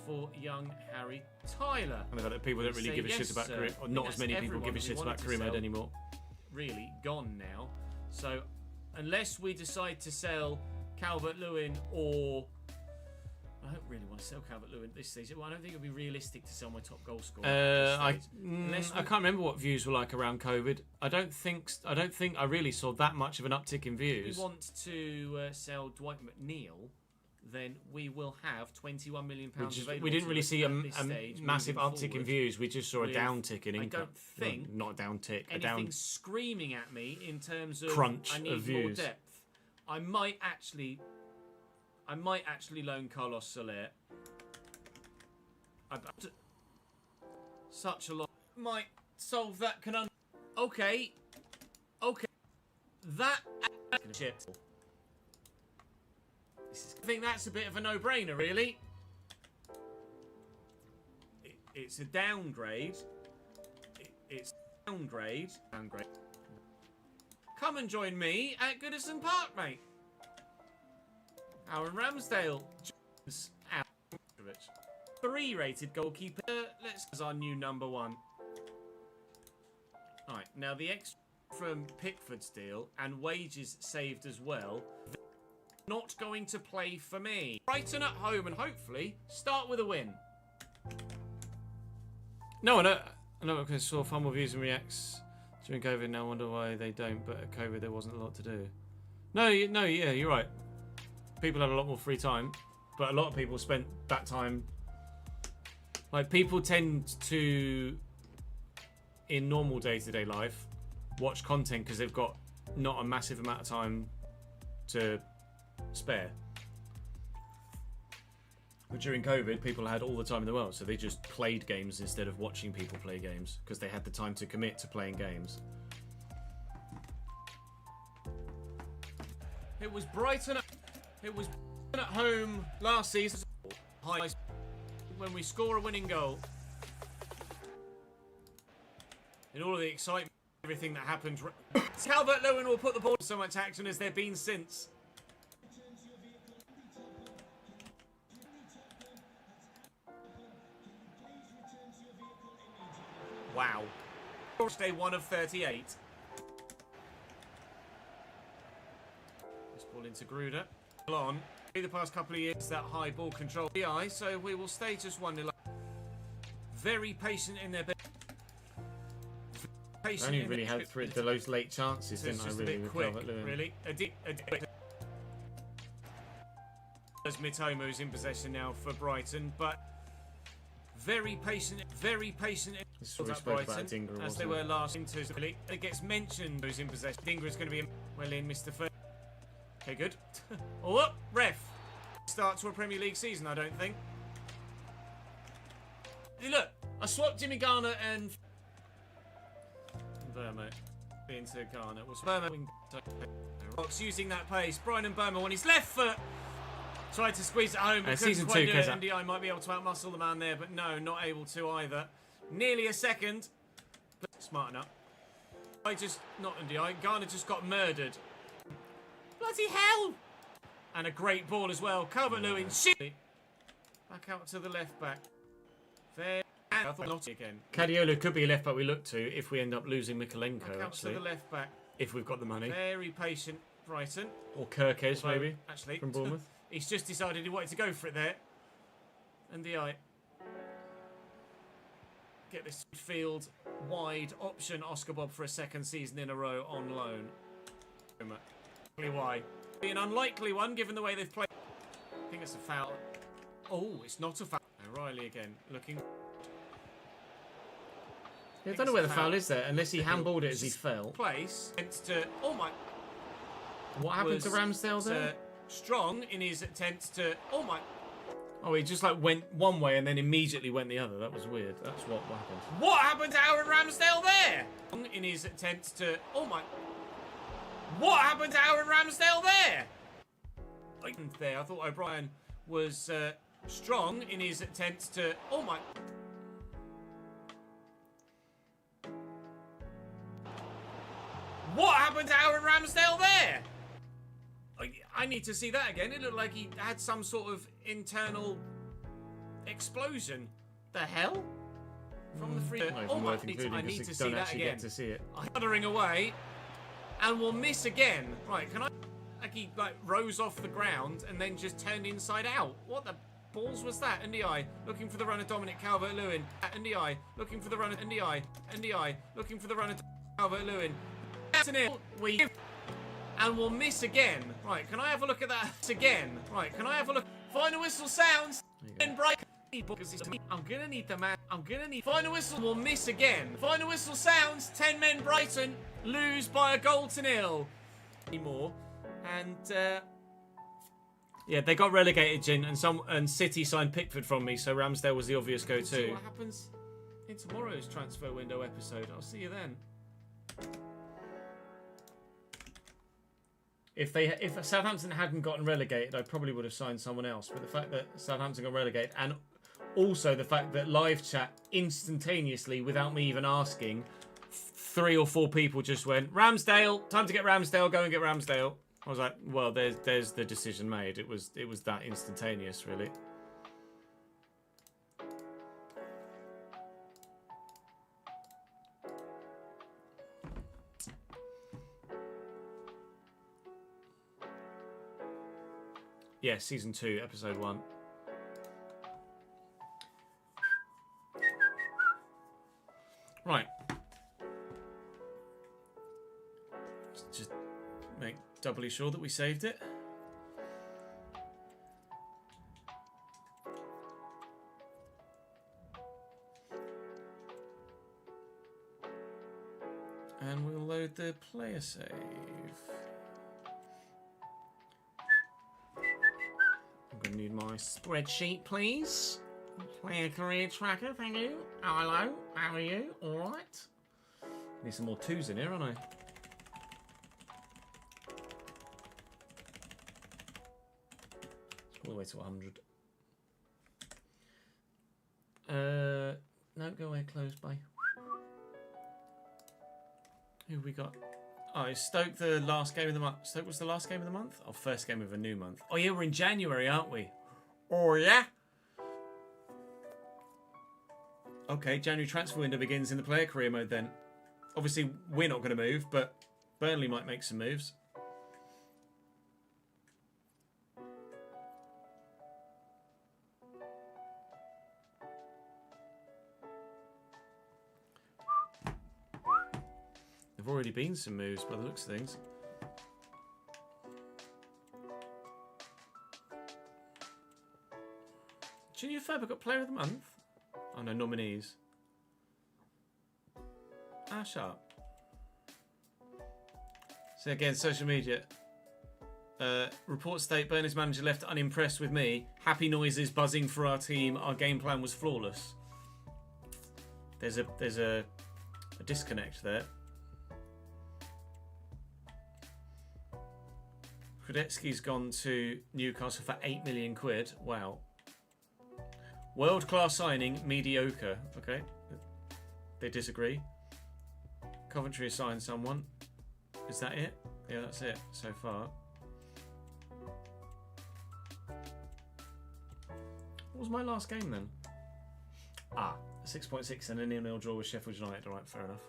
for young Harry Tyler. And the fact that people don't really give a shit about Karim, or not as many people give a shit about Karim Head anymore. Really gone now. So unless we decide to sell Calvert-Lewin, or I don't really want to sell Calvert-Lewin this season. Well, I don't think it'll be realistic to sell my top goal scorer. I can't remember what views were like around COVID. I don't think I really saw that much of an uptick in views. If we want to sell Dwight McNeil, then we will have £21 million available. We didn't really see a massive uptick in forward. view. We just saw a downtick in income. I don't think well, not a downtick. anything screaming at me in terms of crunch I need of views. more depth. I might actually loan Carlos Soler. Such a lot might solve that conundrum. Okay. That shit. I think that's a bit of a no-brainer, really. It's a downgrade. It's downgrade. Come and join me at Goodison Park, mate. Aaron Ramsdale. James 3-rated goalkeeper. Let's as our new number 1. Alright, now the extra from Pickford's deal and wages saved as well. not going to play for me. Brighton at home and hopefully start with a win. No, I know because I saw fun reviews and reacts during COVID. Now I wonder why they don't. But at COVID there wasn't a lot to do. No, yeah, you're right. People had a lot more free time, but a lot of people spent that time. Like people tend to, in normal day-to-day life, watch content because they've got not a massive amount of time to spare. But during COVID, people had all the time in the world, so they just played games instead of watching people play games because they had the time to commit to playing games. It was Brighton at home last season. When we score a winning goal. In all of the excitement, everything that happened. Calvert-Lewin will put the ball so much action as there been since. Wow. Day 1 of 38. This ball into Gruder. On. The past couple of years, that high ball control. So we will stay just 1-0. Very patient in their. I only really had those late chances, didn't I? Just Really, a bit with quick, Calvert-Lewin. really. As Mitomo's in possession now for Brighton, but very patient. This is what we spoke about Dinger, as they were last into. It gets mentioned who's in possession. Dinger is going to be well in, Mr. First. Okay, good. Oh, up, ref. Start to a Premier League season, I don't think. Look, I swapped Jimmy Garner and Burma into Garner. Well, Burma Rock's using that pace. Brian and Burma on his left foot. Tried to squeeze it home, but couldn't season quite 2, do it. NDI might be able to outmuscle the man there, but no, not able to either. Nearly a second. Smart enough. Not NDI. Garner just got murdered. Bloody hell! And a great ball as well. Calvert-Lewin, shit! Back out to the left back. There. I thought not again. Cadiola could be a left back we look to if we end up losing Mikolenko, Back out actually. to the left back. If we've got the money. Very patient, Brighton. Or Kirkes, maybe, Actually, from Bournemouth. he's just decided he wanted to go for it there. And the eye. Get this field wide option, Oscar Bob, for a second season in a row on loan. Why? Be an unlikely one given the way they've played. I think it's a foul. Oh, it's not a foul. O'Reilly again, looking. Yeah, I don't know where the foul is there, unless he handballed it as he fell. Place to. Oh my. What happened to Ramsdale there? Strong in his attempt to. Oh my. Oh, he just like went one way and then immediately went the other. That was weird. That's what happened. What happened to Aaron Ramsdale there? In his attempt to. Oh my. What happened to Aaron Ramsdale there? I thought O'Brien was strong in his attempt to. Oh my. What happened to Aaron Ramsdale there? I need to see that again. It looked like he had some sort of internal explosion. The hell? From the free. Not even worth including I need because to you see don't that actually again. get to see it. Huddling away, and we'll miss again. Right? Can I? Like he rose off the ground and then just turned inside out. What the balls was that? NDI looking for the run of Dominic Calvert-Lewin. NDI looking for the run of NDI looking for the run of Calvert-Lewin. We and we'll miss again. Right? Can I have a look at that again? Right? Can I have a look? Final whistle sounds. And break. I'm gonna need the man. I'm gonna need. Final whistle. We'll miss again. Final whistle sounds. 10 men. Brighton lose by a goal to nil. Anymore. And Yeah, they got relegated, Jin, and City signed Pickford from me, so Ramsdale was the obvious see go-to. what happens in tomorrow's transfer window episode. I'll see you then. If Southampton hadn't gotten relegated, I probably would have signed someone else. But the fact that Southampton got relegated, and also the fact that live chat instantaneously, without me even asking, 3 or 4 people just went, Ramsdale, time to get Ramsdale, go and get Ramsdale. I was like, well, there's the decision made. It was that instantaneous, really. Yeah, season 2, episode 1. Right. Let's just make doubly sure that we saved it. And we'll load the player save. I'm going to need my spreadsheet, please. Player career tracker, thank you. Oh, hello, how are you? Alright. Need some more 2s in here, aren't I? All the way to 100. No, go away, close, bye. Who have we got? Oh, is Stoke the last game of the month? Stoke was the last game of the month? Oh, first game of a new month. Oh, yeah, we're in January, aren't we? Oh, yeah? Okay, January transfer window begins in the player career mode then. Obviously, we're not going to move, but Burnley might make some moves. There've already been some moves by the looks of things. Junior Ferber got player of the month? Oh no, nominees. Ah, sharp. So again, social media. Reports state Burnley's manager left unimpressed with me. Happy noises buzzing for our team. Our game plan was flawless. There's a disconnect there. Kradetsky's gone to Newcastle for 8 million quid. Wow. World-class signing, mediocre. Okay. They disagree. Coventry has signed someone. Is that it? Yeah, that's it so far. What was my last game then? Ah, 6.6 and a 0-0 draw with Sheffield United. Alright, fair enough.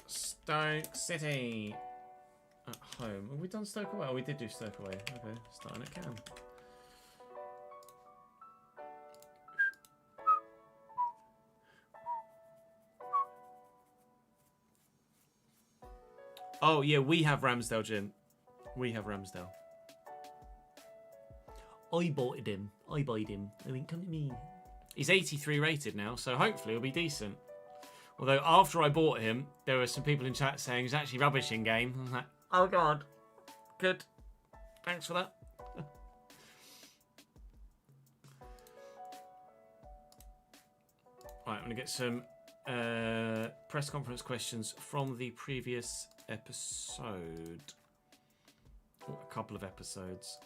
Stoke City at home. Have we done Stoke away? Oh, we did do Stoke away. Okay, starting at Cam. Oh yeah, we have Ramsdale, Jim. We have Ramsdale. I bought him. I bought him. I mean, come to me. He's 83 rated now, so hopefully he'll be decent. Although after I bought him, there were some people in chat saying he's actually rubbish in game. I was like, oh god, good. Thanks for that. Right, I'm going to get some press conference questions from the previous episode. Or a couple of episodes.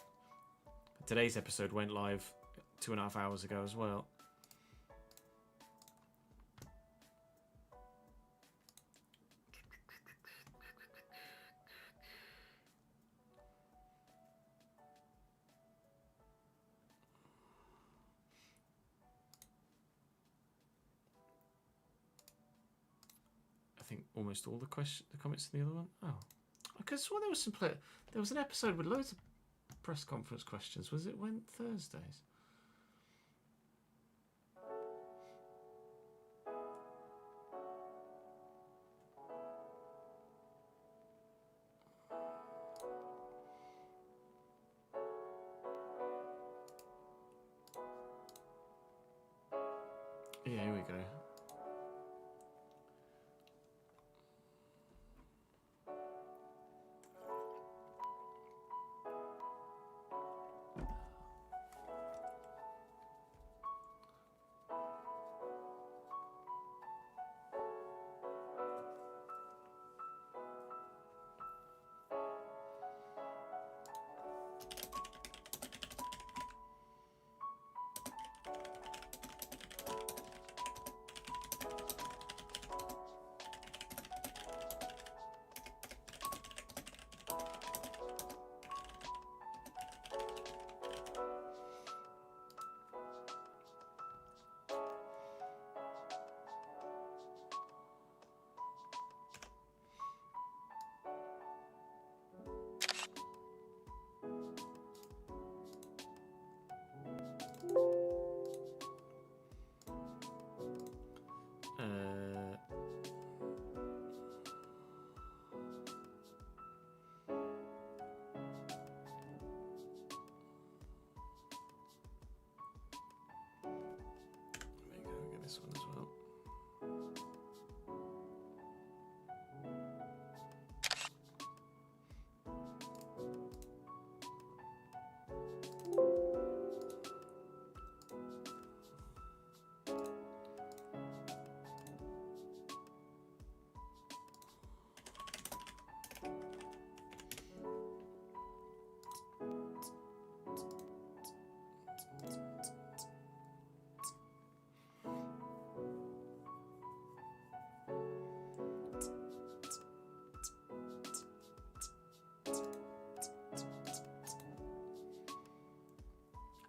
Today's episode went live 2.5 hours ago as well. I think almost all the comments in the other one. Oh, because well, there was there was an episode with loads of press conference questions. Was it when Thursdays? Yeah, here we go.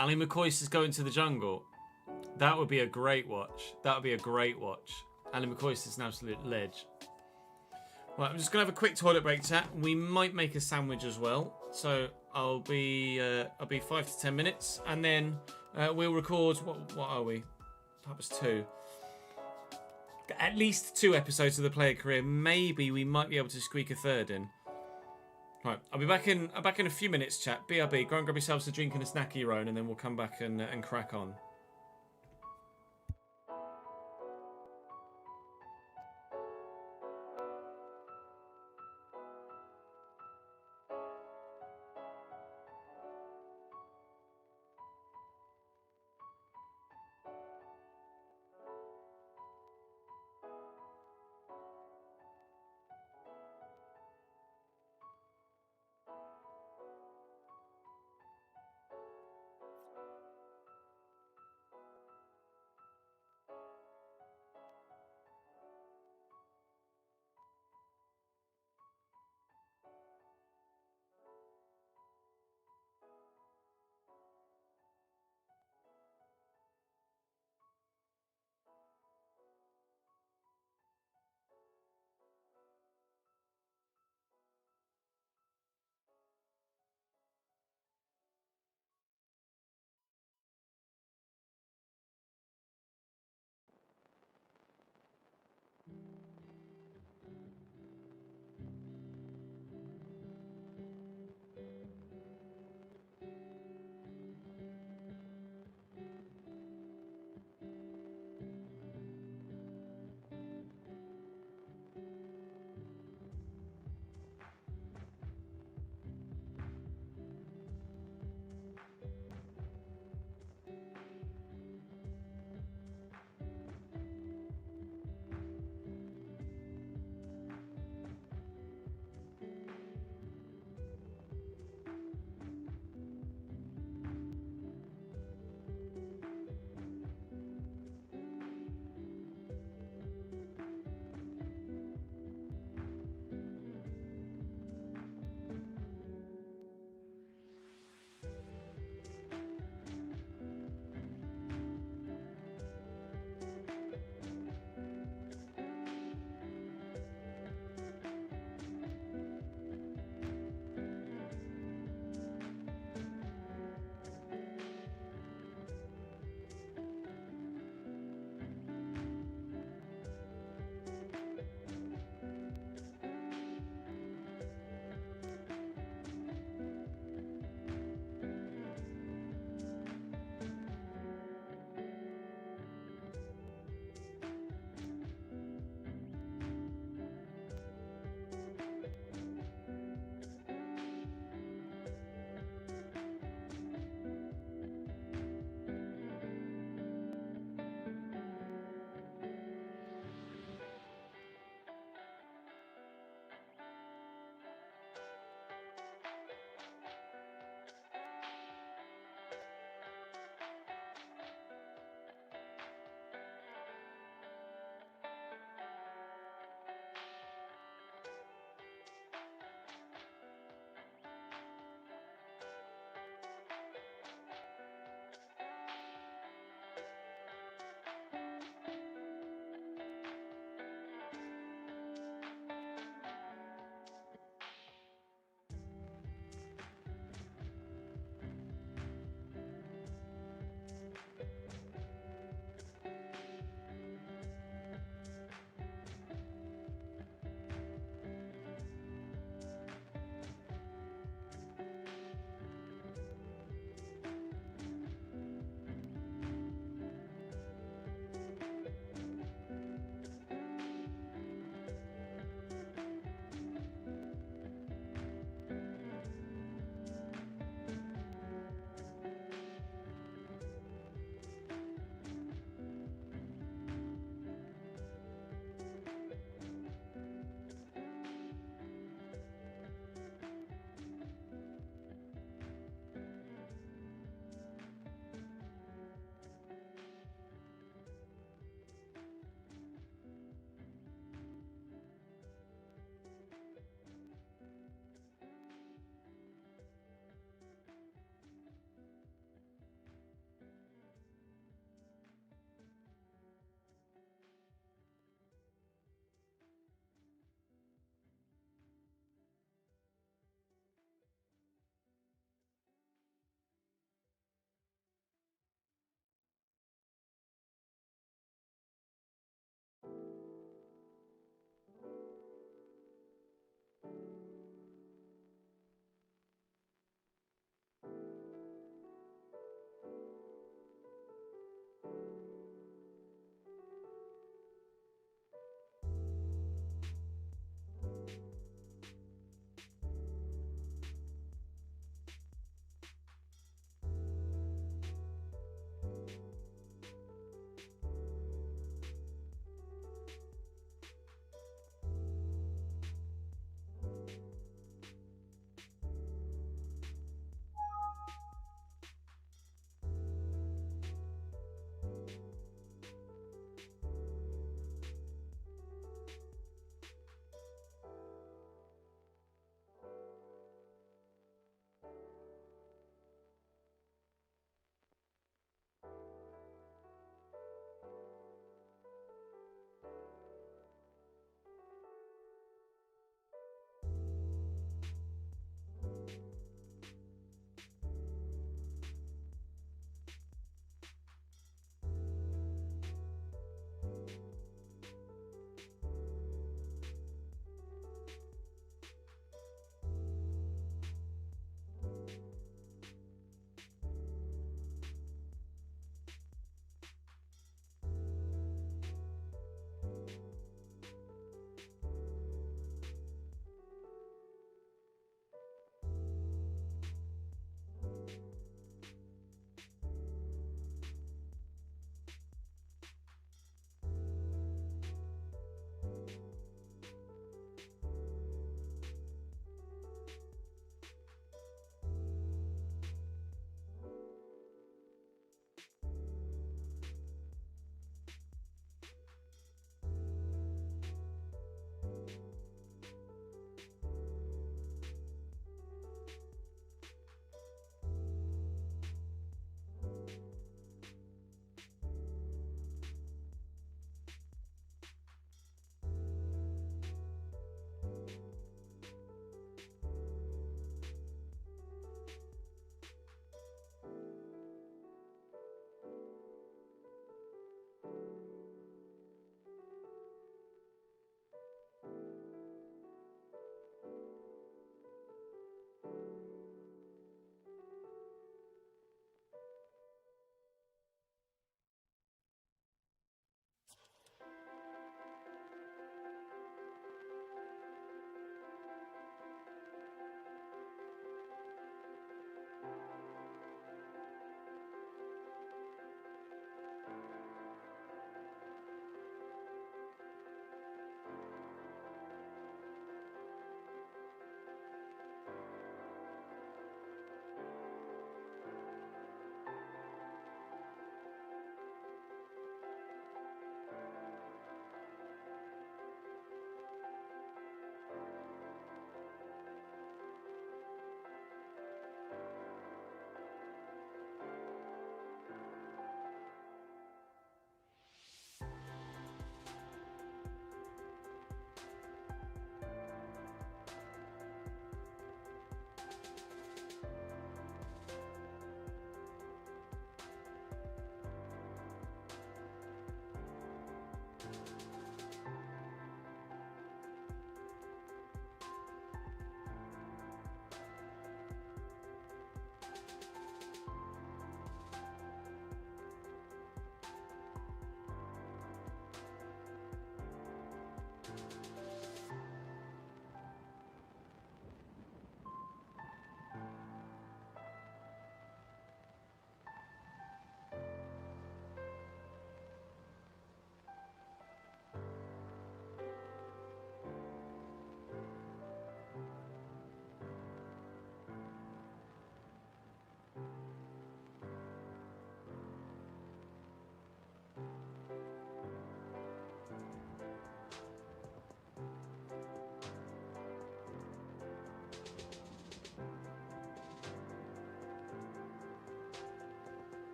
Ali McCoist is going to the jungle. That would be a great watch. That would be a great watch. Ali McCoist is an absolute ledge. Right, I'm just gonna have a quick toilet break, chat. We might make a sandwich as well, so I'll be 5 to 10 minutes, and then we'll record. What are we? Perhaps 2. At least 2 episodes of the player career. Maybe we might be able to squeak a 3rd in. Right, I'll be back in a few minutes, chat. BRB, go and grab yourselves a drink and a snack of your own, and then we'll come back and crack on.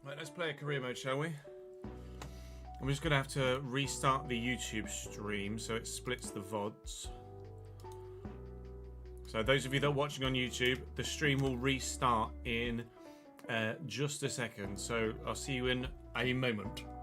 Right, let's play a career mode, shall we? I'm just going to have to restart the YouTube stream so it splits the VODs. So those of you that are watching on YouTube, the stream will restart in just a second. So I'll see you in a moment.